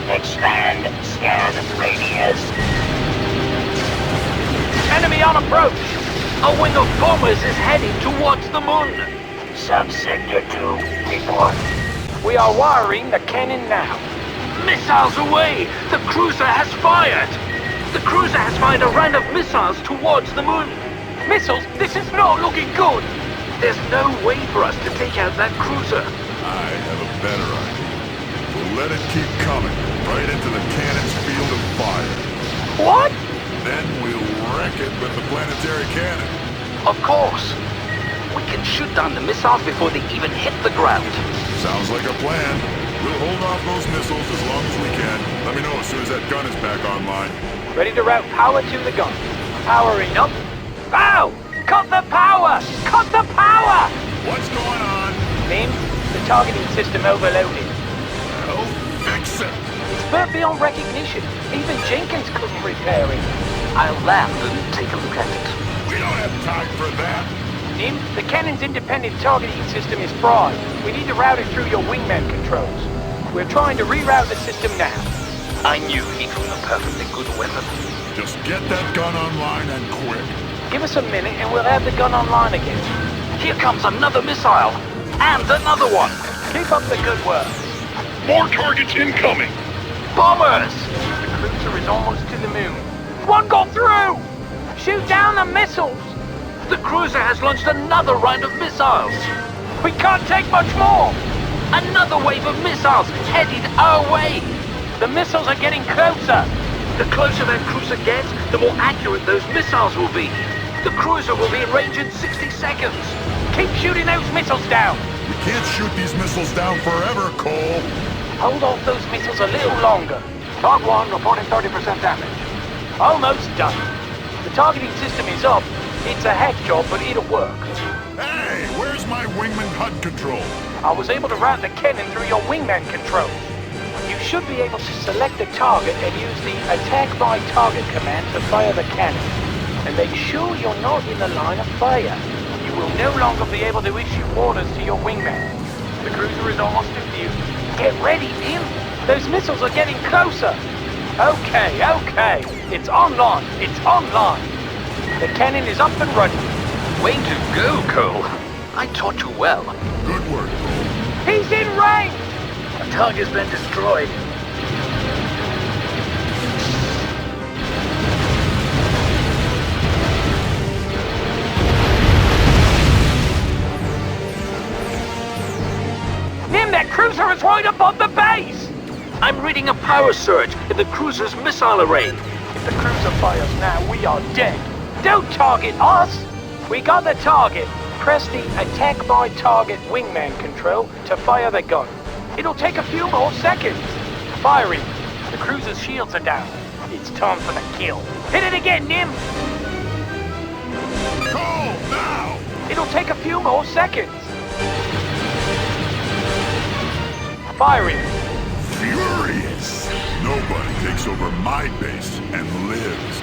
Expand scan radius. Enemy on approach! A wing of bombers is heading towards the moon. Subsector 2, report. We are wiring the cannon now. Missiles away! The cruiser has fired! The cruiser has fired a round of missiles towards the moon. Missiles? This is not looking good! There's no way for us to take out that cruiser. I have a better idea. We'll let it keep coming, right into the cannon's field of fire. What? Then we'll wreck it with the planetary cannon. Of course. We can shoot down the missiles before they even hit the ground. Sounds like a plan. We'll hold off those missiles as long as we can. Let me know as soon as that gun is back online. Ready to route power to the gun. Powering up. Ow! Cut the power! Cut the power! What's going on? Mim, the targeting system overloaded. Oh, fix it! It's burnt beyond recognition. Even Jenkins couldn't repair it. I'll land and take a look at it. We don't have time for that. Nim, the cannon's independent targeting system is fried. We need to route it through your wingman controls. We're trying to reroute the system now. I knew it was a perfectly good weapon. Just get that gun online and quick. Give us a minute and we'll have the gun online again. Here comes another missile. And another one. Keep up the good work. More targets incoming! Bombers! The cruiser is almost to the moon. One got through! Shoot down the missiles! The cruiser has launched another round of missiles. We can't take much more! Another wave of missiles headed our way. The missiles are getting closer. The closer that cruiser gets, the more accurate those missiles will be. The cruiser will be in range in 60 seconds. Keep shooting those missiles down. We can't shoot these missiles down forever, Cole. Hold off those missiles a little longer. Tug 1 reporting 30% damage. Almost done. The targeting system is up. It's a hack job, but it'll work. Hey, where's my wingman HUD control? I was able to route the cannon through your wingman controls. You should be able to select a target and use the Attack by Target command to fire the cannon. And make sure you're not in the line of fire. You will no longer be able to issue orders to your wingman. The cruiser is almost in view. Get ready, Tim. Those missiles are getting closer. Okay. It's online. It's online. The cannon is up and running. Way to go, Cole. I taught you well. Good work, Cole. He's in range. The target's been destroyed. I'm reading a power surge in the cruiser's missile array. If the cruiser fires now, we are dead. Don't target us! We got the target. Press the attack by target wingman control to fire the gun. It'll take a few more seconds. Firing. The cruiser's shields are down. It's time for the kill. Hit it again, Nim! Call now! It'll take a few more seconds. Firing. Furious! Nobody takes over my base and lives.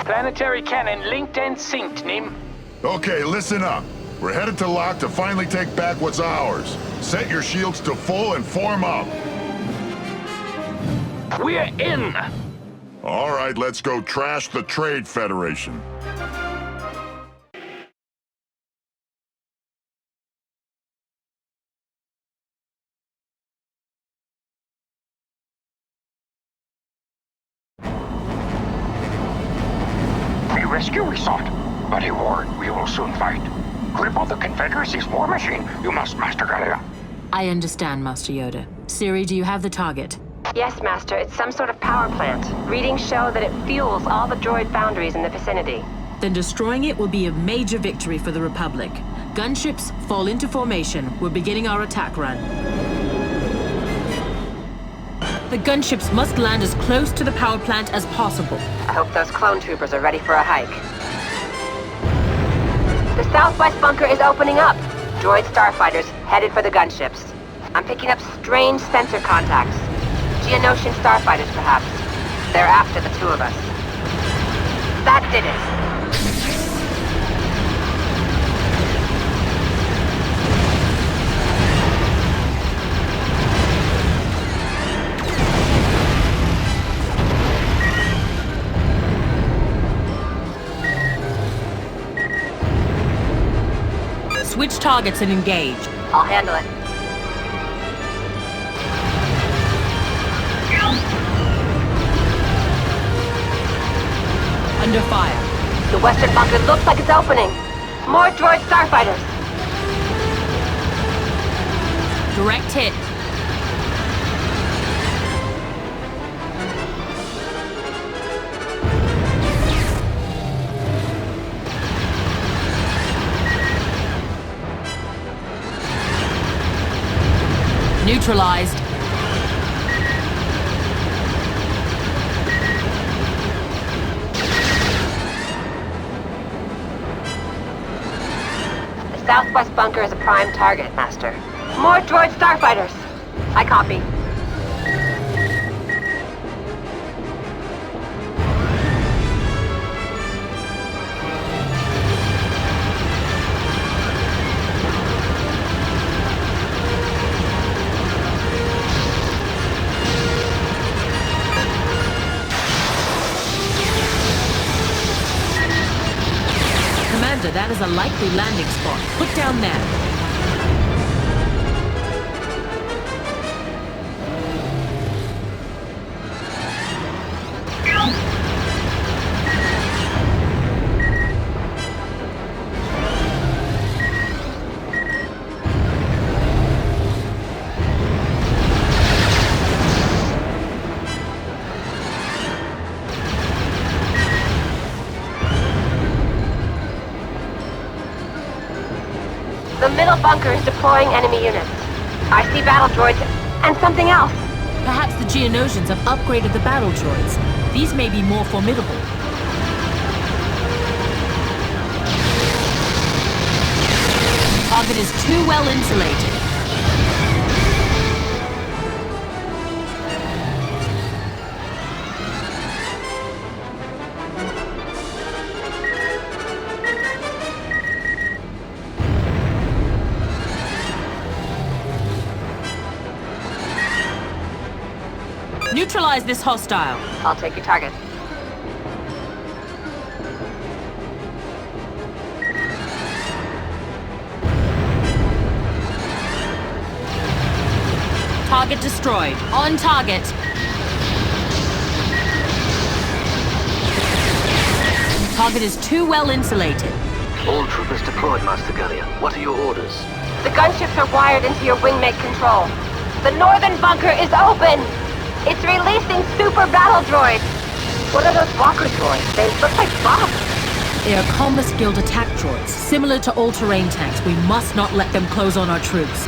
Planetary cannon linked and synced, Nim. Okay, listen up. We're headed to Lock to finally take back what's ours. Set your shields to full and form up. We're in! All right, let's go trash the Trade Federation. A rescue we sought, but he warned we will soon fight. Cripple the Confederacy's war machine, you must, Master Gallia. I understand, Master Yoda. Siri, do you have the target? Yes, Master. It's some sort of power plant. Readings show that it fuels all the droid foundries in the vicinity. Then destroying it will be a major victory for the Republic. Gunships, fall into formation. We're beginning our attack run. The gunships must land as close to the power plant as possible. I hope those clone troopers are ready for a hike. The southwest bunker is opening up. Droid starfighters headed for the gunships. I'm picking up strange sensor contacts. Geonosian starfighters, perhaps. They're after the two of us. That did it. Switch targets and engage. I'll handle it. Under fire. The western bunker looks like it's opening. More droid starfighters. Direct hit. Neutralized. The southwest bunker is a prime target, Master. More droid starfighters. I copy. That is a likely landing spot. Put down there. The middle bunker is deploying enemy units. I see battle droids and something else. Perhaps the Geonosians have upgraded the battle droids. These may be more formidable. Target is too well insulated. Neutralize this hostile. I'll take your target. Target destroyed. On target. Target is too well insulated. All troopers deployed, Master Gallia. What are your orders? The gunships are wired into your wingmate control. The northern bunker is open! It's releasing super battle droids! What are those walker droids? They look like bots. They are Commerce Guild attack droids, similar to all-terrain tanks. We must not let them close on our troops.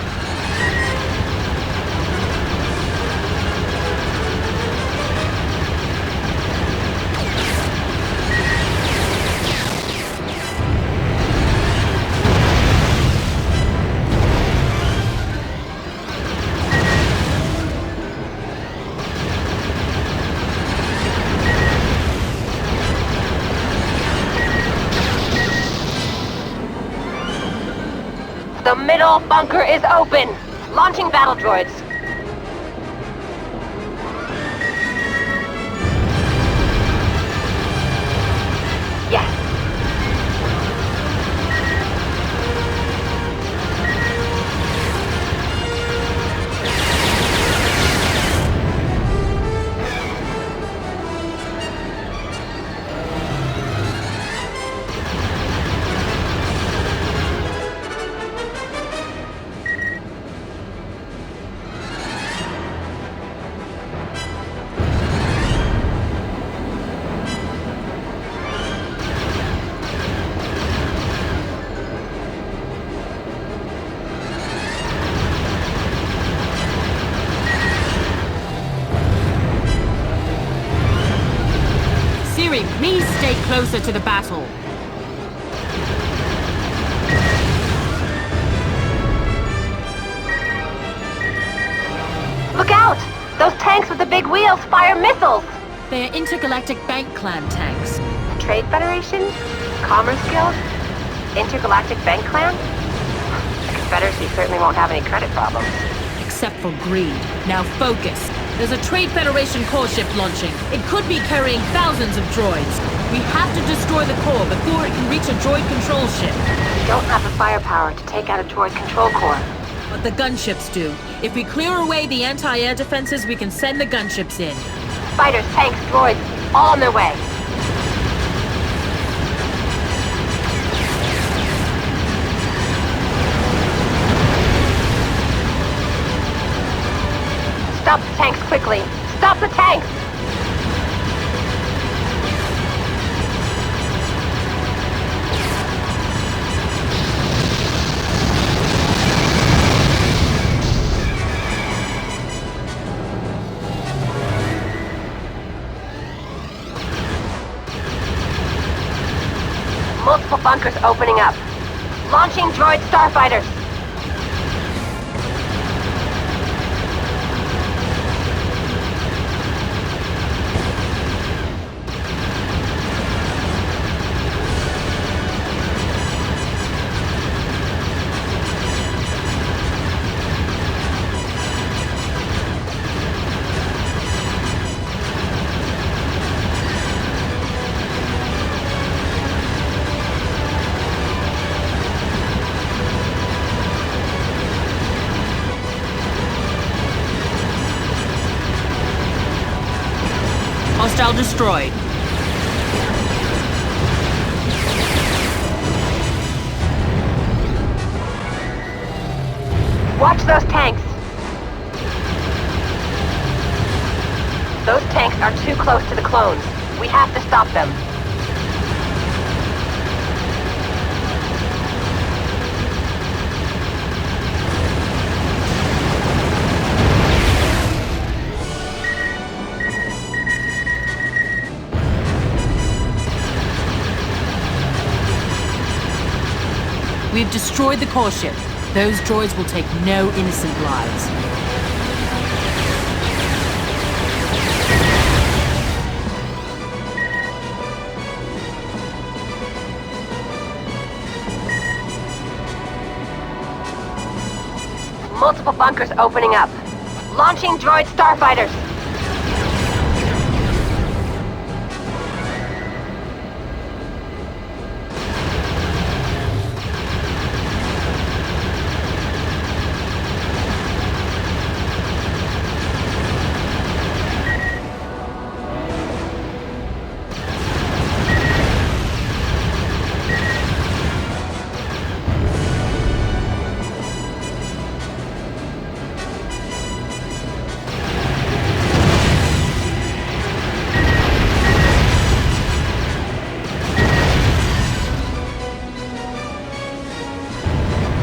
The middle bunker is open! Launching battle droids. Yes. Please stay closer to the battle. Look out! Those tanks with the big wheels fire missiles! They are intergalactic bank clan tanks. Trade Federation? Commerce Guild? Intergalactic Bank Clan? The Confederacy certainly won't have any credit problems. Except for greed. Now focus. There's a Trade Federation core ship launching. It could be carrying thousands of droids. We have to destroy the core before it can reach a droid control ship. We don't have the firepower to take out a droid control core. But the gunships do. If we clear away the anti-air defenses, we can send the gunships in. Fighters, tanks, droids, all on their way. Stop the tanks quickly! Stop the tanks! Multiple bunkers opening up. Launching droid starfighters! Hostile destroyed. Watch those tanks! Those tanks are too close to the clones. We have to stop them. We've destroyed the core ship. Those droids will take no innocent lives. Multiple bunkers opening up. Launching droid starfighters!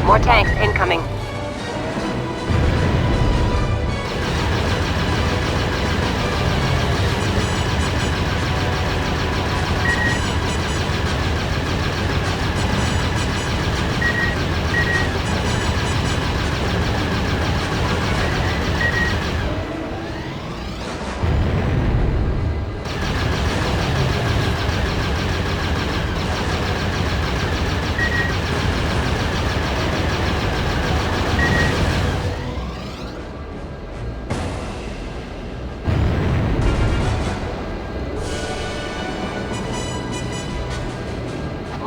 More tanks incoming.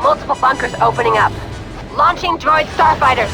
Multiple bunkers opening up. Launching droid starfighters.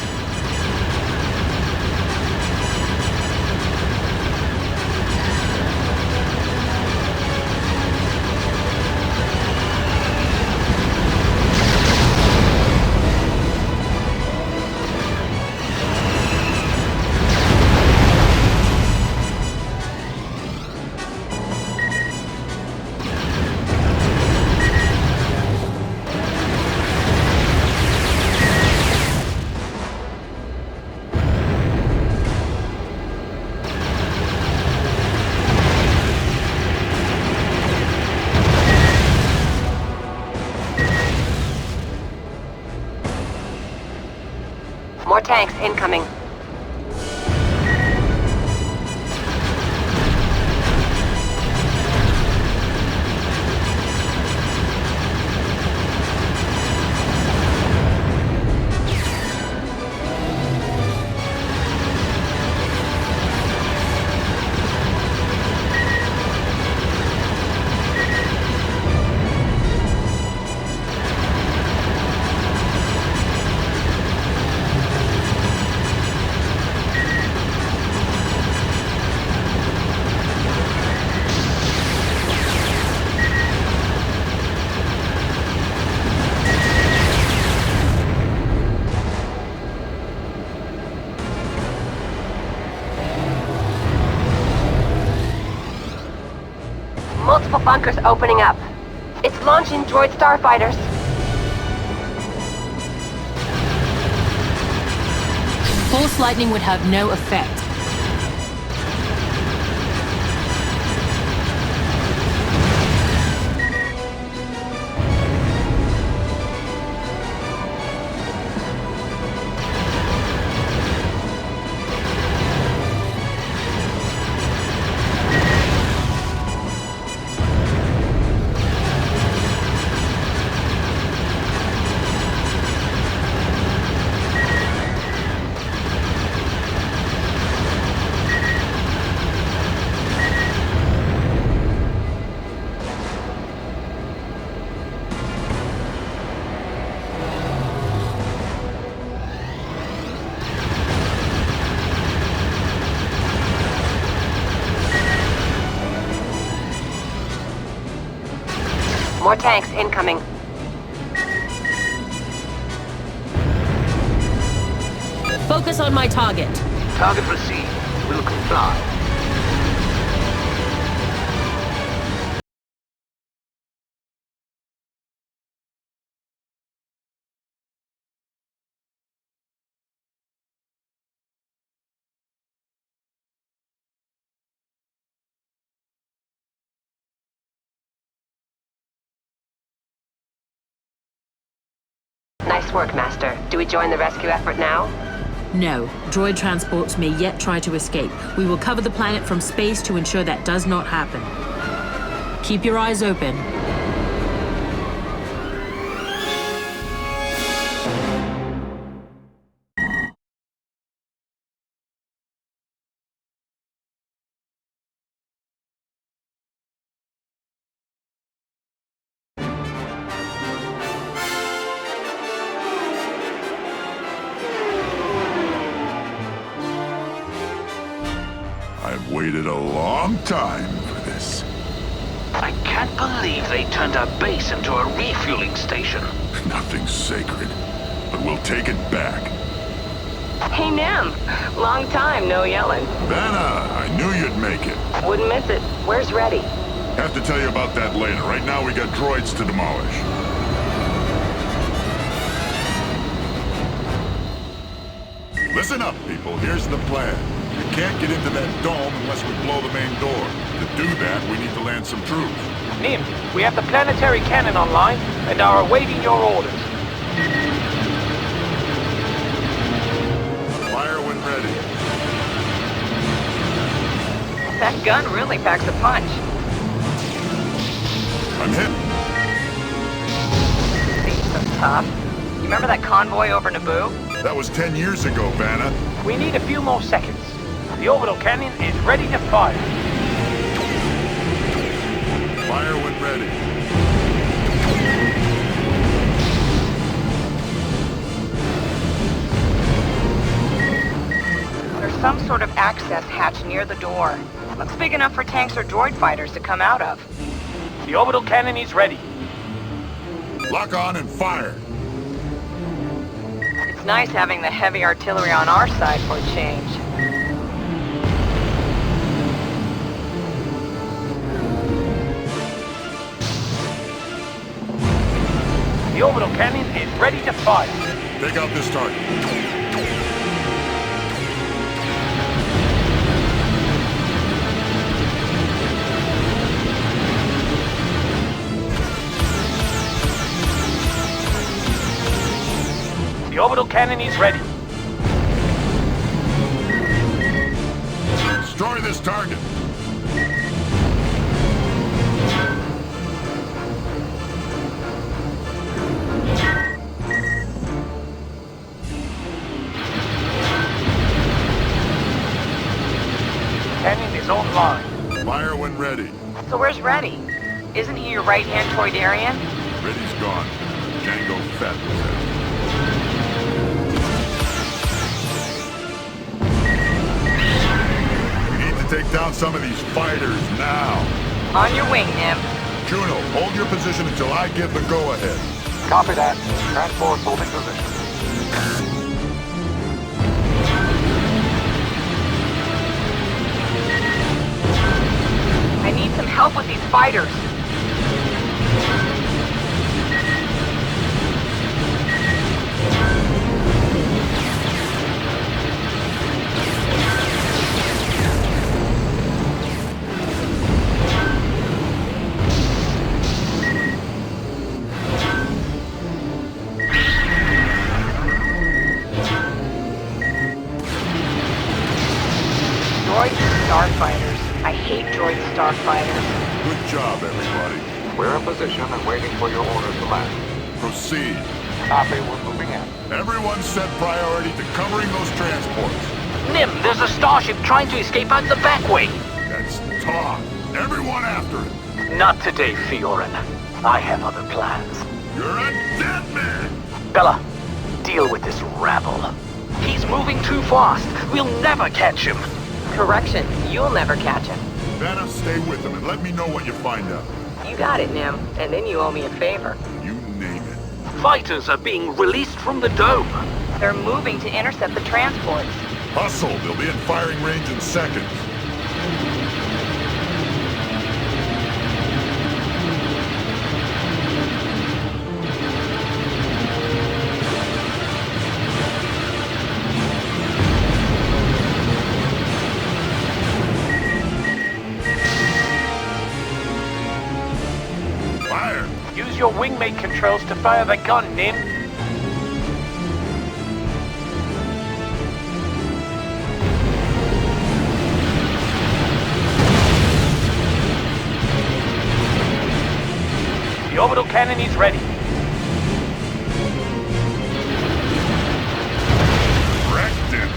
More tanks incoming. Multiple bunkers opening up. It's launching droid starfighters. Force lightning would have no effect. More tanks incoming. Focus on my target. Target received. Will comply. Nice work, Master. Do we join the rescue effort now? No. Droid transports may yet try to escape. We will cover the planet from space to ensure that does not happen. Keep your eyes open. I've waited a long time for this. I can't believe they turned our base into a refueling station. Nothing's sacred, but we'll take it back. Hey, Nam. Long time, no yelling. Vanna, I knew you'd make it. Wouldn't miss it. Where's Reddy? Have to tell you about that later. Right now we got droids to demolish. Listen up, people. Here's the plan. We can't get into that dome unless we blow the main door. To do that, we need to land some troops. Nim, we have the planetary cannon online and are awaiting your orders. Fire when ready. That gun really packs a punch. I'm hit. Seems so tough. You remember that convoy over Naboo? That was 10 years ago, Vanna. We need a few more seconds. The orbital cannon is ready to fire. Fire when ready. There's some sort of access hatch near the door. Looks big enough for tanks or droid fighters to come out of. The orbital cannon is ready. Lock on and fire. It's nice having the heavy artillery on our side for a change. The orbital cannon is ready to fire. Take out this target. The orbital cannon is ready. Destroy this target. Cannon is online. Fire when ready. So where's Reddy? Isn't he your right-hand Toydarian? Ready's gone. Django Fett was it. We need to take down some of these fighters now. On your wing, Nim. Juno, hold your position until I give the go-ahead. Copy that. Transport holding position. I need some help with these fighters. Droid Starfighters. I hate droid Starfighters. Good job, everybody. We're in position and waiting for your orders to land. Proceed. Copy, we're moving in. Everyone set priority to covering those transports. Nim, there's a starship trying to escape out the back way. That's talk. Everyone after it. Not today, Fiorin. I have other plans. You're a dead man. Bella, deal with this rabble. He's moving too fast. We'll never catch him. Correction, you'll never catch him. Vanna, stay with them and let me know what you find out. You got it, Nim. And then you owe me a favor. You name it. Fighters are being released from the dome. They're moving to intercept the transports. Hustle. They'll be in firing range in seconds. Use your wingmate controls to fire the gun, Nim. The orbital cannon is ready. Wrecked him.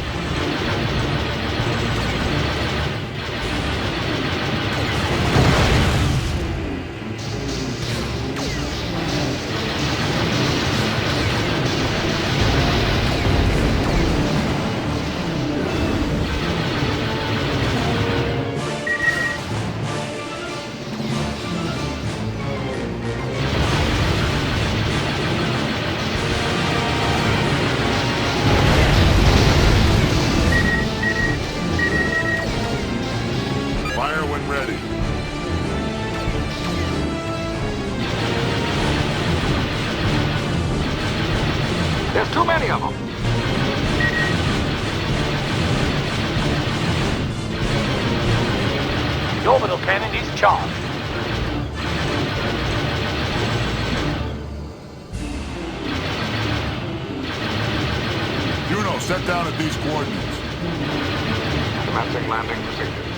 Fire when ready. There's too many of them. The orbital cannon is charged. Juno, set down at these coordinates. Commencing landing procedures.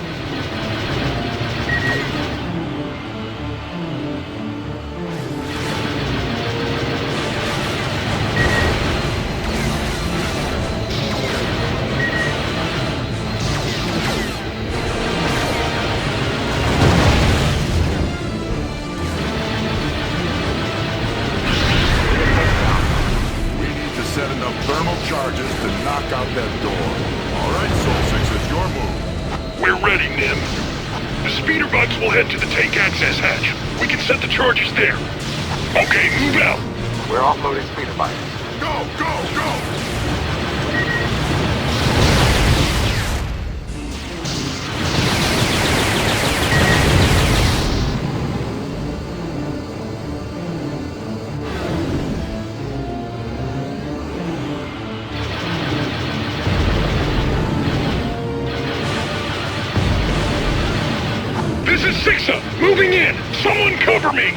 Set enough thermal charges to knock out that door. All right, Soul 6, it's your move. We're ready, Nim. The speeder box will head to the tank access hatch. We can set the charges there. Okay, move out. We're offloading speeder bikes. Go, go, go! This is Sixa, moving in. Someone cover me.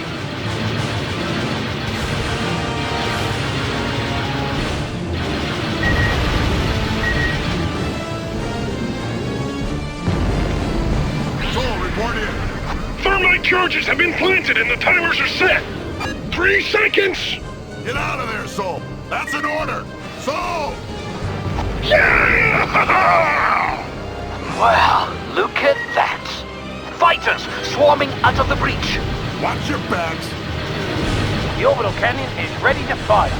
Soul, report in. Thermite charges have been planted and the timers are set. 3 seconds. Get out of there, Soul. That's an order. Soul! Yeah! Well, look at that. Fighters swarming out of the breach. Watch your backs. The orbital cannon is ready to fire.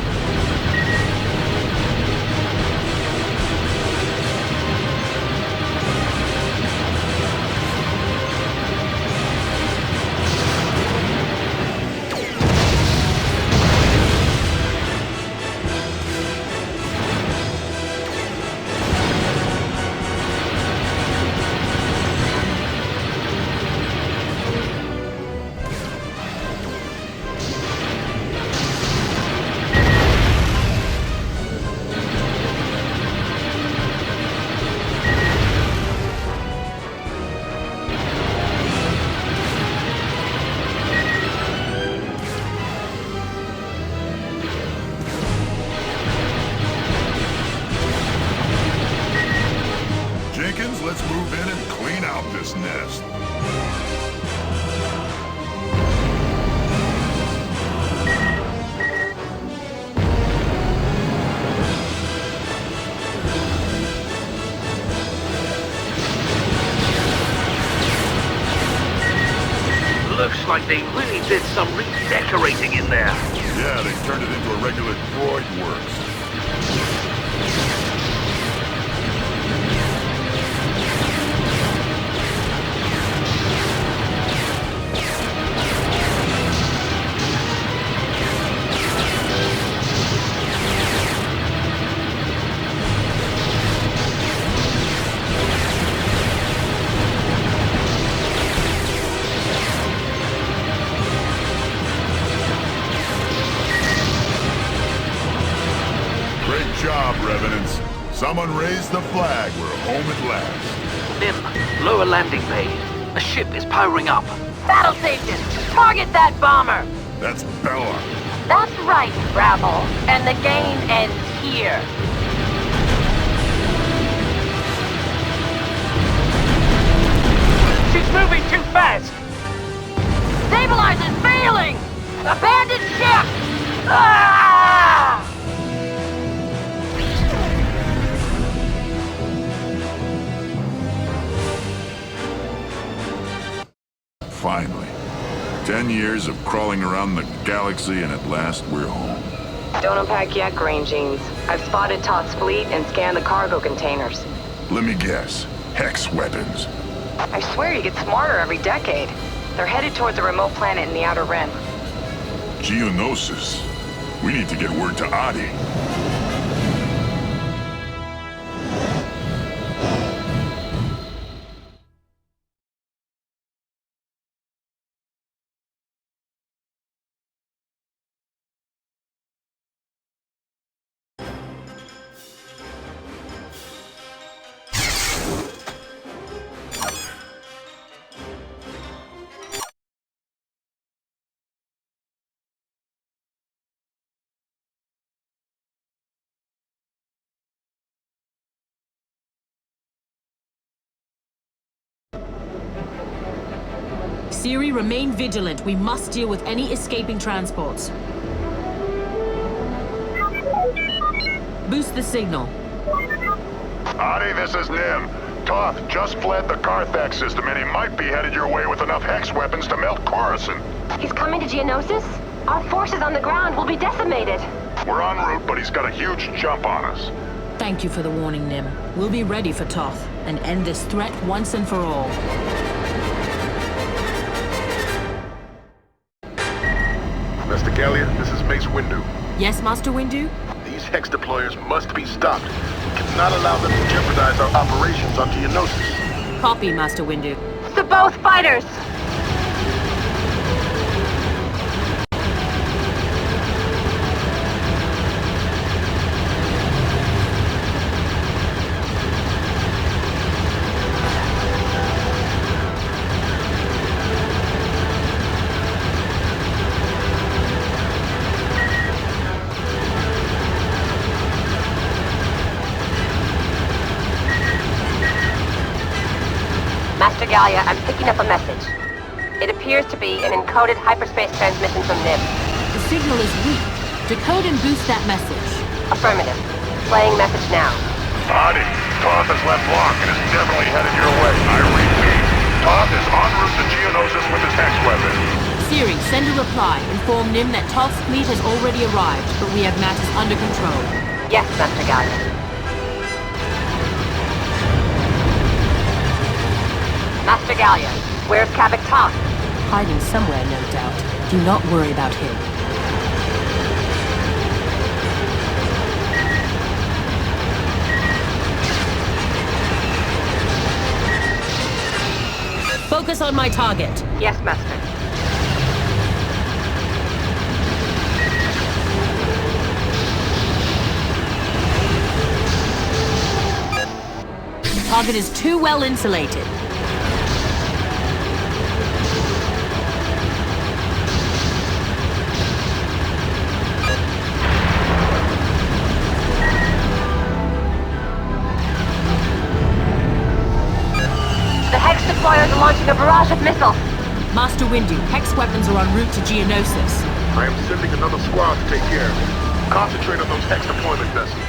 Jenkins, let's move in and clean out this nest. Looks like they really did some redecorating in there. Yeah, they turned it into a regular droid works. Great job, Revenants. Someone raised the flag. We're home at last. Nim, lower landing bay. A ship is powering up. Battle station! Target that bomber! That's Bella. That's right, Bravo. And the game ends here. She's moving too fast! Stabilizer's failing! Abandoned ship! Ah! Finally. 10 years of crawling around the galaxy, and at last we're home. Don't unpack yet, Green Jeans. I've spotted Todd's fleet and scanned the cargo containers. Let me guess. Hex weapons. I swear you get smarter every decade. They're headed towards a remote planet in the Outer Rim. Geonosis. We need to get word to Adi. Siri, remain vigilant. We must deal with any escaping transports. Boost the signal. Adi, this is Nim. Toth just fled the Carthax system, and he might be headed your way with enough hex weapons to melt Coruscant. He's coming to Geonosis? Our forces on the ground will be decimated. We're en route, but he's got a huge jump on us. Thank you for the warning, Nim. We'll be ready for Toth and end this threat once and for all. Master Gallia, this is Mace Windu. Yes, Master Windu? These hex deployers must be stopped. We cannot allow them to jeopardize our operations on Geonosis. Copy, Master Windu. The both fighters! Master Gallia, I'm picking up a message. It appears to be an encoded hyperspace transmission from Nim. The signal is weak. Decode and boost that message. Affirmative. Playing message now. Adi, Toth has left Block and is definitely headed your way. I repeat, Toth is en route to Geonosis with his hex weapon. Siri, send a reply. Inform Nim that Toth's fleet has already arrived, but we have matters under control. Yes, Master Gallia. Master Gallia, where's Kavik Toth? Hiding somewhere, no doubt. Do not worry about him. Focus on my target. Yes, Master. Target is too well insulated. Deployers are launching a barrage of missiles. Master Windu, hex weapons are en route to Geonosis. I am sending another squad to take care of it. Concentrate on those hex deployment vessels.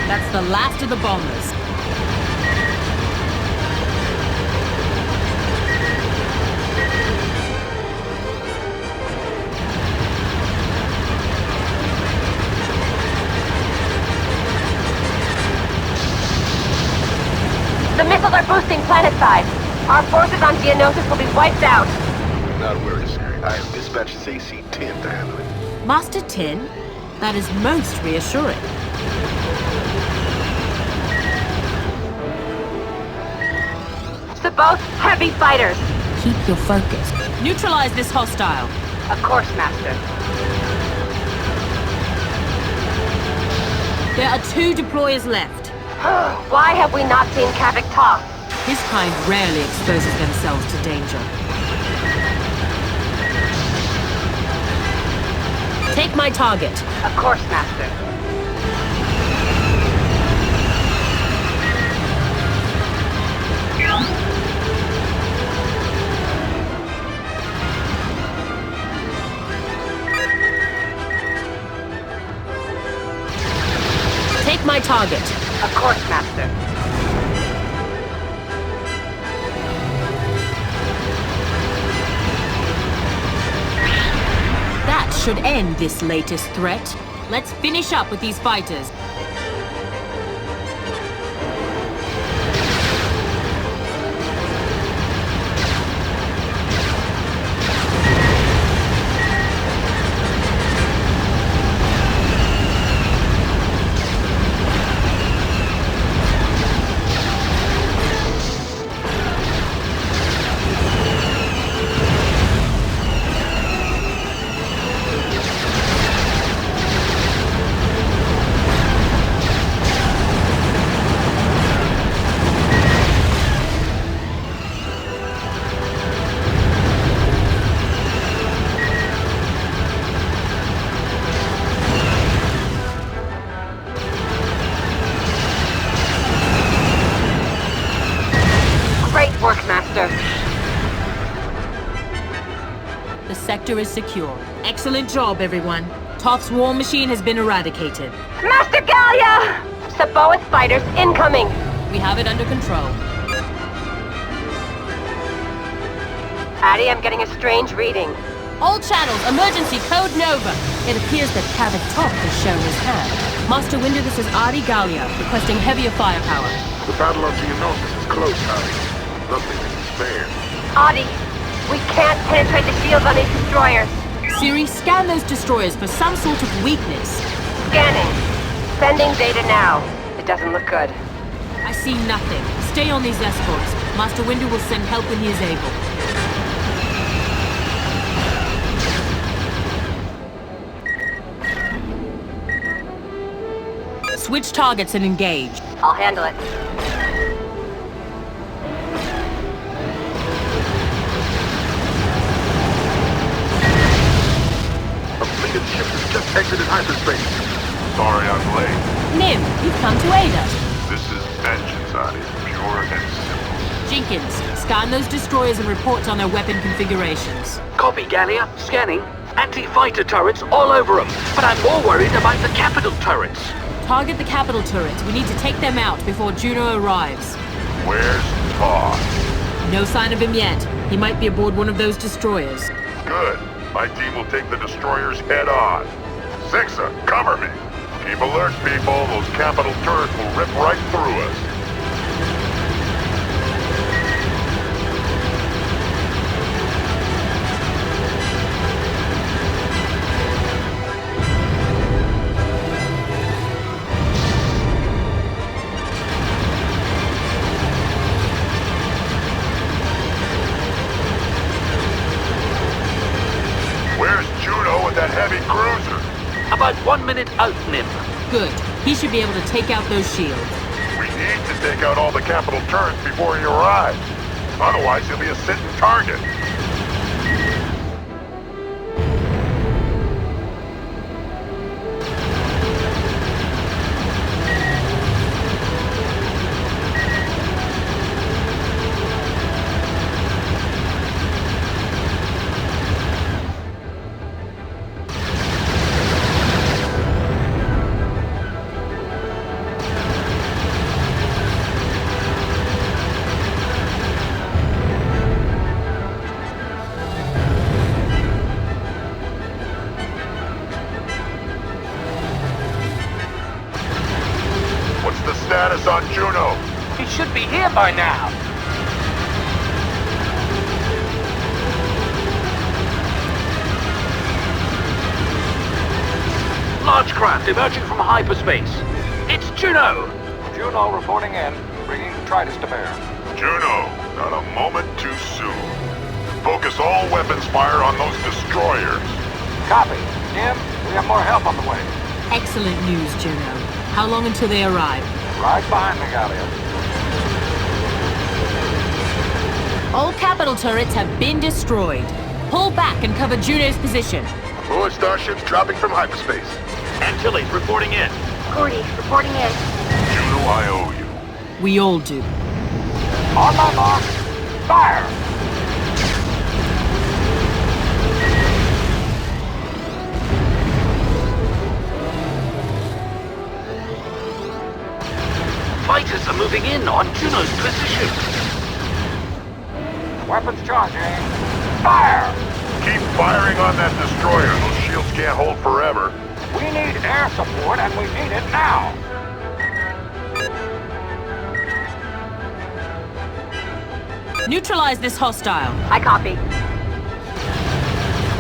That's the last of the bombers. The missiles are boosting planetside. Our forces on Geonosis will be wiped out. Not worry, Siri. I have dispatched CC-10 to handle it. Master Tin? That is most reassuring. Both heavy fighters. Keep your focus. Neutralize this hostile. Of course, Master. There are 2 deployers left. Why have we not seen Kavik Toth? His kind rarely exposes themselves to danger. Take my target. Of course, Master. Take my target. Of course, Master. That should end this latest threat. Let's finish up with these fighters. work, Master. The sector is secure. Excellent job, everyone. Toth's war machine has been eradicated. Master Gallia! Saboeth fighters incoming! We have it under control. Addy, I'm getting a strange reading. All channels, emergency code Nova. It appears that Kavik Toth has shown his hand. Master Windu, this is Adi Gallia, requesting heavier firepower. The battle on Geonosis is close, Harry. Nothing can be spared. Adi, we can't penetrate the shields on these destroyers. Siri, scan those destroyers for some sort of weakness. Scanning. Sending data now. It doesn't look good. I see nothing. Stay on these escorts. Master Windu will send help when he is able. Switch targets and engage. I'll handle it. A fleet of ships has just exited hyperspace. Sorry I'm late. Nim, you've come to aid us. This is vengeance, Adi. Pure and simple. Jenkins, scan those destroyers and report on their weapon configurations. Copy, Gallia. Scanning. Anti-fighter turrets all over them. But I'm more worried about the capital turrets. Target the capital turrets. We need to take them out before Juno arrives. Where's Todd? No sign of him yet. He might be aboard one of those destroyers. Good. My team will take the destroyers head on. Zixa, cover me. Keep alert, people. Those capital turrets will rip right through us. About 1 minute out, Nim. Good. He should be able to take out those shields. We need to take out all the capital turrets before he arrives. Otherwise, he'll be a sitting target. Status on Juno. He should be here by now. Large craft emerging from hyperspace. It's Juno. Juno reporting in, bringing Detritus to bear. Juno, not a moment too soon. Focus all weapons fire on those destroyers. Copy. Nim, we have more help on the way. Excellent news, Juno. How long until they arrive? Right behind me, Gallia. All capital turrets have been destroyed. Pull back and cover Juno's position. More starships dropping from hyperspace. Antilles reporting in. Gordy, reporting in. Juno, I owe you. We all do. On my mark, fire! Fighters are moving in on Juno's position. Weapons charging. Fire! Keep firing on that destroyer. Those shields can't hold forever. We need air support, and we need it now. Neutralize this hostile. I copy.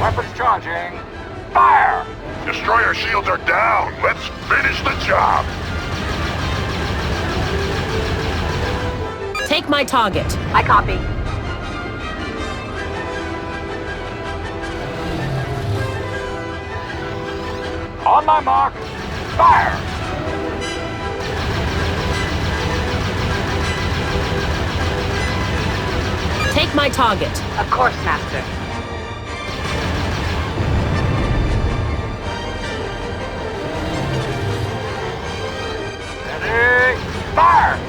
Weapons charging. Fire! Destroyer shields are down. Let's finish the job. Take my target. I copy. On my mark, fire! Take my target. Of course, Master. Ready, fire!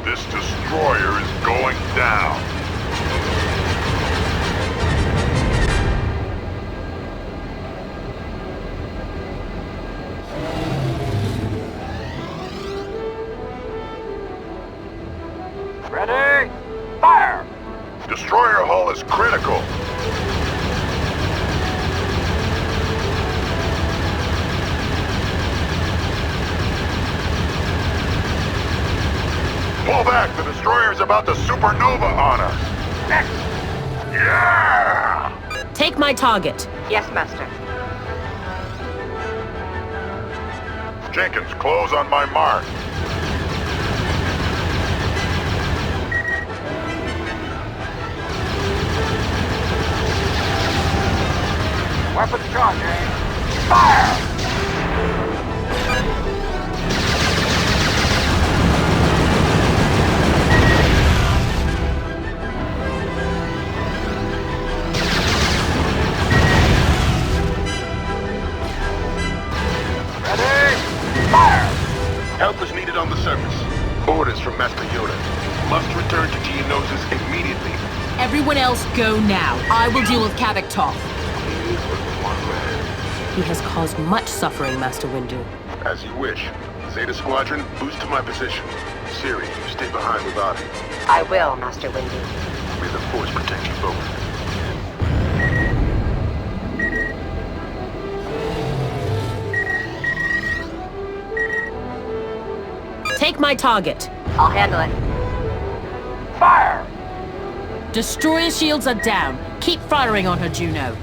This destroyer is going down. Ready? Fire! Destroyer hull is critical. Pull back! The destroyer's about to supernova on us! Yeah! Take my target. Yes, Master. Jenkins, close on my mark. Weapons charging. Fire! Help is needed on the surface. Orders from Master Yoda. Must return to Geonosis immediately. Everyone else go now. I will deal with Kavik Toph. He has caused much suffering, Master Windu. As you wish. Zeta Squadron, boost to my position. Siri, you stay behind with Adi. I will, Master Windu. May the Force protect you both. Take my target. I'll handle it. Fire! Destroyer shields are down. Keep firing on her, Juno.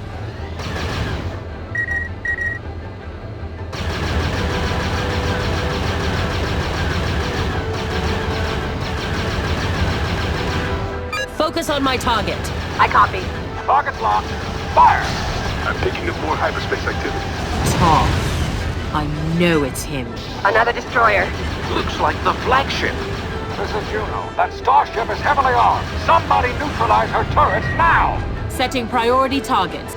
Focus on my target. I copy. Target's locked. Fire! I'm picking up more hyperspace activity. Toph. I know it's him. Another destroyer. Looks like the flagship. This is Juno. That starship is heavily armed. Somebody neutralize her turrets now! Setting priority targets.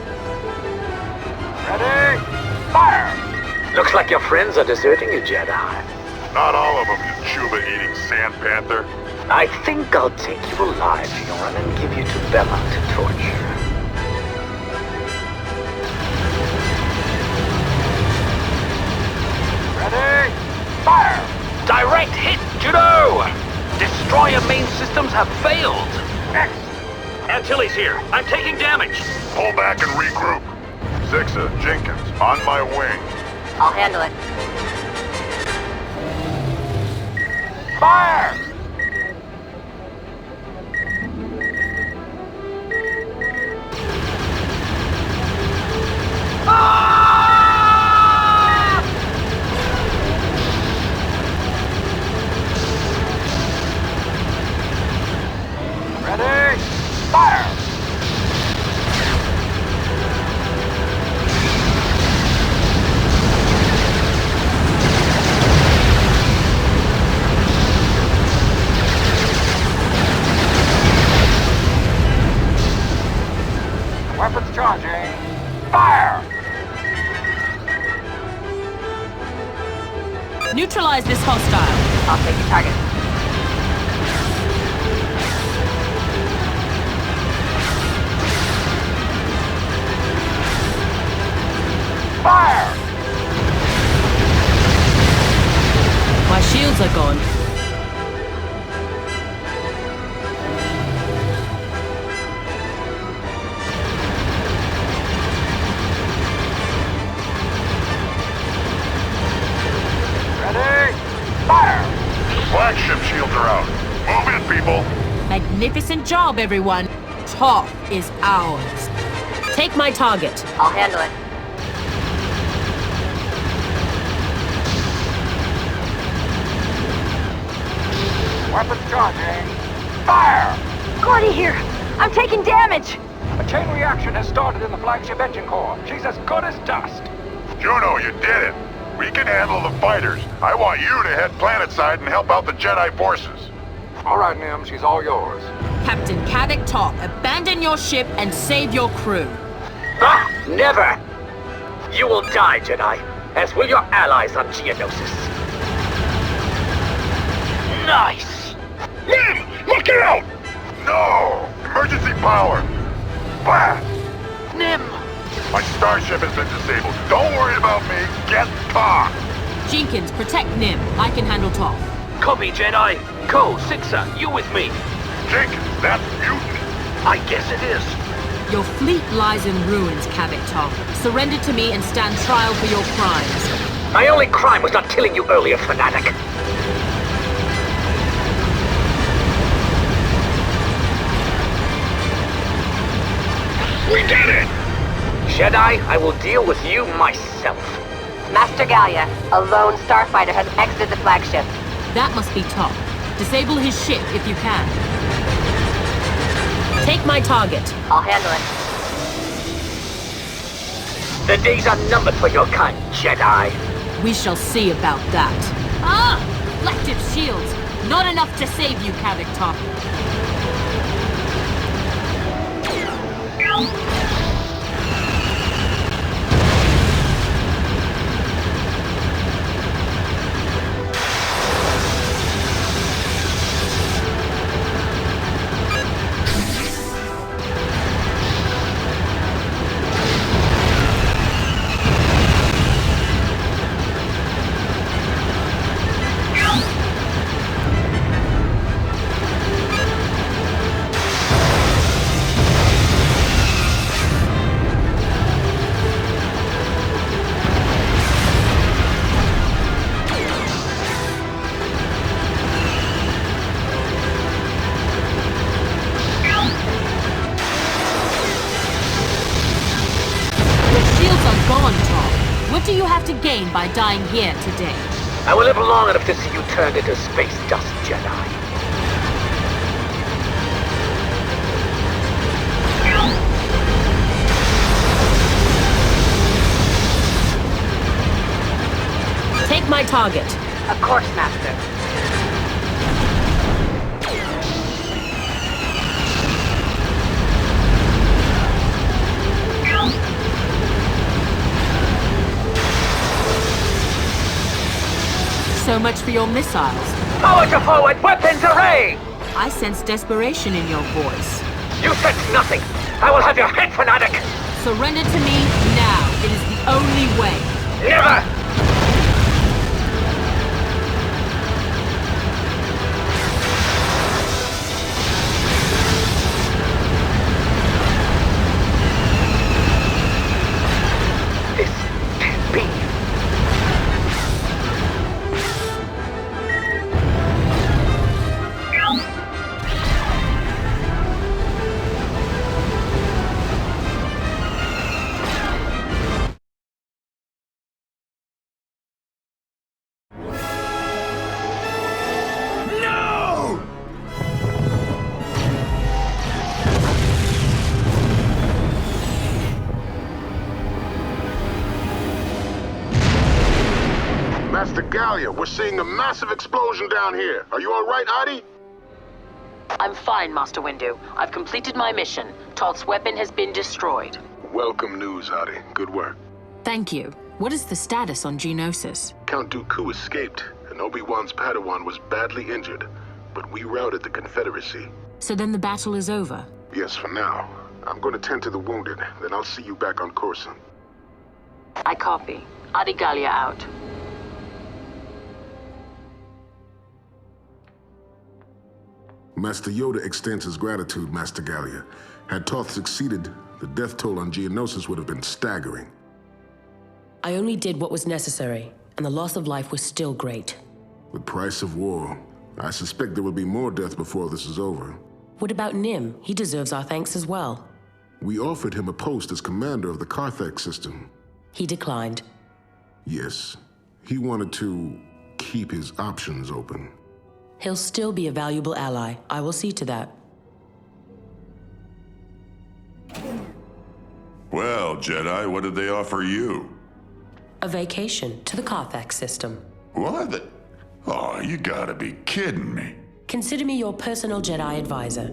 Ready? Fire! Looks like your friends are deserting you, Jedi. Not all of them, you Chuba-eating sand panther. I think I'll take you alive, Yoran, and give you to Bella to torture. Ready? Fire! Direct hit, Judo! Destroyer main systems have failed. X! Antilles here. I'm taking damage. Pull back and regroup. Zixa, Jenkins, on my wing. I'll handle it. Fire! Ready? Fire! Weapons charging. Fire! Neutralize this hostile. I'll take your target. Fire! My shields are gone. Ready? Fire! Flagship shields are out. Move in, people. Magnificent job, everyone. Toph is ours. Take my target. I'll handle it. Weapons charging. Fire! Gordy here. I'm taking damage. A chain reaction has started in the flagship engine core. She's as good as dust. Juno, you did it. We can handle the fighters. I want you to head planetside and help out the Jedi forces. All right, Nim, she's all yours. Captain Kavik Toph, abandon your ship and save your crew. Ah, never! You will die, Jedi, as will your allies on Geonosis. Nice! Nim, look out! No! Emergency power! Blast! Nim! My starship has been disabled. Don't worry about me. Get Toph! Jenkins, protect Nim. I can handle Toph. Copy, Jedi. Cole, Sixer, you with me? Jenkins, that's mutant. I guess it is. Your fleet lies in ruins, Cavit Tom. Surrender to me and stand trial for your crimes. My only crime was not killing you earlier, fanatic. We did it! Jedi, I will deal with you myself. Master Gallia, a lone starfighter has exited the flagship. That must be Top. Disable his ship if you can. Take my target. I'll handle it. The days are numbered for your kind, Jedi. We shall see about that. Ah! Reflective shields! Not enough to save you, Cavit Top. What do you have to gain by dying here today? I will live long enough to see you turned into space dust, Jedi. Take my target. Of course, Master. So much for your missiles. Power to forward weapons array! I sense desperation in your voice. You sense nothing! I will have your head, fanatic! Surrender to me now. It is the only way. Never! This can't be. Master Gallia, we're seeing a massive explosion down here. Are you all right, Adi? I'm fine, Master Windu. I've completed my mission. Toth's weapon has been destroyed. Welcome news, Adi. Good work. Thank you. What is the status on Geonosis? Count Dooku escaped, and Obi-Wan's Padawan was badly injured. But we routed the Confederacy. So then the battle is over? Yes, for now. I'm going to tend to the wounded, then I'll see you back on Coruscant. I copy. Adi Gallia out. Master Yoda extends his gratitude, Master Gallia. Had Toth succeeded, the death toll on Geonosis would have been staggering. I only did what was necessary, and the loss of life was still great. The price of war. I suspect there will be more death before this is over. What about Nim? He deserves our thanks as well. We offered him a post as commander of the Carthax system. He declined. Yes. He wanted to keep his options open. He'll still be a valuable ally. I will see to that. Well, Jedi, what did they offer you? A vacation to the Carthax system. What? Oh, you gotta be kidding me. Consider me your personal Jedi advisor,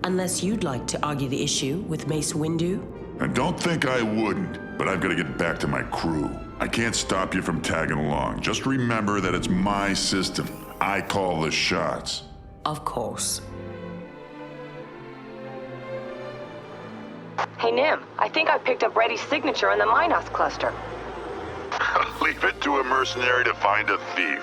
unless you'd like to argue the issue with Mace Windu. And don't think I wouldn't, but I've got to get back to my crew. I can't stop you from tagging along. Just remember that it's my system. I call the shots. Of course. Hey, Nim, I think I picked up Reddy's signature in the Minos cluster. Leave it to a mercenary to find a thief.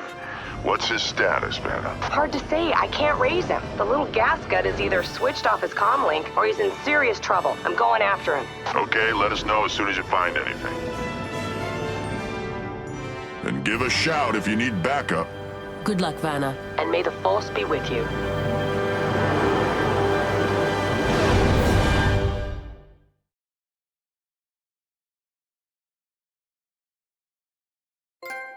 What's his status, Vanna? Hard to say. I can't raise him. The little gas gut is either switched off his comm link or he's in serious trouble. I'm going after him. Okay, let us know as soon as you find anything. And give a shout if you need backup. Good luck, Vanna. And may the Force be with you.